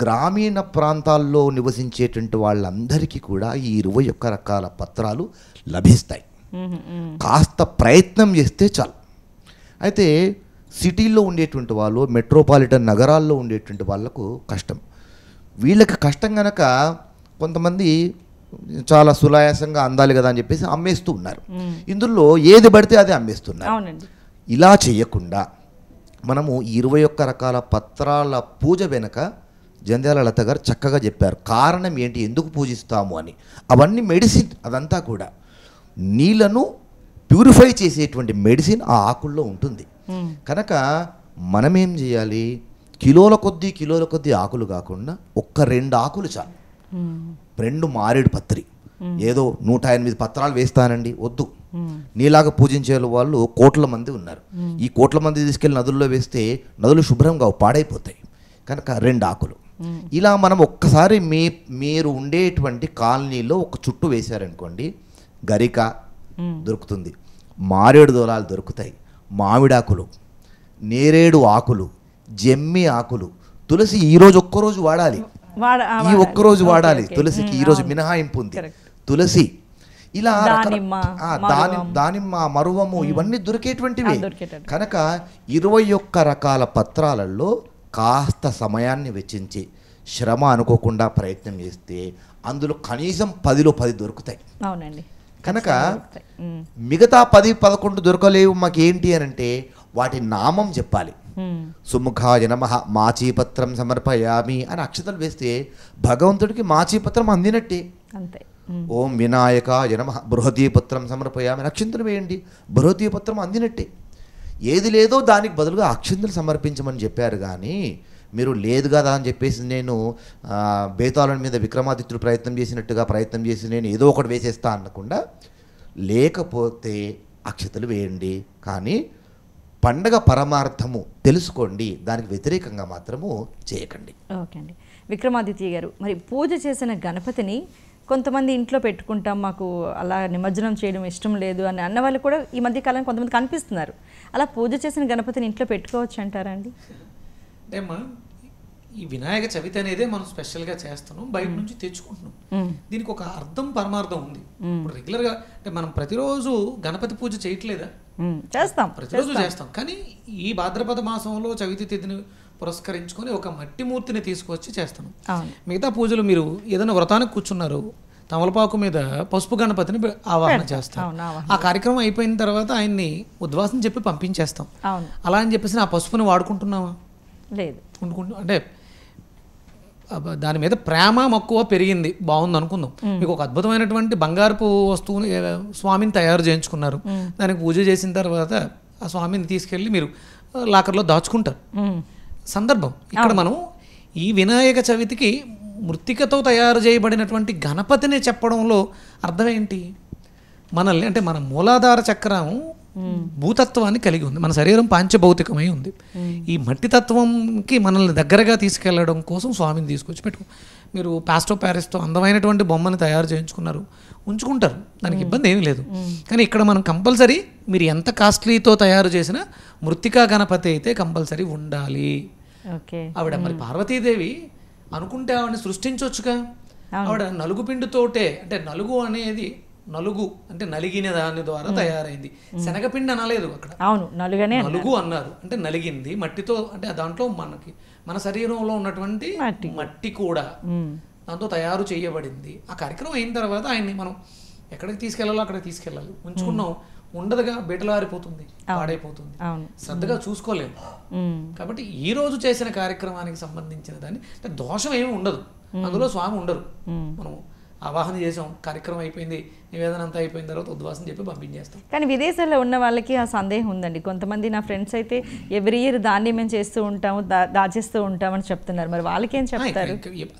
గ్రామీణ ప్రాంతాల్లో నివసించేటువంటి వాళ్ళందరికీ కూడా ఈ 21 రకాల పత్రాలు లభిస్తాయి. కాస్త ప్రయత్నం చేస్తే చాలు. అయితే సిటీల్లో ఉండేటువంటి వాళ్ళు, మెట్రోపాలిటన్ నగరాల్లో ఉండేటువంటి వాళ్ళకు కష్టం. వీళ్ళకి కష్టం కనుక కొంతమంది చాలా సులాయాసంగా అందాలి కదా అని చెప్పేసి అమ్మేస్తూ ఉన్నారు. ఇందులో ఏది పడితే అదే అమ్మేస్తున్నారు. ఇలా చేయకుండా మనము 21 రకాల పత్రాల పూజ వెనుక జంధ్యాల లత గారు చక్కగా చెప్పారు. కారణం ఏంటి, ఎందుకు పూజిస్తాము అని. అవన్నీ మెడిసిన్, అదంతా కూడా నీళ్ళను ప్యూరిఫై చేసేటువంటి మెడిసిన్ ఆ ఆకుల్లో ఉంటుంది. కనుక మనమేం చేయాలి, కిలోల కొద్దీ ఆకులు కాకుండా 1-2 ఆకులు చాలు. 2 మారేడు పత్రి, ఏదో 108 పత్రాలు వేస్తానండి, వద్దు. నీలాగా పూజించే వాళ్ళు కోట్ల మంది ఉన్నారు. ఈ కోట్ల మంది తీసుకెళ్ళి నదుల్లో వేస్తే నదులు శుభ్రంగా పాడైపోతాయి. కనుక 2 ఆకులు. ఇలా మనం ఒక్కసారి మీరు ఉండేటువంటి కాలనీలో ఒక చుట్టూ వేశారనుకోండి, గరిక దొరుకుతుంది, మారేడు దూలాలు దొరుకుతాయి, మామిడాకులు, నేరేడు ఆకులు, జమ్మి ఆకులు, తులసి ఈరోజు ఒక్కరోజు వాడాలి, ఈ ఒక్కరోజు వాడాలి. తులసికి ఈరోజు మినహాయింపు ఉంది. తులసి, ఇలా దానిమ్మ, మరువము, ఇవన్నీ దొరికేటువంటివి. కనుక 21 రకాల పత్రాలలో కాస్త సమయాన్ని వెచ్చించి శ్రమ అనుకోకుండా ప్రయత్నం చేస్తే అందులో కనీసం 10లో 10 దొరుకుతాయి. అవునండి. కనుక మిగతా 10-11 దొరకలేవు మాకేంటి అని అంటే వాటి నామం చెప్పాలి. సుముఖాయ నమః మాచీపత్రం సమర్పయామి అని అక్షతలు వేస్తే భగవంతుడికి మాచీపత్రం అందినట్టే. అంతే. ఓం వినాయకాయ నమః బృహదీపత్రం సమర్పయామి అని అక్షంతలు వేయండి, బృహదీపత్రం అందినట్టే. ఏది లేదో దానికి బదులుగా అక్షంతలు సమర్పించమని చెప్పారు. కానీ మీరు లేదు కదా అని చెప్పేసి నేను బేతాళుని మీద విక్రమాదిత్యుడు ప్రయత్నం చేసి నేను ఏదో ఒకటి వేసేస్తా అనకుండా, లేకపోతే అక్షతలు వేయండి. కానీ పండగ పరమార్థము తెలుసుకోండి, దానికి వ్యతిరేకంగా మాత్రము చేయకండి. ఓకే అండి. విక్రమాదిత్య గారు, మరి పూజ చేసిన గణపతిని కొంతమంది ఇంట్లో పెట్టుకుంటాం, మాకు అలా నిమజ్జనం చేయడం ఇష్టం లేదు అని అన్న వాళ్ళు కూడా ఈ మధ్య కాలం కొంతమంది కనిపిస్తున్నారు. అలా పూజ చేసిన గణపతిని ఇంట్లో పెట్టుకోవచ్చు అంటారా అండి? అంటే అమ్మా, ఈ వినాయక చవితి అనేదే మనం స్పెషల్గా చేస్తున్నాం, బయట నుంచి తెచ్చుకుంటున్నాం. దీనికి ఒక అర్థం పరమార్థం ఉంది. ఇప్పుడు రెగ్యులర్గా అంటే మనం ప్రతిరోజు గణపతి పూజ చేయట్లేదా? చేస్తాం, ప్రతిరోజు చేస్తాం. కానీ ఈ భాద్రపద మాసంలో చవితి తిథిని పురస్కరించుకొని ఒక మట్టి మూర్తిని తీసుకొచ్చి చేస్తున్నాం. మిగతా పూజలు మీరు ఏదైనా వ్రతానికి కూర్చున్నారు, తమలపాకు మీద పసుపు గణపతిని ఆవాహన చేస్తాం. ఆ కార్యక్రమం అయిపోయిన తర్వాత ఆయన్ని ఉద్వాసం చెప్పి పంపించేస్తాం. అలా అని చెప్పేసి ఆ పసుపుని వాడుకుంటున్నావా? లేదు. అంటే దాని మీద ప్రేమ మక్కువ పెరిగింది, బాగుంది అనుకుందాం. మీకు ఒక అద్భుతమైనటువంటి బంగారపు వస్తువుని స్వామిని తయారు చేయించుకున్నారు, దానికి పూజ చేసిన తర్వాత ఆ స్వామిని తీసుకెళ్ళి మీరు లాకర్లో దాచుకుంటారు. సందర్భం ఇక్కడ మనం ఈ వినాయక చవితికి మృత్తికతో తయారు చేయబడినటువంటి గణపతిని చెప్పడంలో అర్థం ఏంటి? మనల్ని అంటే మన మూలాధార చక్రం భూతత్వాన్ని కలిగి ఉంది, మన శరీరం పాంచభౌతికమై ఉంది. ఈ మట్టి తత్వంకి మనల్ని దగ్గరగా తీసుకెళ్లడం కోసం స్వామిని తీసుకొచ్చి పెట్టుకో. మీరు పాస్టో ప్యారిస్తో అందమైనటువంటి బొమ్మని తయారు చేయించుకున్నారు, ఉంచుకుంటారు, దానికి ఇబ్బంది ఏమీ లేదు. కానీ ఇక్కడ మనం కంపల్సరీ మీరు ఎంత కాస్ట్లీతో తయారు చేసినా మృత్తికా గణపతి అయితే కంపల్సరీ ఉండాలి. ఆవిడ మరి పార్వతీదేవి అనుకుంటే ఆవిడని సృష్టించవచ్చుగా. ఆవిడ నలుగు పిండితోటే, అంటే నలుగు అనేది నలుగు అంటే నలిగిన దాని ద్వారా తయారైంది, శనగపిండి అనలేదు అక్కడ. అవును, నలుగు అన్నారు, అంటే నలిగింది మట్టితో. అంటే దాంట్లో మనకి మన శరీరంలో ఉన్నటువంటి మట్టి కూడా దాంతో తయారు చేయబడింది. ఆ కార్యక్రమం అయిన తర్వాత ఆయన్ని మనం ఎక్కడికి తీసుకెళ్లాలో అక్కడికి తీసుకెళ్ళాలి. ఉంచుకున్నాం ఉండదుగా, బీటలారిపోతుంది, పాడైపోతుంది, శ్రద్ధగా చూసుకోలేము. కాబట్టి ఈ రోజు చేసిన కార్యక్రమానికి సంబంధించిన దాన్ని అంటే దోషం ఏమి ఉండదు, అందులో స్వామి ఉండరు. మనం ఆవాహన చేసాం, కార్యక్రమం అయిపోయింది, నివేదన అంతా అయిపోయిన తర్వాత ఉద్వాసం చెప్పి పంపించేస్తాం. కానీ విదేశాల్లో ఉన్న వాళ్ళకి ఆ సందేహం ఉందండి. కొంతమంది నా ఫ్రెండ్స్ అయితే ఎవ్రీ ఇయర్ దాన్ని మేము చేస్తూ ఉంటాము, దాచేస్తూ ఉంటామని చెప్తున్నారు. మరి వాళ్ళకి ఏం చెప్తారు?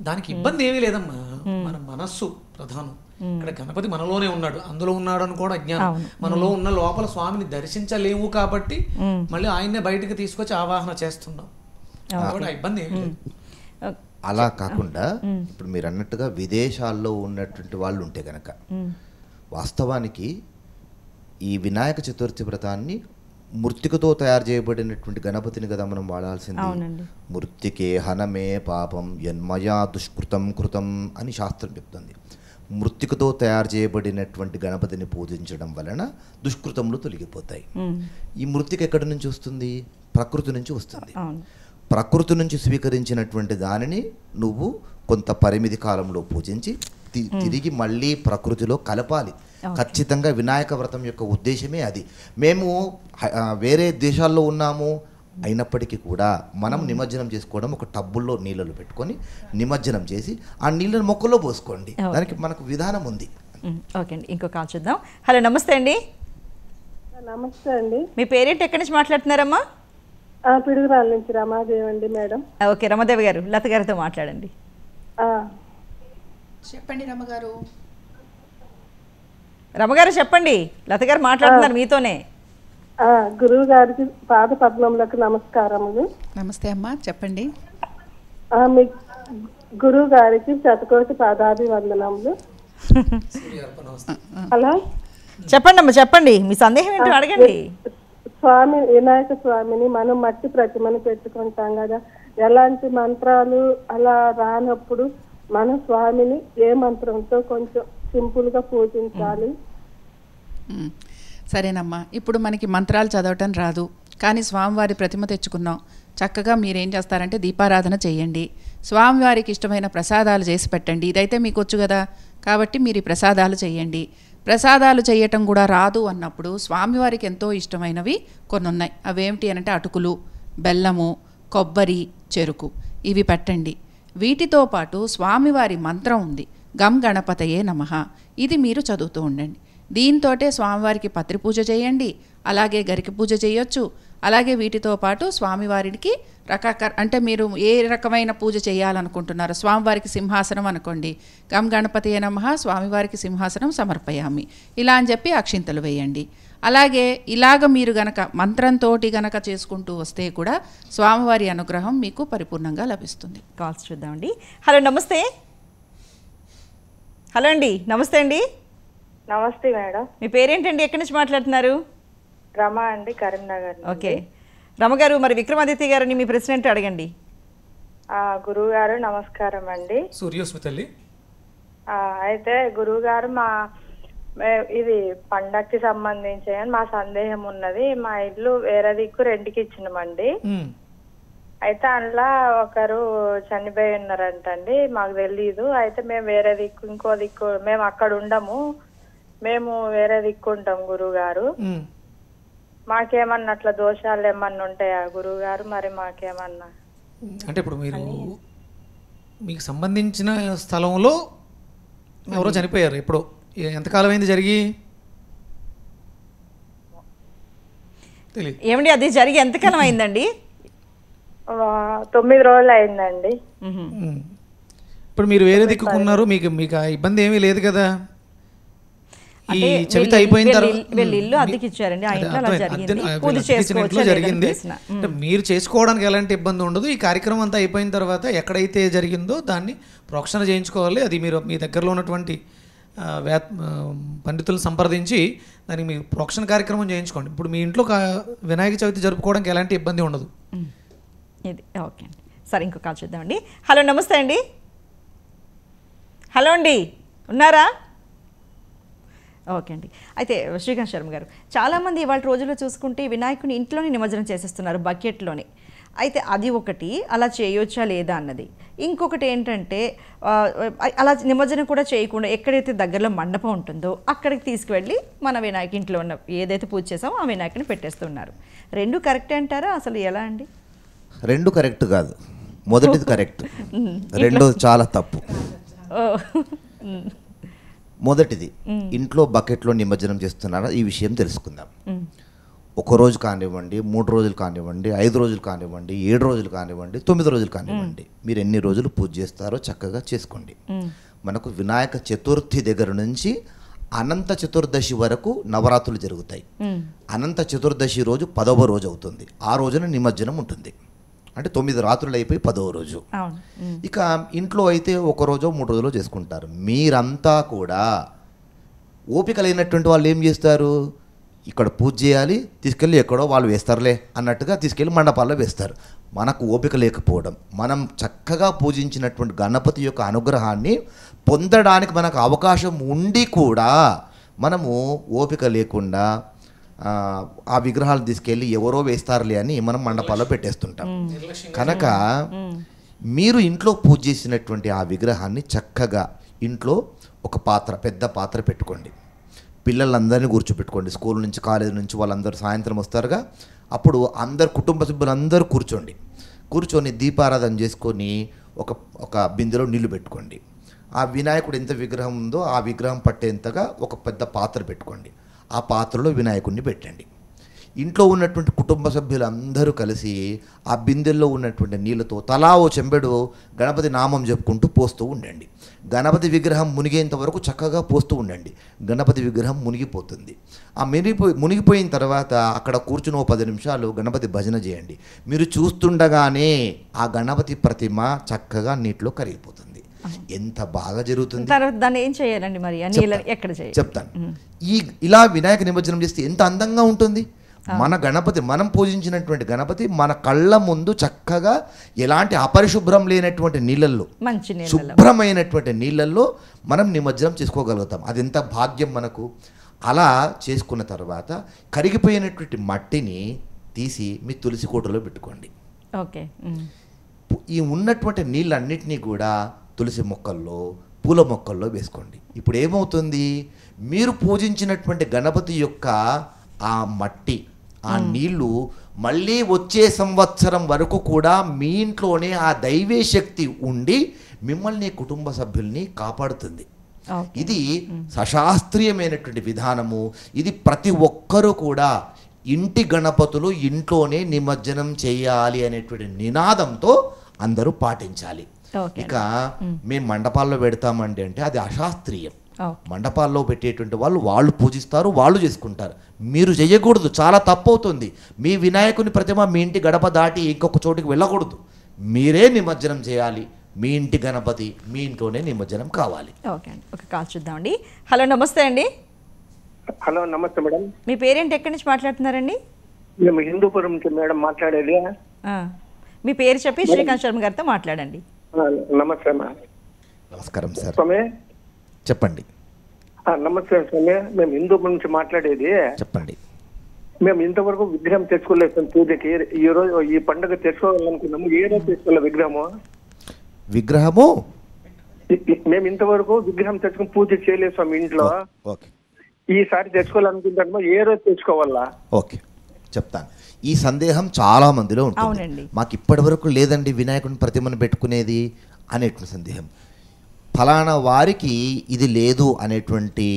దానికి ఇబ్బంది ఏమీ లేదమ్మా, మన మనస్సు ప్రధానం. ఇక్కడ గణపతి మనలోనే ఉన్నాడు, అందులో ఉన్నాడు అని కూడా అజ్ఞానం. మనలో ఉన్న లోపల స్వామిని దర్శించలేము కాబట్టి మళ్ళీ ఆయన్నే బయటకు తీసుకొచ్చి ఆవాహన చేస్తున్నాం. కాబట్టి ఇబ్బంది ఏమీ లేదు. అలా కాకుండా ఇప్పుడు మీరు అన్నట్టుగా విదేశాల్లో ఉన్నటువంటి వాళ్ళు ఉంటే కనుక వాస్తవానికి ఈ వినాయక చతుర్థి వ్రతాన్ని మృత్తికతో తయారు చేయబడినటువంటి గణపతిని కదా మనం వాడాల్సింది. మృత్తికే హనమే పాపం యన్మయా దుష్కృతం కృతం అని శాస్త్రం చెప్తుంది. మృత్తికతో తయారు చేయబడినటువంటి గణపతిని పూజించడం వలన దుష్కృతములు తొలగిపోతాయి. ఈ మృత్తిక ఎక్కడి నుంచి వస్తుంది? ప్రకృతి నుంచి వస్తుంది. ప్రకృతి నుంచి స్వీకరించినటువంటి దానిని నువ్వు కొంత పరిమితి కాలంలో పూజించి తిరిగి మళ్ళీ ప్రకృతిలో కలపాలి. ఖచ్చితంగా వినాయక వ్రతం యొక్క ఉద్దేశమే అది. మేము వేరే దేశాల్లో ఉన్నాము అయినప్పటికీ కూడా మనం నిమజ్జనం చేసుకోవడం, ఒక టబ్బుల్లో నీళ్ళలు పెట్టుకొని నిమజ్జనం చేసి ఆ నీళ్ళని మొక్కలో పోసుకోండి, దానికి మనకు విధానం ఉంది. ఓకే అండి, ఇంకో కాల్ చూద్దాం. హలో, నమస్తే అండి. నమస్తే అండి. మీ పేరెంట్ ఎక్కడి నుంచి మాట్లాడుతున్నారమ్మా? పిడుగురాల నుంచి రమాదేవి అండి మేడం. ఓకే, రమాదేవి గారు లత గారితో మాట్లాడండి. చెప్పండి రమగారు. రమగారు చెప్పండి, లత గారు మాట్లాడుతున్నారు మీతోనే. గురువు గారికి పాద పద్మములకు నమస్కారములు. నమస్తే అమ్మా, చెప్పండి. మీ గురువు గారికి శతకోటి పాదాభివందనములు. హలో, చెప్పండి అమ్మా, చెప్పండి, మీ సందేహం ఏంటో అడగండి. స్వామి వినాయక స్వామిని మనం మట్టి ప్రతిమను పెట్టుకుంటాం కదా, ఎలాంటి మంత్రాలు అలా రానప్పుడు మన స్వామిని ఏ మంత్రంతో కొంచెం సింపుల్ గా పూజించాలి? సరేనమ్మా, ఇప్పుడు మనకి మంత్రాలు చదవటం రాదు, కానీ స్వామివారి ప్రతిమ తెచ్చుకున్నాం. చక్కగా మీరేం చేస్తారంటే దీపారాధన చేయండి, స్వామివారికి ఇష్టమైన ప్రసాదాలు చేసి పెట్టండి. ఇదైతే మీకు వచ్చు కదా, కాబట్టి మీరు ఈ ప్రసాదాలు చేయండి. ప్రసాదాలు చేయటం కూడా రాదు అన్నప్పుడు స్వామివారికి ఎంతో ఇష్టమైనవి కొన్ని ఉన్నాయి. అవేమిటి అనంటే అటుకులు, బెల్లము, కొబ్బరి, చెరుకు, ఇవి పెట్టండి. వీటితో పాటు స్వామివారి మంత్రం ఉంది, గం గణపతయే నమః. ఇది మీరు చదువుతూ ఉండండి. దీంతోటే స్వామివారికి పత్రి పూజ చేయండి, అలాగే గరికి పూజ చేయొచ్చు. అలాగే వీటితో పాటు స్వామివారికి అంటే మీరు ఏ రకమైన పూజ చేయాలనుకుంటున్నారో, స్వామివారికి సింహాసనం అనుకోండి, గం గణపతయే నమః, స్వామివారికి సింహాసనం సమర్పయామి, ఇలా అని చెప్పి అక్షింతలు వేయండి. అలాగే ఇలాగ మీరు గనక మంత్రంతో గనక చేసుకుంటూ వస్తే కూడా స్వామివారి అనుగ్రహం మీకు పరిపూర్ణంగా లభిస్తుంది. కాల్స్ చూద్దామండి. హలో, నమస్తే. హలో అండి, నమస్తే అండి. నమస్తే మేడం. మీ పేరేంటండి, ఎక్కడి నుంచి మాట్లాడుతున్నారు? రమ అండి, కరీంనగర్. ఓకే రమగారు, మరి విక్రమాదిత్య గారిని మీ ప్రశ్న ఏంటో అడగండి. గురువు గారు నమస్కారం అండి. సూర్యోస్మి తల్లి. అయితే గురువు గారు ఇది పండక్కి సంబంధించి మా సందేహం ఉన్నది. మా ఇల్లు వేరే దిక్కు రెంట్కి ఇచ్చినామండి. అయితే అందులో ఒకరు చనిపోయి ఉన్నారంటండి, మాకు తెలీదు. అయితే మేము వేరే దిక్కు ఇంకో దిక్కు మేము అక్కడ ఉండము, మేము వేరే దిక్కు ఉంటాం గురువు గారు. మాకేమన్నా అట్లా దోషాలు ఏమన్నా ఉంటాయా గురువు గారు? మరి మాకేమన్నా అంటే ఇప్పుడు మీరు మీకు సంబంధించిన స్థలంలో ఎవరో చనిపోయారు, ఎప్పుడో ఎంతకాలం అయింది జరిగి? తెలియదు. ఏమండి అది జరిగి ఎంతకాలం అయిందండి? 9 రోజులు అయిందండి. ఇప్పుడు మీరు వేరే దిక్కుకున్నారు, మీకు మీకు ఇబ్బంది ఏమీ లేదు కదా? ఈ చవిత అయిపోయిన తర్వాత ఇల్లు అద్దెకి ఇచ్చారండి, ఆ ఇంట్లో అలా జరిగింది. జరిగింది. అంటే మీరు చేసుకోవడానికి ఎలాంటి ఇబ్బంది ఉండదు. ఈ కార్యక్రమం అంతా అయిపోయిన తర్వాత ఎక్కడైతే జరిగిందో దాన్ని ప్రోక్షణ చేయించుకోవాలి. అది మీరు మీ దగ్గరలో ఉన్నటువంటి పండితులను సంప్రదించి దానికి మీ ప్రోక్షణ కార్యక్రమం చేయించుకోండి. ఇప్పుడు మీ ఇంట్లో వినాయక చవితి జరుపుకోవడానికి ఎలాంటి ఇబ్బంది ఉండదు. ఇది ఓకే అండి. సరే ఇంకో కాల్ చూద్దామండి. హలో నమస్తే అండి. హలో అండి, ఉన్నారా? ఓకే అండి. అయితే శ్రీకాంత్ శర్మ గారు, చాలామంది ఇవాళ రోజుల్లో చూసుకుంటే వినాయకుని ఇంట్లోనే నిమజ్జనం చేసేస్తున్నారు, బకెట్లోనే. అయితే అది ఒకటి, అలా చేయొచ్చా లేదా అన్నది. ఇంకొకటి ఏంటంటే అలా నిమజ్జనం కూడా చేయకుండా ఎక్కడైతే దగ్గరలో మండపం ఉంటుందో అక్కడికి తీసుకువెళ్ళి మన వినాయక ఇంట్లో ఉన్న ఏదైతే పూజ చేసామో ఆ వినాయకుని పెట్టేస్తున్నారు. రెండు కరెక్టే అంటారా? అసలు ఎలా అండి? రెండు కరెక్ట్ కాదు, మొదటిది కరెక్ట్, రెండోది చాలా తప్పు. మొదటిది, ఇంట్లో బకెట్లో నిమజ్జనం చేస్తున్నారా ఈ విషయం తెలుసుకుందాం. ఒక రోజు కానివ్వండి, 3 రోజులు కానివ్వండి, 5 రోజులు కానివ్వండి, 7 రోజులు కానివ్వండి, 9 రోజులు కానివ్వండి, మీరు ఎన్ని రోజులు పూజ చేస్తారో చక్కగా చేసుకోండి. మనకు వినాయక చతుర్థి దగ్గర నుంచి అనంత చతుర్దశి వరకు నవరాత్రులు జరుగుతాయి. అనంత చతుర్దశి రోజు 10వ రోజు అవుతుంది. ఆ రోజున నిమజ్జనం ఉంటుంది. అంటే 9 రాత్రులు అయిపోయి 10వ రోజు. ఇక ఇంట్లో అయితే 1 రోజో 3 రోజులో చేసుకుంటారు. మీరంతా కూడా ఓపిక లేనటువంటి వాళ్ళు ఏం చేస్తారు, ఇక్కడ పూజ చేయాలి, తీసుకెళ్ళి ఎక్కడో వాళ్ళు వేస్తారులే అన్నట్టుగా తీసుకెళ్ళి మండపాల్లో వేస్తారు. మనకు ఓపిక లేకపోవడం, మనం చక్కగా పూజించినటువంటి గణపతి యొక్క అనుగ్రహాన్ని పొందడానికి మనకు అవకాశం ఉండి కూడా మనము ఓపిక లేకుండా ఆ విగ్రహాలు తీసుకెళ్ళి ఎవరో వేస్తారులే అని మనం మండపాల్లో పెట్టేస్తుంటాం. కనుక మీరు ఇంట్లో పూజ చేసినటువంటి ఆ విగ్రహాన్ని చక్కగా ఇంట్లో ఒక పాత్ర, పెద్ద పాత్ర పెట్టుకోండి. పిల్లలందరినీ కూర్చోపెట్టుకోండి. స్కూల్ నుంచి, కాలేజీ నుంచి వాళ్ళందరూ సాయంత్రం వస్తారుగా, అప్పుడు అందరు కుటుంబ సభ్యులందరూ కూర్చొని దీపారాధన చేసుకొని ఒక బిందెలో నీళ్లు పెట్టుకోండి. ఆ వినాయకుడు ఎంత విగ్రహం ఉందో ఆ విగ్రహం పట్టేంతగా ఒక పెద్ద పాత్ర పెట్టుకోండి. ఆ పాత్రలో వినాయకుడిని పెట్టండి. ఇంట్లో ఉన్నటువంటి కుటుంబ సభ్యులందరూ కలిసి ఆ బిందెల్లో ఉన్నటువంటి నీళ్ళతో తలా ఓ చెంబెడు గణపతి నామం చెప్పుకుంటూ పోస్తూ ఉండండి. గణపతి విగ్రహం మునిగేంత వరకు చక్కగా పోస్తూ ఉండండి. గణపతి విగ్రహం మునిగిపోతుంది. ఆ మునిగిపోయిన తర్వాత అక్కడ కూర్చుని 10 నిమిషాలు గణపతి భజన చేయండి. మీరు చూస్తుండగానే ఆ గణపతి ప్రతిమ చక్కగా నీటిలో కరిగిపోతుంది. ఎంత బాగా జరుగుతుంది. దాన్ని ఏం చేయాలండి మరి? ఎక్కడ చేయాలి చెప్తాను. ఇలా వినాయక నిమజ్జనం చేస్తే ఎంత అందంగా ఉంటుంది. మన గణపతి, మనం పూజించినటువంటి గణపతి మన కళ్ళ ముందు చక్కగా ఎలాంటి అపరిశుభ్రం లేనటువంటి నీళ్ళల్లో, శుభ్రమైనటువంటి నీళ్ళల్లో మనం నిమజ్జనం చేసుకోగలుగుతాం. అది ఎంత భాగ్యం మనకు. అలా చేసుకున్న తర్వాత కరిగిపోయినటువంటి మట్టిని తీసి మీ తులసి కోటలో పెట్టుకోండి. ఓకే. ఈ ఉన్నటువంటి నీళ్ళన్నిటినీ కూడా తులసి మొక్కల్లో, పూల మొక్కల్లో వేసుకోండి. ఇప్పుడు ఏమవుతుంది, మీరు పూజించినటువంటి గణపతి యొక్క ఆ మట్టి, ఆ నీళ్లు మళ్ళీ వచ్చే సంవత్సరం వరకు కూడా మీ ఇంట్లోనే ఆ దైవీ శక్తి ఉండి మిమ్మల్ని, కుటుంబ సభ్యుల్ని కాపాడుతుంది. ఇది సశాస్త్రీయమైనటువంటి విధానము. ఇది ప్రతి ఒక్కరూ కూడా ఇంటి గణపతులు ఇంట్లోనే నిమజ్జనం చేయాలి అనేటువంటి నినాదంతో అందరూ పాటించాలి. ఇక మేము మండపాల్లో పెడతామండి అంటే అది అశాస్త్రీయం. మండపాల్లో పెట్టేటువంటి వాళ్ళు పూజిస్తారు, వాళ్ళు చేసుకుంటారు. మీరు చేయకూడదు, చాలా తప్పు అవుతుంది. మీ వినాయకుని ప్రతిమ మీ ఇంటి గడప దాటి ఇంకొక చోటికి వెళ్ళకూడదు. మీరే నిమజ్జనం చేయాలి. మీ ఇంటి గణపతి మీ ఇంట్లోనే నిమజ్జనం కావాలి. ఓకే అండి, ఒక కాల్ చూద్దామండి. హలో, నమస్తే అండి. హలో, నమస్తే మేడం. మీ పేరేంటి, ఎక్కడి నుంచి మాట్లాడుతున్నారండి? మేము హిందూపురం నుంచి మేడం మాట్లాడేది. మీ పేరు చెప్పి శ్రీకాంత్ శర్మ గారితో మాట్లాడండి. నమస్తే. నమస్కారం సార్, స్వామి చెప్పండి. నమస్తే స్వామి, మేము హిందూపురం నుంచి మాట్లాడేది. చెప్పండి. మేము ఇంతవరకు విగ్రహం తెచ్చుకోలేదు పూజకి. ఈ రోజు ఈ పండుగ తెచ్చుకోవాలనుకున్నాము. ఏ రోజు తెచ్చుకోవాలి విగ్రహము? మేము ఇంతవరకు విగ్రహం తెచ్చుకుని పూజ చేయలేదు స్వామి ఇంట్లో. ఈసారి తెచ్చుకోవాలనుకుంటాము. ఏ రోజు తెచ్చుకోవాలా? ఓకే, చెప్తాను. ఈ సందేహం చాలా మందిలో ఉంటుంది. మాకు ఇప్పటి వరకు లేదండి వినాయకుడిని ప్రతిమను పెట్టుకునేది అనేటువంటి సందేహం. ఫలానా వారికి ఇది లేదు అనేటువంటి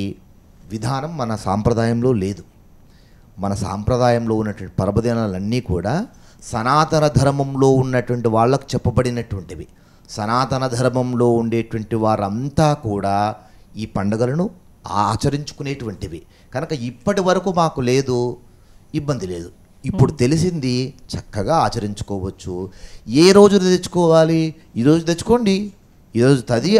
విధానం మన సాంప్రదాయంలో లేదు. మన సాంప్రదాయంలో ఉన్నటువంటి పర్వదినాలన్నీ కూడా సనాతన ధర్మంలో ఉన్నటువంటి వాళ్ళకు చెప్పబడినటువంటివి. సనాతన ధర్మంలో ఉండేటువంటి వారంతా కూడా ఈ పండుగలను ఆచరించుకునేటువంటివి కనుక ఇప్పటి వరకు మాకు లేదు, ఇబ్బంది లేదు. ఇప్పుడు తెలిసింది, చక్కగా ఆచరించుకోవచ్చు. ఏ రోజు తెచ్చుకోవాలి? ఈరోజు తెచ్చుకోండి. ఈరోజు తదియ,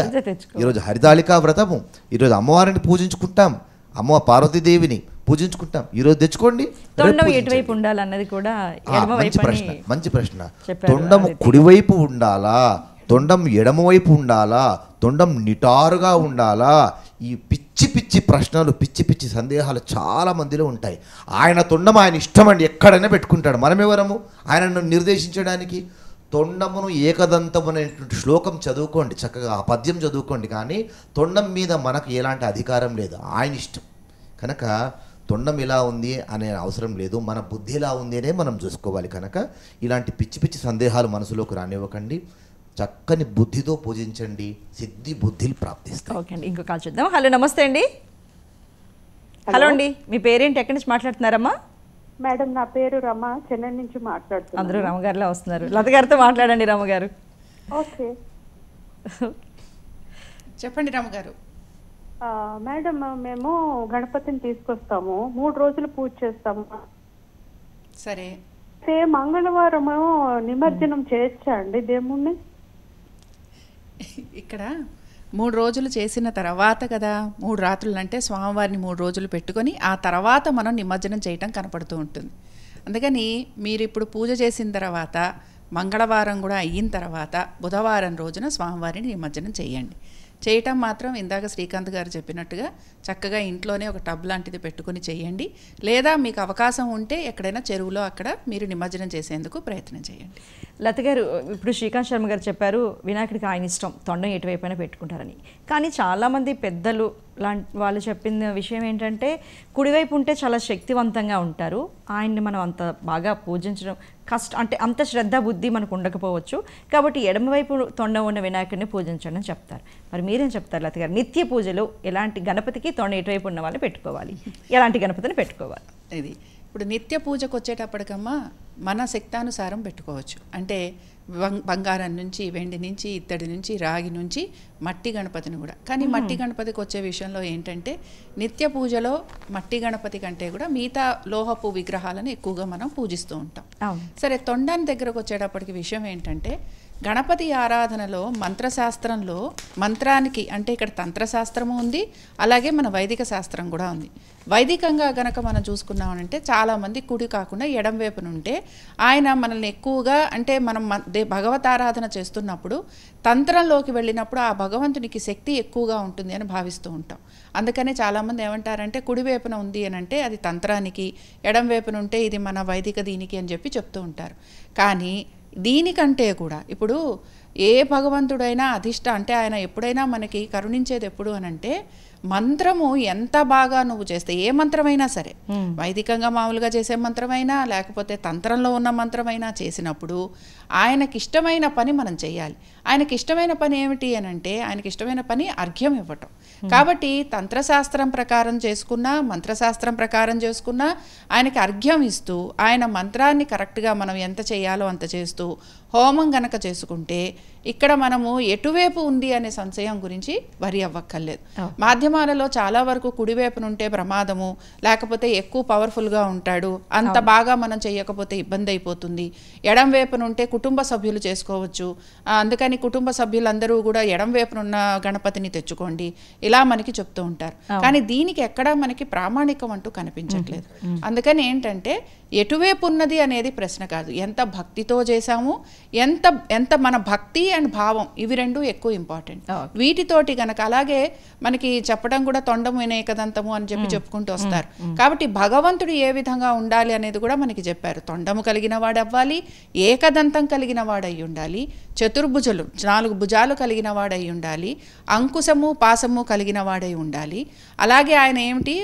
ఈరోజు హరితాళికా వ్రతము, ఈరోజు అమ్మవారిని పూజించుకుంటాం, అమ్మ పార్వతీదేవిని పూజించుకుంటాం. ఈరోజు తెచ్చుకోండి. ఎటువైపు ఉండాలన్నది కూడా మంచి ప్రశ్న. తొండము కుడివైపు ఉండాలా, తొండం ఎడమవైపు ఉండాలా, తొండం నిటారుగా ఉండాలా? ఈ పిచ్చి పిచ్చి ప్రశ్నలు, పిచ్చి పిచ్చి సందేహాలు చాలా మందిలో ఉంటాయి. ఆయన తొండం ఆయన ఇష్టమండి, ఎక్కడైనా పెట్టుకుంటాడు. మనమెవరము ఆయనను నిర్దేశించడానికి? తొండమును ఏకదంతము అనేటువంటి శ్లోకం చదువుకోండి, చక్కగా ఆ పద్యం చదువుకోండి. కానీ తొండం మీద మనకు ఎలాంటి అధికారం లేదు, ఆయన ఇష్టం. కనుక తొండం ఎలా ఉంది అనే అవసరం లేదు, మన బుద్ధి ఎలా ఉంది అనే మనం చూసుకోవాలి. కనుక ఇలాంటి పిచ్చి పిచ్చి సందేహాలు మనసులోకి రానివ్వకండి. చక్కని బుద్ధితో పూజించండి, సిద్ధి బుద్ధిలు ప్రాప్తిస్తాయి. ఓకే అండి, ఇంకో కాల్ చూద్దాం. హలో, నమస్తే అండి. హలో అండి, మీ పేరేంటి, ఎక్కడి నుంచి మాట్లాడుతున్నారమ్మా? మేడం, నా పేరు రమ, చెన్నై నుంచి మాట్లాడుతున్నాను. అందరూ రమగారిలో వస్తున్నారు. లత గారితో మాట్లాడండి. రమగారు. ఓకే, చెప్పండి రమగారు. మేడం, మేము గణపతిని తీసుకొస్తాము, 3 రోజులు పూజ చేస్తాము. సరే, మంగళవారం నిమజ్జనం చేయొచ్చా అండి దేవుణ్ణి? ఇక్కడ 3 రోజులు చేసిన తర్వాత కదా, 3 రాత్రులు అంటే స్వామివారిని 3 రోజులు పెట్టుకొని ఆ తర్వాత మనం నిమజ్జనం చేయటం కనపడుతూ ఉంటుంది. అందుకని మీరు ఇప్పుడు పూజ చేసిన తర్వాత, మంగళవారం కూడా అయిన తర్వాత, బుధవారం రోజున స్వామివారిని నిమజ్జనం చేయండి. చేయటం మాత్రం ఇందాక శ్రీకాంత్ గారు చెప్పినట్టుగా చక్కగా ఇంట్లోనే ఒక టబ్ లాంటిది పెట్టుకుని చేయండి. లేదా మీకు అవకాశం ఉంటే ఎక్కడైనా చెరువులో అక్కడ మీరు నిమజ్జనం చేసేందుకు ప్రయత్నం చేయండి. లత గారు, ఇప్పుడు శ్రీకాంత్ శర్మ గారు చెప్పారు వినాయకుడికి ఆయన ఇష్టం, తొండం ఎటువైపైనా పెట్టుకుంటారని. కానీ చాలామంది పెద్దలు లాంటి వాళ్ళు చెప్పిన విషయం ఏంటంటే, కుడివైపు ఉంటే చాలా శక్తివంతంగా ఉంటారు, ఆయన్ని మనం అంత బాగా పూజించడం అంటే అంత శ్రద్ధ బుద్ధి మనకు ఉండకపోవచ్చు, కాబట్టి ఎడమవైపు తొండం ఉన్న వినాయకుడిని పూజించండి అని చెప్తారు. మరి మీరేం చెప్తారు లత గారు? నిత్య పూజలో ఎలాంటి గణపతికి తొండం ఎటువైపు ఉన్న వాళ్ళు పెట్టుకోవాలి, ఎలాంటి గణపతిని పెట్టుకోవాలి? ఇది ఇప్పుడు నిత్య పూజకు వచ్చేటప్పటికమ్మా మన శక్తానుసారం పెట్టుకోవచ్చు. అంటే బంగారం నుంచి, వెండి నుంచి, ఇత్తడి నుంచి, రాగి నుంచి, మట్టి గణపతిని కూడా. కానీ మట్టి గణపతికి వచ్చే విషయంలో ఏంటంటే, నిత్య పూజలో మట్టి గణపతి కంటే కూడా మిగతా లోహపు విగ్రహాలను ఎక్కువగా మనం పూజిస్తూ ఉంటాం. సరే, తొండాన్ని దగ్గరకు వచ్చేటప్పటికి విషయం ఏంటంటే, గణపతి ఆరాధనలో మంత్రశాస్త్రంలో మంత్రానికి అంటే ఇక్కడ తంత్రశాస్త్రము ఉంది, అలాగే మన వైదిక శాస్త్రం కూడా ఉంది. వైదికంగా గనక మనం చూసుకున్నామంటే చాలామంది కుడి కాకుండా ఎడం వైపునుంటే ఆయన మనల్ని ఎక్కువగా అంటే మనం భగవతారాధన చేస్తున్నప్పుడు తంత్రంలోకి వెళ్ళినప్పుడు ఆ భగవంతునికి శక్తి ఎక్కువగా ఉంటుంది అని భావిస్తూ ఉంటాం. అందుకని చాలామంది ఏమంటారంటే కుడివైపున ఉంది అని అంటే అది తంత్రానికి, ఎడం వైపున ఉంటే ఇది మన వైదిక దీనికి అని చెప్పి చెప్తూ ఉంటారు. కానీ దీనికంటే కూడా ఇప్పుడు ఏ భగవంతుడైనా అంటే ఆయన ఎప్పుడైనా మనకి కరుణించేది ఎప్పుడు అనంటే, మంత్రము ఎంత బాగా నువ్వు చేస్తే, ఏ మంత్రమైనా సరే, వైదికంగా మామూలుగా చేసే మంత్రమైనా లేకపోతే తంత్రంలో ఉన్న మంత్రమైనా చేసినప్పుడు ఆయనకి ఇష్టమైన పని మనం చేయాలి. ఆయనకి ఇష్టమైన పని ఏమిటి అని అంటే, ఆయనకి ఇష్టమైన పని అర్ఘ్యం ఇవ్వటం. కాబట్టి తంత్రశాస్త్రం ప్రకారం చేసుకున్నా, మంత్రశాస్త్రం ప్రకారం చేసుకున్నా ఆయనకి అర్ఘ్యం ఇస్తూ, ఆయన మంత్రాన్ని కరెక్ట్గా మనం ఎంత చేయాలో అంత చేస్తూ హోమం గనక చేసుకుంటే ఇక్కడ మనము ఎటువైపు ఉంది అనే సంశయం గురించి వరి అవ్వక్కర్లేదు. మాధ్యమ మాధ్యమాలలో చాలా వరకు కుడివైపునుంటే ప్రమాదము, లేకపోతే ఎక్కువ పవర్ఫుల్గా ఉంటాడు, అంత బాగా మనం చేయకపోతే ఇబ్బంది అయిపోతుంది, ఎడం వైపునుంటే కుటుంబ సభ్యులు చేసుకోవచ్చు, అందుకని కుటుంబ సభ్యులందరూ కూడా ఎడం వైపునున్న గణపతిని తెచ్చుకోండి, ఇలా మనకి చెప్తూ ఉంటారు. కానీ దీనికి ఎక్కడా మనకి ప్రామాణికం అంటూ కనిపించట్లేదు. అందుకని ఏంటంటే ఎటువైపు ఉన్నది అనేది ప్రశ్న కాదు, ఎంత భక్తితో చేశాము, ఎంత మన భక్తి అండ్ భావం ఇవి రెండు ఎక్కువ ఇంపార్టెంట్. వీటితోటి గనక అలాగే మనకి చెప్పడం కూడా తొండము ఏకదంతము అని చెప్పుకుంటూ వస్తారు. కాబట్టి భగవంతుడు ఏ విధంగా ఉండాలి అనేది కూడా మనకి చెప్పారు. తొండము కలిగిన వాడు అవ్వాలి, ఏకదంతం కలిగిన వాడై ఉండాలి, చతుర్భుజులు 4 భుజాలు కలిగిన వాడై ఉండాలి, అంకుశము పాసము కలిగిన వాడై ఉండాలి. అలాగే ఆయన ఏమిటి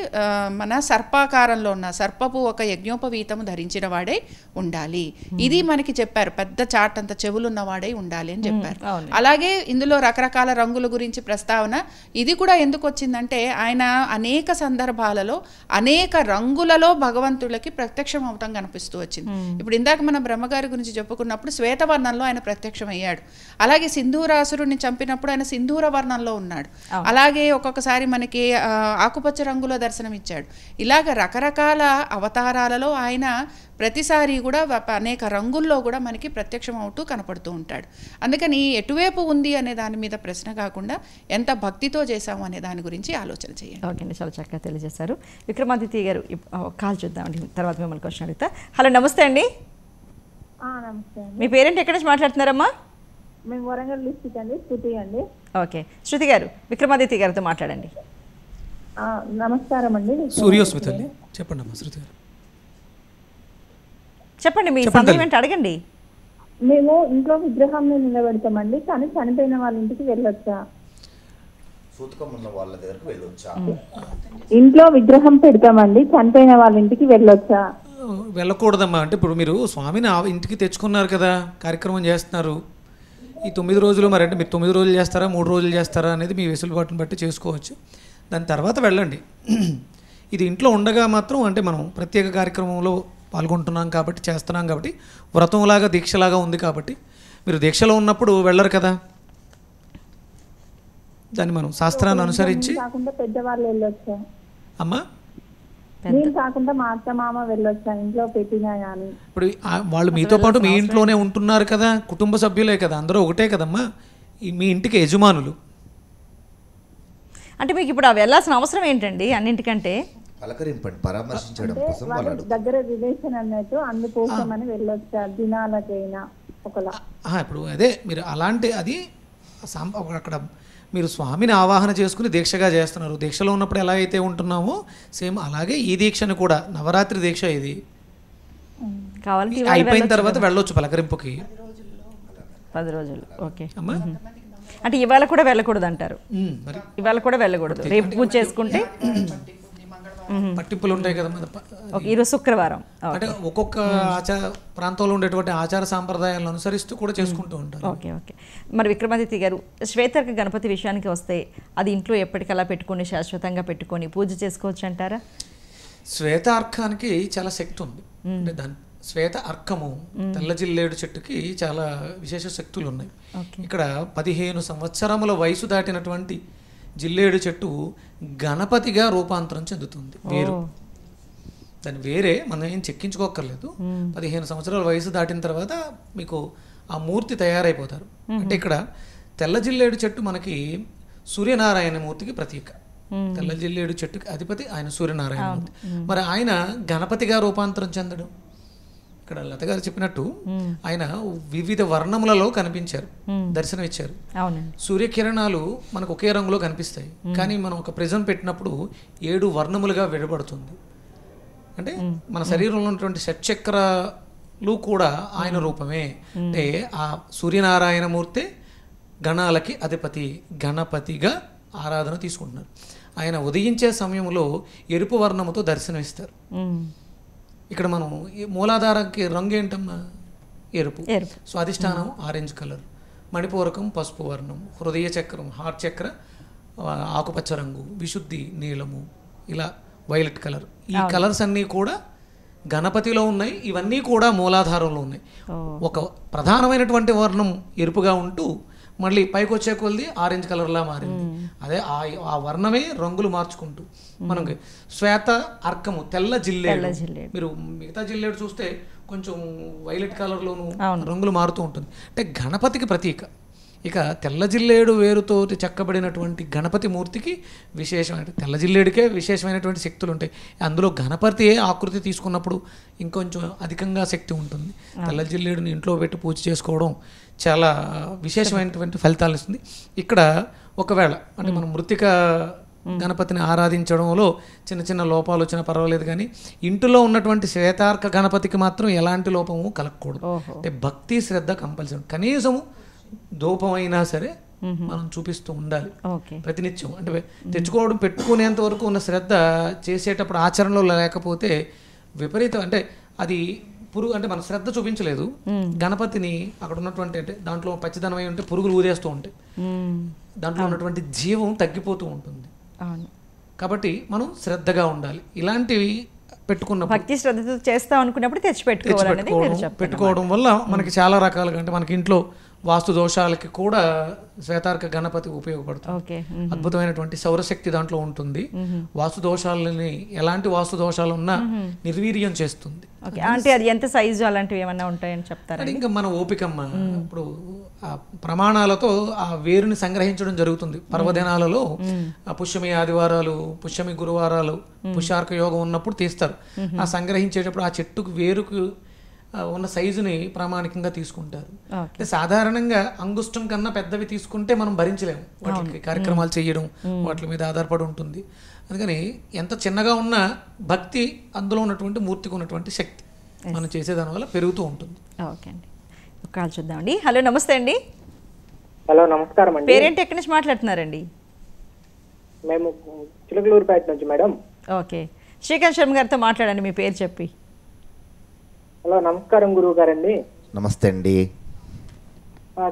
మన సర్పాకారంలో ఉన్న సర్పపు ఒక యజ్ఞోపవీతము ధరించిన వాడై ఉండాలి. ఇది మనకి చెప్పారు. పెద్ద చాట్ అంత చెవులున్న వాడై ఉండాలి అని చెప్పారు. అలాగే ఇందులో రకరకాల రంగుల గురించి ప్రస్తావన. ఇది కూడా ఎందుకు వచ్చిందంటే ఆయన అనేక సందర్భాలలో అనేక రంగులలో భగవంతుడికి ప్రత్యక్షం అవటం కనిపిస్తూ వచ్చింది. ఇప్పుడు ఇందాక మన బ్రహ్మగారి గురించి చెప్పుకున్నప్పుడు శ్వేతవర్ణంలో ఆయన ప్రత్యక్షం అయ్యాడు. అలాగే సింధూరాసురుని చంపినప్పుడు ఆయన సింధూర వర్ణంలో ఉన్నాడు. అలాగే ఒక్కొక్కసారి మనకి ఆకుపచ్చ రంగులో దర్శనం ఇచ్చాడు. ఇలాగ రకరకాల అవతారాలలో ఆయన ప్రతిసారి కూడా అనేక రంగుల్లో కూడా మనకి ప్రత్యక్షం అవుతూ కనపడుతూ ఉంటాడు. అందుకని ఎటువైపు ఉంది అనే దాని మీద ప్రశ్న కాకుండా ఎంత భక్తితో చేశాము అనే దాని గురించి ఆలోచన చేయండి. ఓకే అండి, చాలా చక్కగా తెలియజేశారు. విక్రమాదిత్య గారు కాల్ చూద్దామండి, తర్వాత మిమ్మల్ని క్వశ్చన్ అడుగుతా. హలో, నమస్తే అండి. నమస్తే అండి. మీ పేరెంట్ ఎక్కడి నుంచి మాట్లాడుతున్నారమ్మా? మేము వరంగల్ డిస్ట్రిక్ట్ అండి, శృతి అండి. ఓకే, శృతి గారు విక్రమాదిత్య గారితో మాట్లాడండి. నమస్కారం అండి. సూర్యోస్మిత అండి, చెప్పండి అమ్మా శృతి గారు. చెప్పండి, మీ సందేహం ఏంటి అడగండి. మేము ఇంట్లో విగ్రహం నిలబెడతామండి, కానీ చనిపోయిన వాళ్ళ ఇంటికి వెళ్ళొచ్చా? సూతకం ఉన్న వాళ్ళ దగ్గరకు వెళ్ళొచ్చా? ఇంట్లో విగ్రహం పెడతామండి, చనిపోయిన వాళ్ళ ఇంటికి వెళ్ళొచ్చా? వెళ్ళకూడదమ్మా. అంటే ఇప్పుడు మీరు స్వామిని ఇంటికి తెచ్చుకున్నారు కదా, కార్యక్రమం చేస్తున్నారు. ఈ 9 రోజులు మరి అంటే మీరు 9 రోజులు చేస్తారా 3 రోజులు చేస్తారా అనేది మీ వెసులుబాటును బట్టి చేసుకోవచ్చు. దాని తర్వాత వెళ్ళండి. ఇది ఇంట్లో ఉండగా మాత్రం అంటే మనం ప్రత్యేక కార్యక్రమంలో పాల్గొంటున్నాం కాబట్టి, చేస్తున్నాం కాబట్టి, వ్రతంలాగా దీక్షలాగా ఉంది కాబట్టి మీరు దీక్షలో ఉన్నప్పుడు వెళ్ళరు కదా. దాన్ని మనం శాస్త్రాన్ని అనుసరించి కాకుండా పెద్దవాళ్ళు వెళ్ళొచ్చా అమ్మా? నేను కాకుండా మా అత్త మామ వెళ్ళొచ్చా ఇంట్లో పెట్టినా కానీ? ఇప్పుడు వాళ్ళు మీతో పాటు మీ ఇంట్లోనే ఉంటున్నారు కదా, కుటుంబ సభ్యులే కదా, అందరూ ఒకటే కదమ్మా, మీ ఇంటికి యజమానులు. అంటే మీకు ఇప్పుడు వెళ్ళాల్సిన అవసరం ఏంటండి? అన్నింటికంటే పలకరింపండి, పరామర్శించడం కోసం దగ్గర రిలేషన్ అన్నట్టు అందుకోసం అని వెళ్ళొచ్చా దినాలకైనా ఒకలా? ఇప్పుడు అదే మీరు అలాంటి అది అక్కడ మీరు స్వామిని ఆవాహన చేసుకుని దీక్షగా చేస్తున్నారు. దీక్షలో ఉన్నప్పుడు ఎలా అయితే ఉంటున్నామో సేమ్ అలాగే ఈ దీక్షను కూడా, నవరాత్రి దీక్ష ఇది అయిపోయిన తర్వాత వెళ్ళొచ్చు పలకరింపుకి 10 రోజులు. ఓకే అమ్మా, అంటే ఇవాళ కూడా వెళ్ళకూడదు అంటారు? ఇవాళ కూడా వెళ్ళకూడదు, రేపు పూజ చేసుకుంటే పట్టింపులు ఉంటాయి కదా. ఈరోజు శుక్రవారం. అంటే ఒక్కొక్క ప్రాంతంలో ఉండేటువంటి ఆచార సాంప్రదాయాలను అనుసరిస్తూ కూడా చేసుకుంటూ ఉంటారు. Okay okay. మరి విక్రమాదిత్య గారు, శ్వేతర్క గణపతి విషయానికి వస్తే అది ఇంట్లో ఎప్పటికలా పెట్టుకొని శాశ్వతంగా పెట్టుకొని పూజ చేసుకోవచ్చు అంటారా? శ్వేత అర్కానికి చాలా శక్తి ఉంది. అంటే దాని శ్వేత అర్కము తెల్ల జిల్లేడు చెట్టుకి చాలా విశేష శక్తులు ఉన్నాయి. ఇక్కడ 15 సంవత్సరముల వయసు దాటినటువంటి జిల్లేడు చెట్టు గణపతిగా రూపాంతరం చెందుతుంది. వేరు దాన్ని వేరే మనం ఏం చెక్కించుకోక్కర్లేదు. 15 సంవత్సరాల వయసు దాటిన తర్వాత మీకు ఆ మూర్తి తయారైపోతారు. అంటే ఇక్కడ తెల్ల జిల్లేడు చెట్టు మనకి సూర్యనారాయణ మూర్తికి ప్రతీక. తెల్ల జిల్లేడు చెట్టుకి అధిపతి ఆయన సూర్యనారాయణ మూర్తి. మరి ఆయన గణపతిగా రూపాంతరం చెందడం, ఇక్కడ లత గారు చెప్పినట్టు ఆయన వివిధ వర్ణములలో కనిపించారు, దర్శనం ఇచ్చారు. సూర్యకిరణాలు మనకు ఒకే రంగులో కనిపిస్తాయి, కానీ మనం ఒక ప్రిజం పెట్టినప్పుడు 7 వర్ణములుగా విడబడుతుంది. అంటే మన శరీరంలో ఉన్నటువంటి షట్చక్రాలు కూడా ఆయన రూపమే. అంటే ఆ సూర్యనారాయణ మూర్తి గణాలకి అధిపతి, గణపతిగా ఆరాధన తీసుకుంటున్నారు. ఆయన ఉదయించే సమయంలో ఎరుపు వర్ణముతో దర్శనమిస్తారు. ఇక్కడ మనం మూలాధారకి రంగు ఏంటమ్మా? ఎరుపు. స్వాధిష్టానం ఆరెంజ్ కలర్, మణిపూరకం పసుపు వర్ణం, హృదయ చక్రం హార్ట్ చక్ర ఆకుపచ్చ రంగు, విశుద్ధి నీలము, ఇలా వైలెట్ కలర్. ఈ కలర్స్ అన్నీ కూడా గణపతిలో ఉన్నాయి. ఇవన్నీ కూడా మూలాధారంలో ఉన్నాయి. ఒక ప్రధానమైనటువంటి వర్ణం ఎరుపుగా ఉంటూ మళ్ళీ పైకి వచ్చే కొలది ఆరెంజ్ కలర్లా మారింది. అదే ఆ వర్ణమే రంగులు మార్చుకుంటూ మనకి శ్వేత అర్కము తెల్ల జిల్లేడు, మీరు మిగతా జిల్లేడు చూస్తే కొంచెం వైలెట్ కలర్లోను రంగులు మారుతూ ఉంటుంది. అంటే గణపతికి ప్రతీక. ఇక తెల్ల జిల్లేడు వేరుతో చెక్కబడినటువంటి గణపతి మూర్తికి విశేషమైన, తెల్ల జిల్లేడుకే విశేషమైనటువంటి శక్తులు ఉంటాయి. అందులో గణపతి ఆకృతి తీసుకున్నప్పుడు ఇంకొంచెం అధికంగా శక్తి ఉంటుంది. తెల్ల జిల్లేడుని ఇంట్లో పెట్టి పూజ చేసుకోవడం చాలా విశేషమైనటువంటి ఫలితాలు ఇస్తుంది. ఇక్కడ ఒకవేళ అంటే మనం మృత్తిక గణపతిని ఆరాధించడంలో చిన్న చిన్న లోపాలు వచ్చినా పర్వాలేదు, కానీ ఇంటిలో ఉన్నటువంటి శ్వేతార్క గణపతికి మాత్రం ఎలాంటి లోపము కలగకూడదు. అంటే భక్తి శ్రద్ధ కంపల్సరీ, కనీసము ధూపమైనా సరే మనం చూపిస్తూ ఉండాలి ప్రతినిత్యం. అంటే తెచ్చుకోవడం పెట్టుకునేంత వరకు ఉన్న శ్రద్ధ చేసేటప్పుడు ఆచరణలో లేకపోతే విపరీతం, అంటే అది అంటే మన శ్రద్ధ చూపించలేదు. గణపతిని అక్కడ ఉన్నటువంటి అంటే దాంట్లో పచ్చిదనం అయి ఉంటే పురుగులు ఊదేస్తూ ఉంటాయి, దాంట్లో ఉన్నటువంటి జీవం తగ్గిపోతూ ఉంటుంది. కాబట్టి మనం శ్రద్ధగా ఉండాలి. ఇలాంటివి పెట్టుకున్నప్పుడు భక్తి శ్రద్ధతో చేస్తాం అనుకున్నప్పుడు పెట్టుకోవడం వల్ల మనకి చాలా రకాలుగా, అంటే మనకి ఇంట్లో వాస్తు దోషాలకి కూడా శ్వేతార్క గణపతి ఉపయోగపడుతుంది. అద్భుతమైనటువంటి సౌరశక్తి దాంట్లో ఉంటుంది. వాస్తు దోషాలని, ఎలాంటి వాస్తు దోషాలు ఉన్నా నిర్వీర్యం చేస్తుంది. అంటే అది ఎంత సైజు అలాంటివి ఏమన్నా ఉంటాయని చెప్తారు. ఇంకా మన ఓపికమ్మ ఇప్పుడు ఆ ప్రమాణాలతో ఆ వేరుని సంగ్రహించడం జరుగుతుంది. పర్వదినాలలో పుష్యమి ఆదివారాలు, పుష్యమి గురువారాలు, పుష్యార్క యోగం ఉన్నప్పుడు తీస్తారు. ఆ సంగ్రహించేటప్పుడు ఆ చెట్టుకు వేరుకు ఉన్న సైజుని ప్రామాణికంగా తీసుకుంటారు. అంటే సాధారణంగా అంగుష్టం కన్నా పెద్దవి తీసుకుంటే మనం భరించలేము, వాటికి కార్యక్రమాలు చేయడం వాటి మీద ఆధారపడి ఉంటుంది. అందుకని ఎంత చిన్నగా ఉన్నా భక్తి, అందులో ఉన్నటువంటి మూర్తికి ఉన్నటువంటి శక్తి మనం చేసేదాని వల్ల పెరుగుతూ ఉంటుంది. ఓకే అండి, కాల్ చూద్దామండి. హలో, నమస్తే అండి. హలో, నమస్కారం అండి. పేరేంటి, ఎక్కడి నుంచి మాట్లాడుతున్నారండి? మేము చిలకలూరుపేట నుంచి మేడం. ఓకే, శ్రీకాంత్ శర్మ గారితో మాట్లాడండి, మీ పేరు చెప్పి. హలో, నమస్కారం గురువు గారండి. నమస్తే అండి.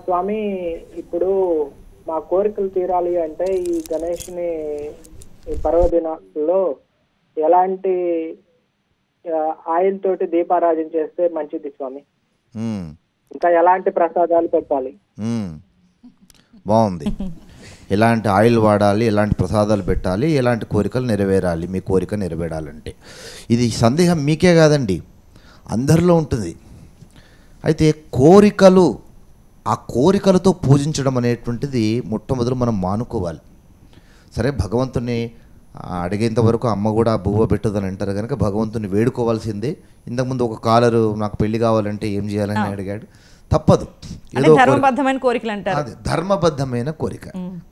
స్వామి, ఇప్పుడు మా కోరికలు తీరాలి అంటే ఈ గణేష్ని పర్వదినాల్లో ఎలాంటి ఆయిల్ తోటి దీపారాధన చేస్తే మంచిది స్వామి? ఇంకా ఎలాంటి ప్రసాదాలు పెట్టాలి? బాగుంది. ఎలాంటి ఆయిల్ వాడాలి, ఎలాంటి ప్రసాదాలు పెట్టాలి, ఎలాంటి కోరికలు నెరవేరాలి, మీ కోరిక నెరవేరాలంటే ఇది సందేహం మీకే కాదండి, అందరిలో ఉంటుంది. అయితే కోరికలు, ఆ కోరికలతో పూజించడం అనేటువంటిది మొట్టమొదలు మనం మానుకోవాలి. సరే, భగవంతుని అడిగేంత వరకు అమ్మ కూడా బువ్వ పెట్టదని అంటారు కనుక భగవంతుని వేడుకోవాల్సిందే. ఇంతకుముందు ఒక కాలరు నాకు పెళ్లి కావాలంటే ఏం చేయాలని అడిగాడు, తప్పదు. ఏదో ధర్మబద్ధమైన కోరికలు అంటారు. అది ధర్మబద్ధమైన కోరిక,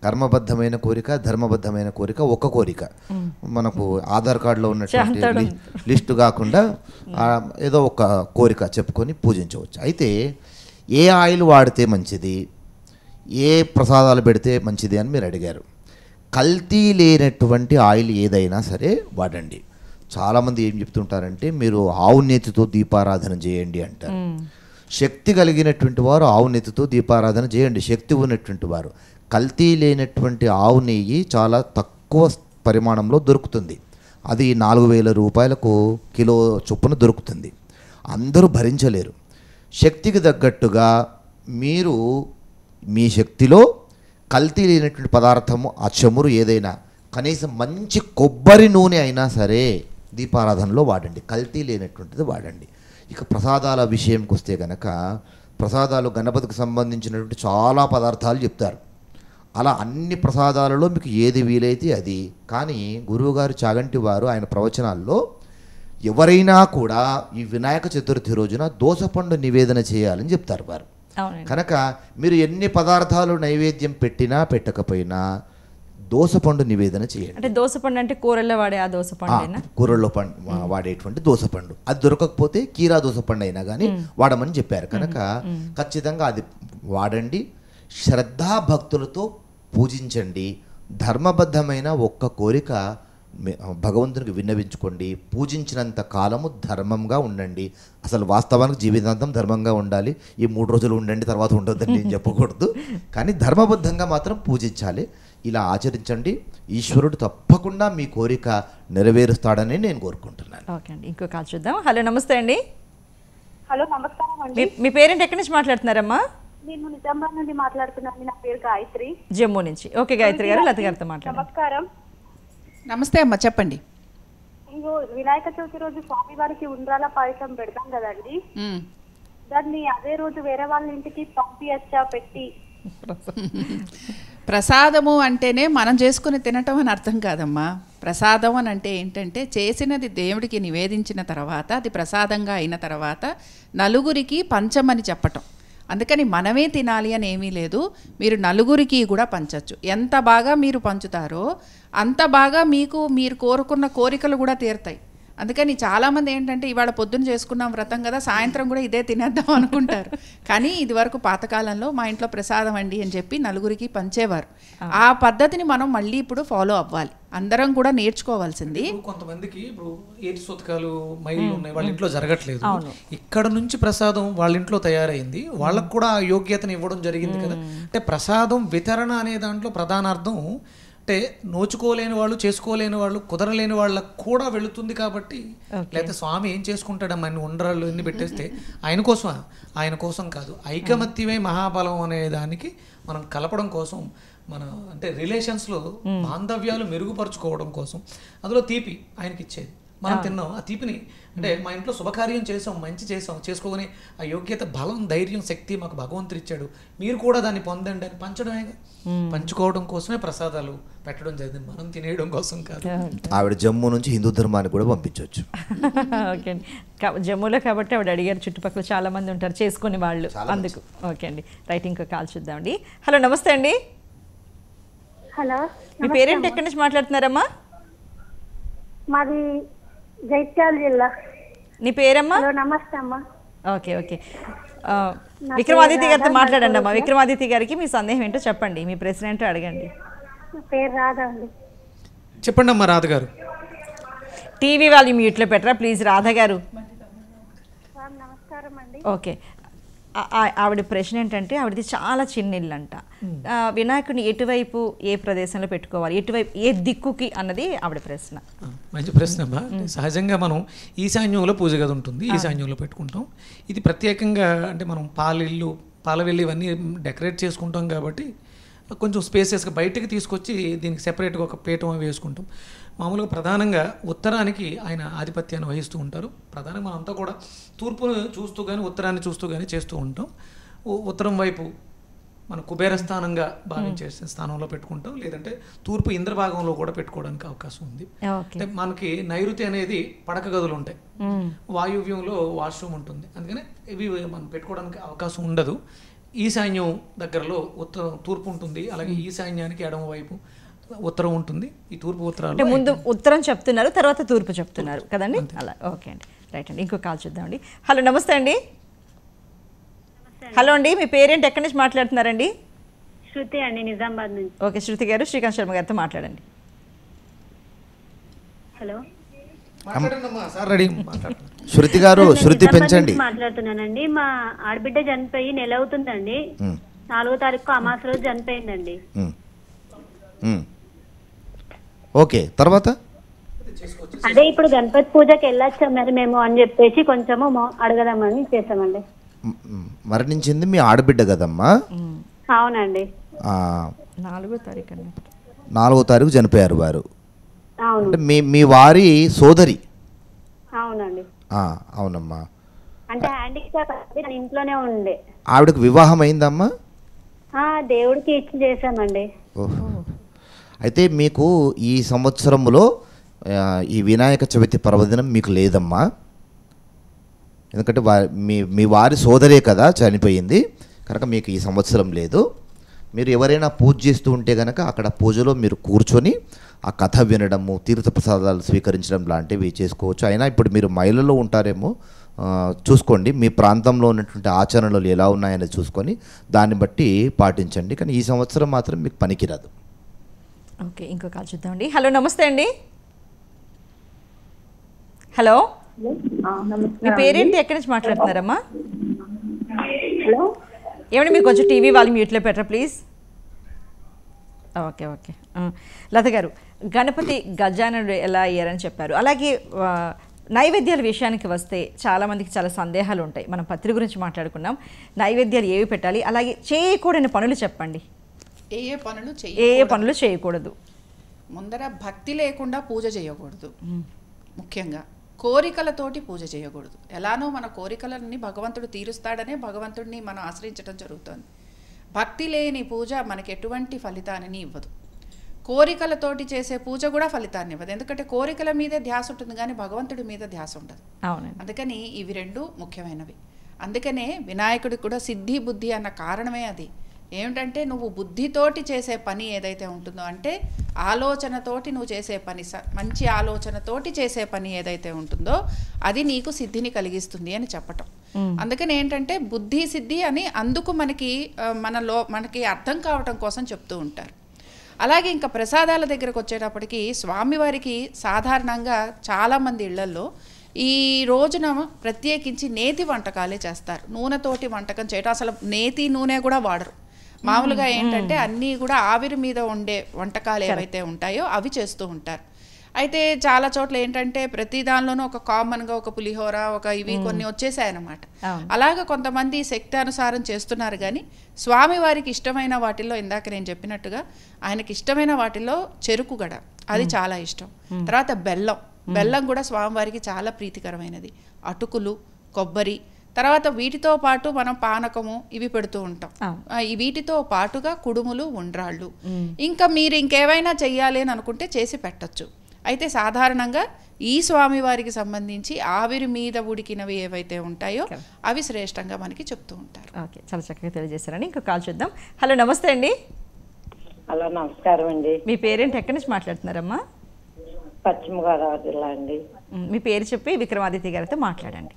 కర్మబద్ధమైన కోరిక, ధర్మబద్ధమైన కోరిక, ఒక్క కోరిక. మనకు ఆధార్ కార్డులో ఉన్నటువంటి లిస్టు కాకుండా ఏదో ఒక కోరిక చెప్పుకొని పూజించవచ్చు. అయితే ఏ ఆయిల్ వాడితే మంచిది, ఏ ప్రసాదాలు పెడితే మంచిది అని మీరు అడిగారు. కల్తీ లేనటువంటి ఆయిల్ ఏదైనా సరే వాడండి. చాలామంది ఏం చెప్తుంటారంటే మీరు ఆవు నెత్తితో దీపారాధన చేయండి అంటారు. శక్తి కలిగినటువంటి వారు ఆవు నెత్తితో దీపారాధన చేయండి, శక్తి ఉన్నటువంటి వారు. కల్తీ లేనటువంటి ఆవు నెయ్యి చాలా తక్కువ పరిమాణంలో దొరుకుతుంది. అది 4,000 రూపాయలకు కిలో చొప్పున దొరుకుతుంది. అందరూ భరించలేరు. శక్తికి తగ్గట్టుగా మీరు మీ శక్తిలో కల్తీ లేనటువంటి పదార్థము, ఆ చమురు ఏదైనా, కనీసం మంచి కొబ్బరి నూనె అయినా సరే దీపారాధనలో వాడండి, కల్తీ లేనటువంటిది వాడండి. ఇక ప్రసాదాల విషయంకి వస్తే కనుక, ప్రసాదాలు గణపతికి సంబంధించినటువంటి చాలా పదార్థాలు చెప్తారు. అలా అన్ని ప్రసాదాలలో మీకు ఏది వీలైతే అది. కానీ గురువుగారు చాగంటి వారు ఆయన ప్రవచనాల్లో ఎవరైనా కూడా ఈ వినాయక చతుర్థి రోజున దోసపండు నివేదన చేయాలని చెప్తారు వారు. కనుక మీరు ఎన్ని పదార్థాలు నైవేద్యం పెట్టినా పెట్టకపోయినా దోసపండు నివేదన చేయండి. అంటే దోసపండు అంటే కూరల్లో వాడే ఆ దోసపండు, కూరల్లో వాడేటువంటి దోసపండు. అది దొరకకపోతే కీరా దోసపండు అయినా కానీ వాడమని చెప్పారు. కనుక ఖచ్చితంగా అది వాడండి. శ్రద్ధాభక్తులతో పూజించండి. ధర్మబద్ధమైన ఒక్క కోరిక భగవంతునికి విన్నవించుకోండి. పూజించినంత కాలము ధర్మంగా ఉండండి. అసలు వాస్తవానికి జీవితాంతం ధర్మంగా ఉండాలి. ఈ 3 రోజులు ఉండండి, తర్వాత ఉండొద్దని నేను చెప్పకూడదు. కానీ ధర్మబద్ధంగా మాత్రం పూజించాలి. ఇలా ఆచరించండి. ఈశ్వరుడు తప్పకుండా మీ కోరిక నెరవేరుస్తాడని నేను కోరుకుంటున్నాను. ఓకే అండి, ఇంకో కాల్ చూద్దాం. హలో, నమస్తే అండి. హలో, నమస్కారం అండి. మీ పేరెంట్ ఎక్కడి నుంచి మాట్లాడుతున్నారమ్మా? నేను నిజామాబాద్ నుండి మాట్లాడుతున్నాను. నా పేరు గాయత్రి. జమ్మూ నుంచి. ఓకే గాయత్రి గారు, లత గారితో మాట్లాడండి. నమస్కారం. నమస్తే అమ్మ, చెప్పండి. ఇంకో వినాయక చవితి రోజు స్వామి వారికి ఉండ్రాల పాయసం పెడతాం కదండి, దాన్ని అదే రోజు వేరే వాళ్ళ ఇంటికి పంపియచ్చా పెట్టి? ప్రసాదము అంటేనే మనం చేసుకుని తినటం అని అర్థం కాదమ్మా. ప్రసాదం అని అంటే ఏంటంటే చేసినది దేవుడికి నివేదించిన తర్వాత అది ప్రసాదంగా అయిన తర్వాత నలుగురికి పంచమని చెప్పటం. అందుకని మనమే తినాలి అని ఏమీ లేదు, మీరు నలుగురికి కూడా పంచవచ్చు. ఎంత బాగా మీరు పంచుతారో అంత బాగా మీరు కోరుకున్న కోరికలు కూడా తీరుతాయి. అందుకని చాలామంది ఏంటంటే ఇవాళ పొద్దున్న చేసుకున్నాం వ్రతం కదా, సాయంత్రం కూడా ఇదే తినేద్దాం అనుకుంటారు. కానీ ఇది వరకు పాతకాలంలో మా ఇంట్లో ప్రసాదం అండి అని చెప్పి నలుగురికి పంచేవారు. ఆ పద్ధతిని మనం మళ్ళీ ఇప్పుడు ఫాలో అవ్వాలి, అందరం కూడా నేర్చుకోవాల్సింది. కొంతమందికి ఇప్పుడు ఏటి సూతకాలు మైలు ఉన్నాయి, వాళ్ళ ఇంట్లో జరగట్లేదు. ఇక్కడ నుంచి ప్రసాదం వాళ్ళ ఇంట్లో తయారైంది, వాళ్ళకు కూడా ఆ యోగ్యతను ఇవ్వడం జరిగింది కదా. అంటే ప్రసాదం వితరణ అనే దాంట్లో ప్రధానార్థం అంటే నోచుకోలేని వాళ్ళు, చేసుకోలేని వాళ్ళు, కుదరలేని వాళ్ళకు కూడా వెళుతుంది. కాబట్టి లేకపోతే స్వామి ఏం చేసుకుంటాడమ్మా అన్ని ఉండ్రాళ్ళు ఎన్ని పెట్టేస్తే, ఆయన కోసం కాదు, ఐకమత్యమే మహాబలం అనే దానికి మనం కలపడం కోసం, మన అంటే రిలేషన్స్లో బాంధవ్యాలు మెరుగుపరుచుకోవడం కోసం అందులో తీపి ఆయనకి ఇచ్చేది. మనం తిన్నాం ఆ తీపిని, అంటే మా ఇంట్లో శుభకార్యం చేసాం, మంచి చేసాం, చేసుకోని ఆ యోగ్యత, బలం, ధైర్యం, శక్తి మాకు భగవంతుడు ఇచ్చాడు, మీరు కూడా దాన్ని పొందండి అని పంచడమేగా. పంచుకోవడం కోసమే ప్రసాదాలు పెట్టడం జరిగింది, మనం తినేయడం కోసం కాదు. ఆవిడ జమ్మూ నుంచి హిందూ ధర్మాన్ని కూడా పంపించవచ్చు. ఓకే అండి, జమ్మూలో కాబట్టి ఆవిడ అడిగారు, చుట్టుపక్కల చాలా మంది ఉంటారు చేసుకునే వాళ్ళు, అందుకు. ఓకే అండి, రైట్. ఇంకో కాల్ చూద్దామండి. హలో, నమస్తే అండి. హలో, మీ పేరెంట్ ఎక్కడి నుంచి మాట్లాడుతున్నారమ్మా? మాది జైత్యాల జిల్లా. నీ పేరమ్మా? నమస్తే అమ్మా. ఓకే ఓకే, విక్రమాదిత్య గారితో మాట్లాడండి అమ్మా. విక్రమాదిత్య గారికి మీ సందేహం ఏంటో చెప్పండి, మీ ప్రశ్న ఏంటో అడగండి. పేరు రాధా అండి. చెప్పండి అమ్మా రాధ గారు. టీవీ వాళ్ళు మ్యూట్లో పెట్టరా ప్లీజ్. రాధ గారు నమస్కారం అండి. ఓకే, ఆవిడ ప్రశ్న ఏంటంటే, ఆవిడది చాలా చిన్న ఇల్లు అంట. వినాయకుడిని ఎటువైపు ఏ ప్రదేశంలో పెట్టుకోవాలి, ఎటువైపు ఏ దిక్కుకి అన్నది ఆవిడ ప్రశ్న. మంచి ప్రశ్న అమ్మా. సహజంగా మనం ఈశాన్యంలో పూజ గది ఉంటుంది, ఈశాన్యంలో పెట్టుకుంటాం. ఇది ప్రత్యేకంగా అంటే మనం పాలిల్లు, పాలవెల్లి ఇవన్నీ డెకరేట్ చేసుకుంటాం కాబట్టి కొంచెం స్పేసెస్గా బయటకు తీసుకొచ్చి దీనికి సెపరేట్గా ఒక పీఠం వేసుకుంటాం. మామూలుగా ప్రధానంగా ఉత్తరానికి ఆయన ఆధిపత్యాన్ని వహిస్తూ ఉంటారు. ప్రధానంగా మనం అంతా కూడా తూర్పును చూస్తూ కానీ ఉత్తరాన్ని చూస్తూ కానీ చేస్తూ ఉంటాం. ఉత్తరం వైపు మన కుబేర స్థానంగా భావించే స్థానంలో పెట్టుకుంటాం, లేదంటే తూర్పు ఇంద్రభాగంలో కూడా పెట్టుకోవడానికి అవకాశం ఉంది. అంటే మనకి నైరుతి అనేది పడక గదులు ఉంటాయి, వాయువ్యంలో వాష్రూమ్ ఉంటుంది, అందుకని ఇవి మనం పెట్టుకోవడానికి అవకాశం ఉండదు. ఈశాన్యం దగ్గరలో తూర్పు ఉంటుంది, అలాగే ఈశాన్యానికి ఎడమ వైపు ఉత్తరం ఉంటుంది. ఈ తూర్పు ఉత్తరాలు ముందు ఉత్తరం చెప్తున్నారు, తర్వాత తూర్పు చెప్తున్నారు కదండి, అలా. ఓకే అండి, రైట్ అండి. ఇంకో కాల్ చూద్దామండి. హలో, నమస్తే అండి. హలో అండి, మీ పేరెంట్ ఎక్కడి నుంచి మాట్లాడుతున్నారండి? శృతి అండి, నిజామాబాద్ నుంచి. ఓకే, శృతి గారు శ్రీకాంత్ శర్మ గారితో మాట్లాడండి. హలో, శృతి గారు, శృతి పెంచండి. మాట్లాడుతున్నానండి. మా ఆడబిడ్డ చనిపోయి నెల అవుతుందండి. 4వ తారీఖు అమాస రోజు చనిపోయిందండి. ఓకే, తర్వాత అదే ఇప్పుడు గణపతి పూజకి వెళ్ళొచ్చా మరి మేము అని చెప్పేసి కొంచెము అడగదామని చేసామండి. మరణించింది మీ ఆడబిడ్డ కదమ్మా? అవునండి. 4వ తారీఖు చనిపోయారు వారు. అంటే మీ వారి సోదరి? అవునండి. అవునమ్మా. అంటే హ్యాండిక్యాప్ ఇంట్లోనే ఉండే. ఆవిడకు వివాహం అయిందమ్మా? దేవుడికి ఇచ్చి చేసామండి. అయితే మీకు ఈ సంవత్సరంలో ఈ వినాయక చవితి పర్వదినం మీకు లేదమ్మా, ఎందుకంటే మీ వారి సోదరే కదా చనిపోయింది కనుక మీకు ఈ సంవత్సరం లేదు. మీరు ఎవరైనా పూజ చేస్తూ ఉంటే కనుక అక్కడ పూజలో మీరు కూర్చొని ఆ కథ వినడము, తీర్థప్రసాదాలు స్వీకరించడం లాంటివి చేసుకోవచ్చు. అయినా ఇప్పుడు మీరు మైలలో ఉంటారేమో, చూసుకోండి మీ ప్రాంతంలో ఉన్నటువంటి ఆచరణలు ఎలా ఉన్నాయని చూసుకొని దాన్ని బట్టి పాటించండి. కానీ ఈ సంవత్సరం మాత్రం మీకు పనికిరాదు. ఓకే, ఇంకో కాల్ చూద్దామండి. హలో, నమస్తే అండి. హలో, మీ పేరేంటి, ఎక్కడి నుంచి మాట్లాడుతున్నారమ్మా? హలో, ఏమండి మీరు కొంచెం టీవీ వాళ్ళు మ్యూట్లో పెట్టరా ప్లీజ్. ఓకే ఓకే, లత గారు, గణపతి గజాననుడు ఎలా అయ్యారని చెప్పారు, అలాగే నైవేద్యాల విషయానికి వస్తే చాలామందికి చాలా సందేహాలు ఉంటాయి. మనం పత్రి గురించి మాట్లాడుకున్నాం. నైవేద్యాలు ఏవి పెట్టాలి, అలాగే చేయకూడని పనులు చెప్పండి. ఏ పనులు చేయకూడదు? ముందర భక్తి లేకుండా పూజ చేయకూడదు. ముఖ్యంగా కోరికలతోటి పూజ చేయకూడదు. ఎలానో మన కోరికలన్నీ భగవంతుడు తీరుస్తాడనే భగవంతుడిని మనం ఆశ్రయించడం జరుగుతుంది. భక్తి లేని పూజ మనకి ఎటువంటి ఫలితాన్ని ఇవ్వదు. కోరికలతోటి చేసే పూజ కూడా ఫలితాన్ని ఇవ్వదు. ఎందుకంటే కోరికల మీదే ధ్యాస ఉంటుంది కానీ భగవంతుడి మీద ధ్యాస ఉండదు. అందుకని ఇవి రెండు ముఖ్యమైనవి. అందుకనే వినాయకుడికి కూడా సిద్ధి బుద్ధి అన్న కారణమే అది. ఏమిటంటే నువ్వు బుద్ధితోటి చేసే పని ఏదైతే ఉంటుందో, అంటే ఆలోచనతోటి నువ్వు చేసే పని, మంచి ఆలోచనతోటి చేసే పని ఏదైతే ఉంటుందో అది నీకు సిద్ధిని కలిగిస్తుంది అని చెప్పటం. అందుకని ఏంటంటే బుద్ధి సిద్ధి అని అందుకు మనకి అర్థం కావటం కోసం చెప్తూ ఉంటారు. అలాగే ఇంకా ప్రసాదాల దగ్గరకు వచ్చేటప్పటికి స్వామివారికి సాధారణంగా చాలామంది ఇళ్లల్లో ఈ రోజున ప్రత్యేకించి నేతి వంటకాలే చేస్తారు. నూనెతోటి వంటకం చేయటం, అసలు నేతి నూనె కూడా వాడరు. మామూలుగా ఏంటంటే అన్నీ కూడా ఆవిరి మీద వండే వంటకాలు ఏవైతే ఉంటాయో అవి చేస్తూ ఉంటారు. అయితే చాలా చోట్ల ఏంటంటే ప్రతి దానిలోనూ ఒక కామన్గా ఒక పులిహోర, ఒక ఇవి కొన్ని వచ్చేసాయన్నమాట. అలాగే కొంతమంది శక్తి అనుసారం చేస్తున్నారు. కానీ స్వామివారికి ఇష్టమైన వాటిల్లో ఇందాక నేను చెప్పినట్టుగా ఆయనకి ఇష్టమైన వాటిల్లో చెరుకు గడ, అది చాలా ఇష్టం. తర్వాత బెల్లం కూడా స్వామివారికి చాలా ప్రీతికరమైనది. అటుకులు, కొబ్బరి, తర్వాత వీటితో పాటు మనం పానకము ఇవి పెడుతూ ఉంటాం. వీటితో పాటుగా కుడుములు, ఉండ్రాళ్ళు. ఇంకా మీరు ఇంకేమైనా చెయ్యాలి అని అనుకుంటే చేసి పెట్టచ్చు. అయితే సాధారణంగా ఈ స్వామివారికి సంబంధించి ఆవిరి మీద ఉడికినవి ఏవైతే ఉంటాయో అవి శ్రేష్టంగా మనకి చెప్తూ ఉంటారు. ఓకే, చాలా చక్కగా తెలియజేశారండి. ఇంకా కాల్ చూద్దాం. హలో, నమస్తే అండి. హలో, నమస్కారం అండి. మీ పేరేంటి, ఎక్కడి నుంచి మాట్లాడుతున్నారమ్మా? పశ్చిమ గోదావరి జిల్లా అండి. మీ పేరు చెప్పి విక్రమాదిత్య గారితో మాట్లాడండి.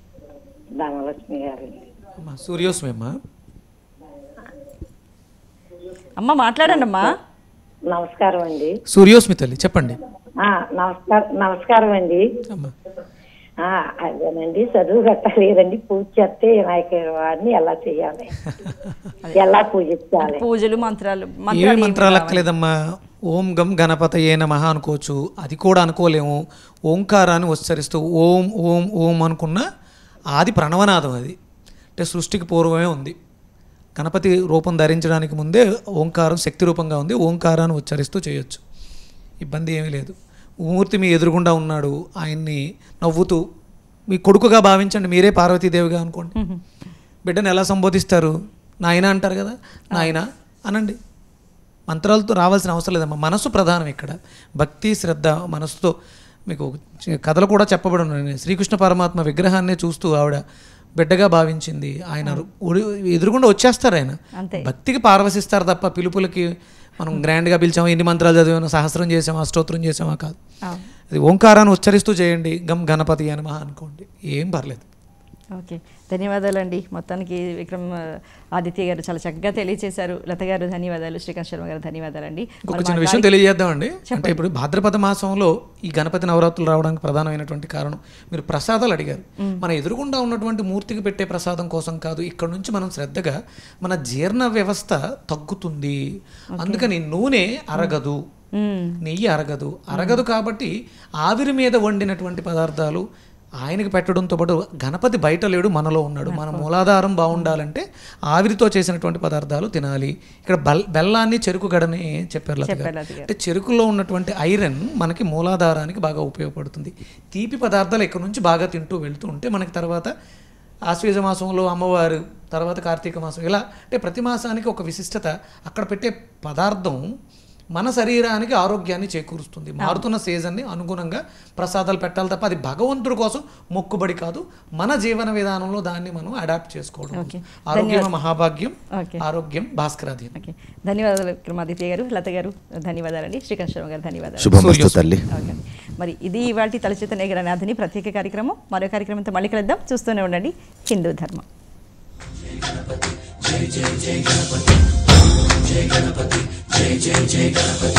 ధనలక్ష్మి గారు. సూర్యోస్మి అమ్మా. అమ్మ మాట్లాడండి అమ్మా. నమస్కారం అండి. సూర్యోస్మి తల్లి చెప్పండి. నమస్కారం అండి. అదేనండి, చదువు కట్టలేదండి. పూజ చేస్తే వినాయకుడిని ఎలా చేయాలి, ఎలా పూజించాలి? పూజలు మంత్రాలు ఏ మంత్రాలు అక్కలేదమ్మా. ఓం గం గణపతయే నమః అనుకోవచ్చు. అది కూడా అనుకోలేము. ఓంకారాన్ని ఉచ్చరిస్తూ ఓం ఓం ఓం అనుకున్న ఆది ప్రణవనాదం అది. అంటే సృష్టికి పూర్వమే ఉంది. గణపతి రూపం ధరించడానికి ముందే ఓంకారం శక్తి రూపంగా ఉంది. ఓంకారాన్ని ఉచ్చరిస్తూ చేయొచ్చు, ఇబ్బంది ఏమీ లేదు. మూర్తి మీ ఎదురుగుండా ఉన్నాడు, ఆయన్ని నవ్వుతూ మీ కొడుకుగా భావించండి. మీరే పార్వతీదేవిగా అనుకోండి. బిడ్డను ఎలా సంబోధిస్తారు? నాయన అంటారు కదా, నాయన అనండి. మంత్రాలతో రావాల్సిన అవసరం లేదమ్మా. మనస్సు ప్రధానం ఇక్కడ. భక్తి శ్రద్ధ మనస్సుతో. మీకు కథలు కూడా చెప్పబడి ఉన్నాయి. శ్రీకృష్ణ పరమాత్మ విగ్రహాన్నే చూస్తూ ఆవిడ బిడ్డగా భావించింది. ఆయన ఎదురుగుండా వచ్చేస్తారు. ఆయన భక్తికి పారవశిస్తారు తప్ప పిలుపులకి మనం గ్రాండ్గా పిలిచాము, ఎన్ని మంత్రాలు చదివాము, సహస్రం చేసామా, అష్టోత్తరం చేసామా కాదు. అది ఓంకారాన్ని ఉచ్చరిస్తూ చేయండి. గం గణపతి అని మహా అనుకోండి, ఏం పర్లేదు. ఓకే, ధన్యవాదాలండి. మొత్తానికి విక్రమ్ ఆదిత్య గారు చాలా చక్కగా తెలియజేశారు. లత గారు ధన్యవాదాలు, శ్రీకాంత్ శర్మ గారు ధన్యవాదాలండి. ఒక చిన్న విషయం తెలియజేద్దామండి. అంటే ఇప్పుడు భాద్రపద మాసంలో ఈ గణపతి నవరాత్రులు రావడానికి ప్రధానమైనటువంటి కారణం, మీరు ప్రసాదాలు అడిగారు. మన ఎదురుగుండా ఉన్నటువంటి మూర్తికి పెట్టే ప్రసాదం కోసం కాదు. ఇక్కడ నుంచి మనం శ్రద్ధగా మన జీర్ణ వ్యవస్థ తగ్గుతుంది. అందుకని నూనె అరగదు, నెయ్యి అరగదు కాబట్టి ఆవిరి మీద వండినటువంటి పదార్థాలు ఆయనకి పెట్టడంతో పాటు గణపతి బయట లేడు, మనలో ఉన్నాడు. మన మూలాధారం బాగుండాలంటే ఆవిరితో చేసినటువంటి పదార్థాలు తినాలి. ఇక్కడ బెల్లాన్ని, చెరుకు గడని చెప్పారు. అంటే చెరుకులో ఉన్నటువంటి ఐరన్ మనకి మూలాధారానికి బాగా ఉపయోగపడుతుంది. తీపి పదార్థాలు ఇక్కడ నుంచి బాగా తింటూ వెళ్తూ ఉంటే మనకి తర్వాత ఆశ్వేజ మాసంలో అమ్మవారు, తర్వాత కార్తీక మాసం, ఇలా అంటే ప్రతి మాసానికి ఒక విశిష్టత. అక్కడ పెట్టే పదార్థం మన శరీరానికి ఆరోగ్యాన్ని చేకూరుస్తుంది. మారుతున్న సీజన్ని అనుగుణంగా ప్రసాదాలు పెట్టాలి తప్ప అది భగవంతుడి కోసం మొక్కుబడి కాదు. మన జీవన విధానంలో దాన్ని మనం అడాప్ట్ చేసుకోవడం. ఆరోగ్యం మహాభాగ్యం, ఆరోగ్యం భాస్కరాధీనం. ధన్యవాదాలు విక్రమాదిత్య గారు, లత గారు ధన్యవాదాలండి, శ్రీకాంత్ శర్మ గారు ధన్యవాదాలు. మరి ఇది ఇవాళ తలచేతనే గణనాథుని ప్రత్యేక కార్యక్రమం. మరో కార్యక్రమంతో మళ్ళీ కలుద్దాం. చూస్తూనే ఉండండి హిందూ ధర్మం. జై జై జై గణపతి, జై గణపతి, జై జై జై గణపతి.